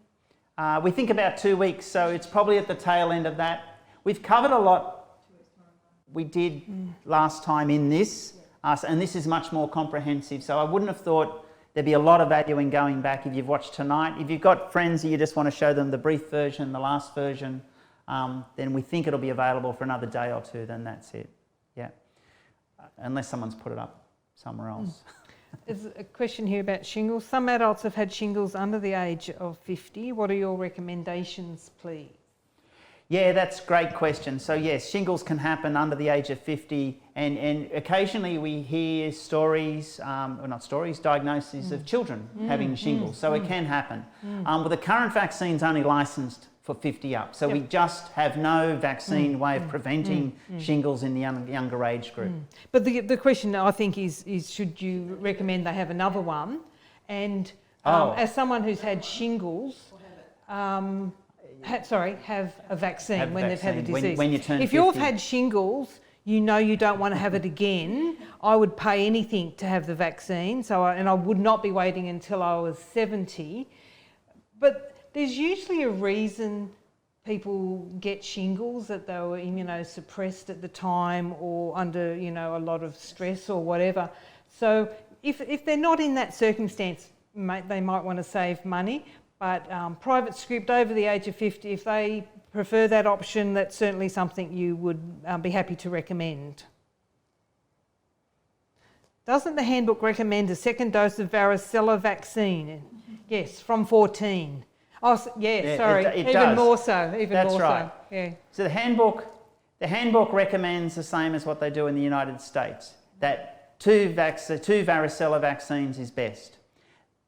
We think about 2 weeks, so it's probably at the tail end of that. We've covered a lot we did last time in this, and this is much more comprehensive. So I wouldn't have thought there'd be a lot of value in going back if you've watched tonight. If you've got friends that you just want to show them the brief version, the last version, then we think it'll be available for another day or two, then that's it. Yeah. Unless someone's put it up somewhere else. There's a question here about shingles. Some adults have had shingles under the age of 50. What are your recommendations, please? Yeah, that's a great question. So yes, shingles can happen under the age of 50, and occasionally we hear stories, or not stories, diagnoses of children having shingles. So it can happen. But the current vaccine's only licensed for 50 up. So we just have no vaccine way of preventing shingles in the younger age group. But the question I think is should you recommend they have another one? And as someone who's had shingles, have a vaccine when they've had the disease. When you turn if 50. you've had shingles, you know you don't want to have it again. I would pay anything to have the vaccine. And I would not be waiting until I was 70. But there's usually a reason people get shingles, that they were immunosuppressed at the time or under, a lot of stress or whatever. So if they're not in that circumstance, they might want to save money. But private script over the age of 50, if they prefer that option, that's certainly something you would be happy to recommend. Doesn't the handbook recommend a second dose of varicella vaccine? Yes, from 14. Oh, yeah, sorry. It even does. more so. That's right. So. Yeah. So the handbook recommends the same as what they do in the United States, that two varicella vaccines is best.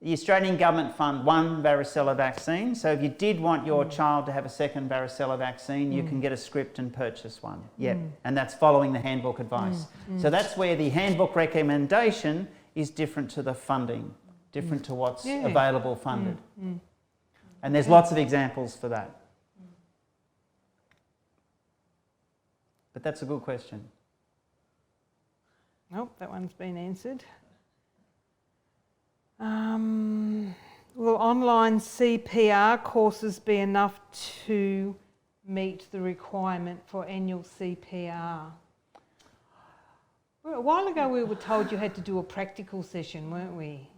The Australian government fund one varicella vaccine, so if you did want your child to have a second varicella vaccine, you can get a script and purchase one. Yep, and that's following the handbook advice. So that's where the handbook recommendation is different to the funding, different to what's available funded. And there's lots of examples for that. But that's a good question. Nope, that one's been answered. Will online CPR courses be enough to meet the requirement for annual CPR? Well, a while ago we were told you had to do a practical session, weren't we?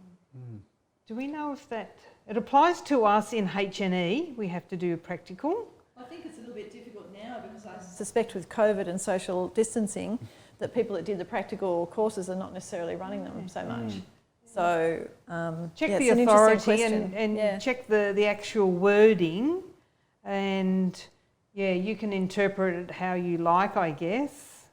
Do we know if that... It applies to us in HNE, we have to do a practical. I think it's a little bit difficult now because I suspect with COVID and social distancing that people that did the practical courses are not necessarily running them so much. So check the authority and check the actual wording, and you can interpret it how you like, I guess.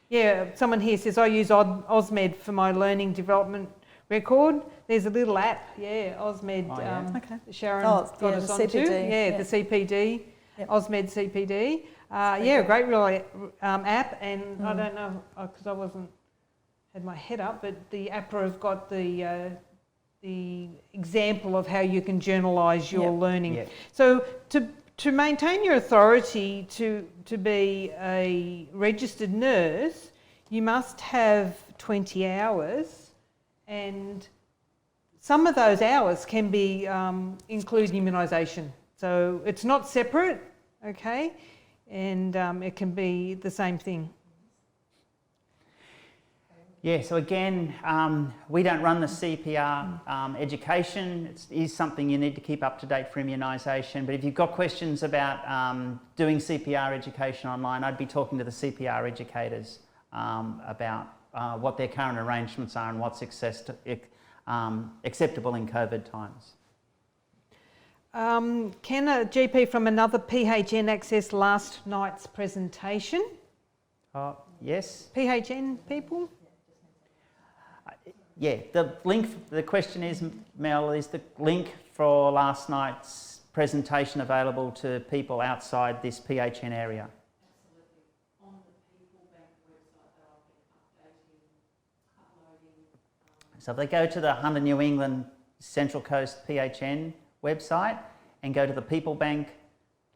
Yeah, someone here says I use AusMed for my learning development record. There's a little app, AusMed. Sharon got us onto. The CPD, AusMed CPD. A great app, and I don't know because I had my head up, but the APRA have got the example of how you can journalise your learning. So to maintain your authority to be a registered nurse, you must have 20 hours, and some of those hours can be include immunisation. So it's not separate, okay, and it can be the same thing. Yeah, so again, we don't run the CPR education. It is something you need to keep up to date for immunisation. But if you've got questions about doing CPR education online, I'd be talking to the CPR educators about what their current arrangements are and what's acceptable in COVID times. Can a GP from another PHN access last night's presentation? Yes. PHN people? Yeah, the question is, Mel, is the link for last night's presentation available to people outside this PHN area? Absolutely. On the People Bank website that I've been uploading. So if they go to the Hunter New England Central Coast PHN website and go to the People Bank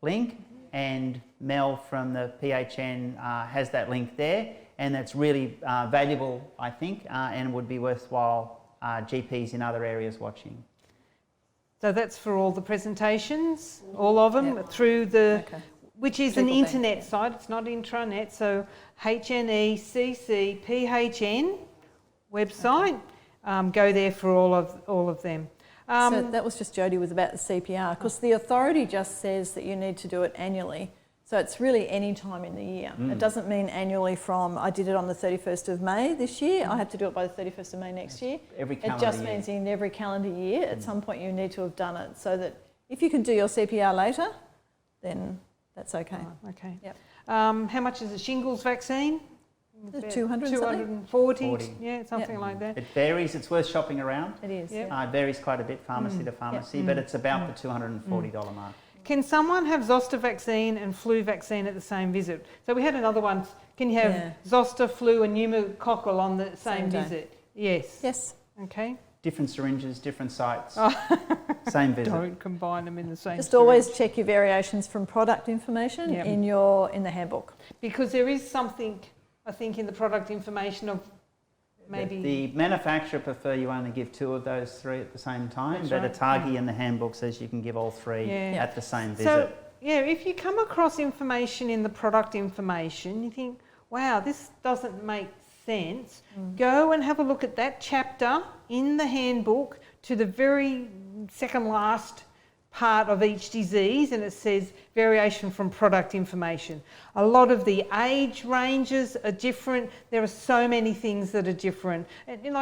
link, and Mel from the PHN has that link there. and that's really valuable, I think, and would be worthwhile GPs in other areas watching. So that's for all the presentations, all of them, through the, which is an internet site, it's not intranet, so HNECCPHN website, go there for all of them. So that was just Jodie was about the CPR, because the authority just says that you need to do it annually. So it's really any time in the year. It doesn't mean annually from, I did it on the 31st of May this year, I have to do it by the 31st of May next year. Every calendar It just year. means in every calendar year, at some point you need to have done it, so that if you can do your CPR later, then that's okay. Oh, okay. Yep. How much is a shingles vaccine? 200 something? 240, 40. yeah, something like that. It varies, it's worth shopping around. It is. Yep. It varies quite a bit pharmacy to pharmacy, but it's about the $240 mark. Can someone have zoster vaccine and flu vaccine at the same visit? So we had another one. Can you have zoster, flu and pneumococcal on the same day. visit? Yes. Yes. Okay. Different syringes, different sites, same visit. Don't combine them in the same Just syringe. always check your variations from product information Yep. in the handbook. Because there is something, I think, in the product information of maybe... The manufacturer prefer you only give 2 of those 3 at the same time, That's but right. ATAGI in the handbook says you can give all 3 Yeah. at the same visit. So, yeah, if you come across information in the product information, you think, wow, this doesn't make sense, go and have a look at that chapter in the handbook to the very second last part of each disease, and it says variation from product information. A lot of the age ranges are different. There are so many things that are different. And,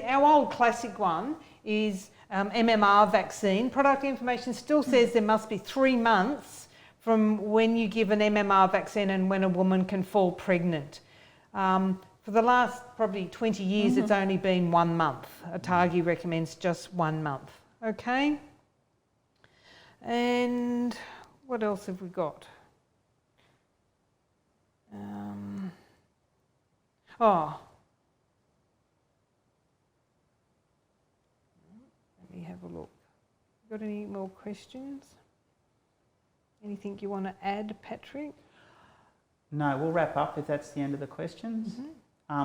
our old classic one is MMR vaccine. Product information still says there must be 3 months from when you give an MMR vaccine and when a woman can fall pregnant. For the last probably 20 years, it's only been 1 month. ATAGI recommends just 1 month. Okay? And what else have we got? Let me have a look. Got any more questions? Anything you want to add, Patrick? No, we'll wrap up if that's the end of the questions.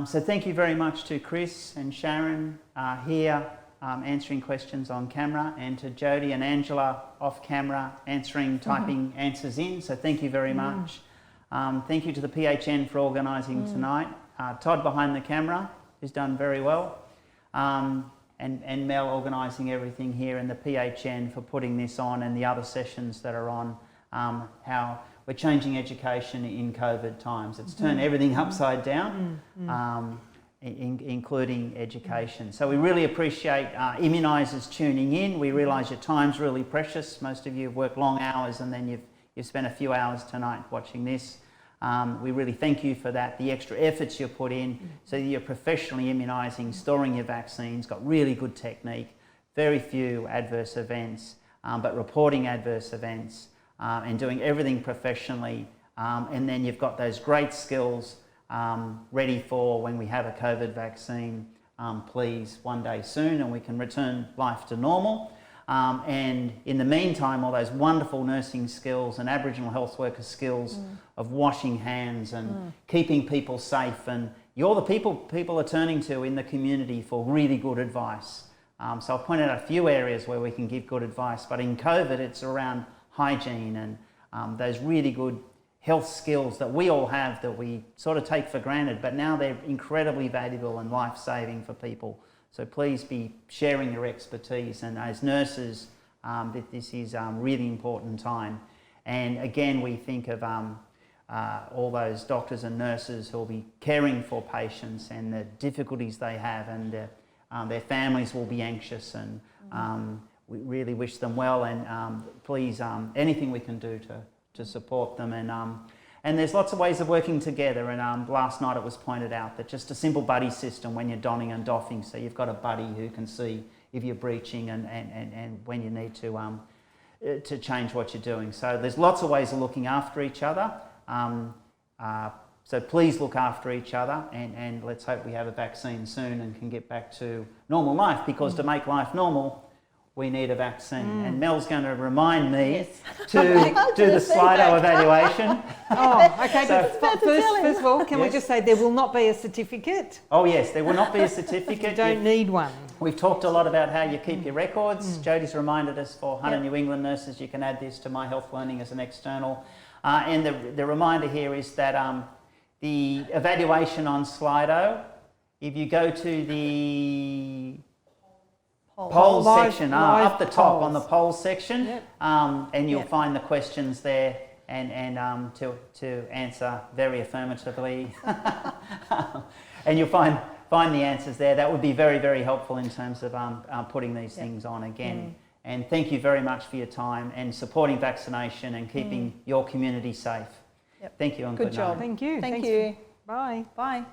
So thank you very much to Chris and Sharon here answering questions on camera, and to Jodie and Angela off camera typing answers in. So thank you very much. Thank you to the PHN for organising tonight. Todd behind the camera, who's done very well. And Mel organising everything here, and the PHN for putting this on, and the other sessions that are on, how we're changing education in COVID times. It's turned everything upside down, including education. So we really appreciate immunisers tuning in. We realise your time's really precious. Most of you have worked long hours, and then you've spent a few hours tonight watching this. We really thank you for that, the extra efforts you put in, so that you're professionally immunising, storing your vaccines, got really good technique, very few adverse events, but reporting adverse events, and doing everything professionally. And then you've got those great skills ready for when we have a COVID vaccine, please, one day soon, and we can return life to normal. And in the meantime, all those wonderful nursing skills and Aboriginal health worker skills of washing hands and keeping people safe, and you're the people are turning to in the community for really good advice. So I've pointed out a few areas where we can give good advice, but in COVID it's around hygiene and those really good health skills that we all have that we sort of take for granted, but now they're incredibly valuable and life-saving for people. So please be sharing your expertise, and as nurses, that this is a really important time. And again, we think of all those doctors and nurses who will be caring for patients and the difficulties they have, and their families will be anxious, and we really wish them well, and please, anything we can do to support them. And there's lots of ways of working together, and last night it was pointed out that just a simple buddy system when you're donning and doffing, so you've got a buddy who can see if you're breaching and when you need to change what you're doing. So there's lots of ways of looking after each other. So please look after each other, and let's hope we have a vaccine soon and can get back to normal life, because to make life normal, we need a vaccine. And Mel's going to remind me Yes. to do the Slido evaluation. Oh, okay. So- but first of all, can we Yes. just say there will not be a certificate? Oh yes, there will not be a You certificate. don't need one. We've talked a lot about how you keep your records. Jodie's reminded us for Hunter Yep. New England nurses, you can add this to My Health Learning as an external. And the reminder here is that the evaluation on Slido, if you go to the polls Live- section, live up the top on the polls. polls section, Yep. and you'll Yep. find the questions there and to answer very affirmatively. And you'll find the answers there. That would be very, very helpful in terms of putting these things on again. And thank you very much for your time and supporting vaccination and keeping your community safe. Yep. Thank you and Good good job. night. Thank you. Thank Thanks you. Bye. Bye.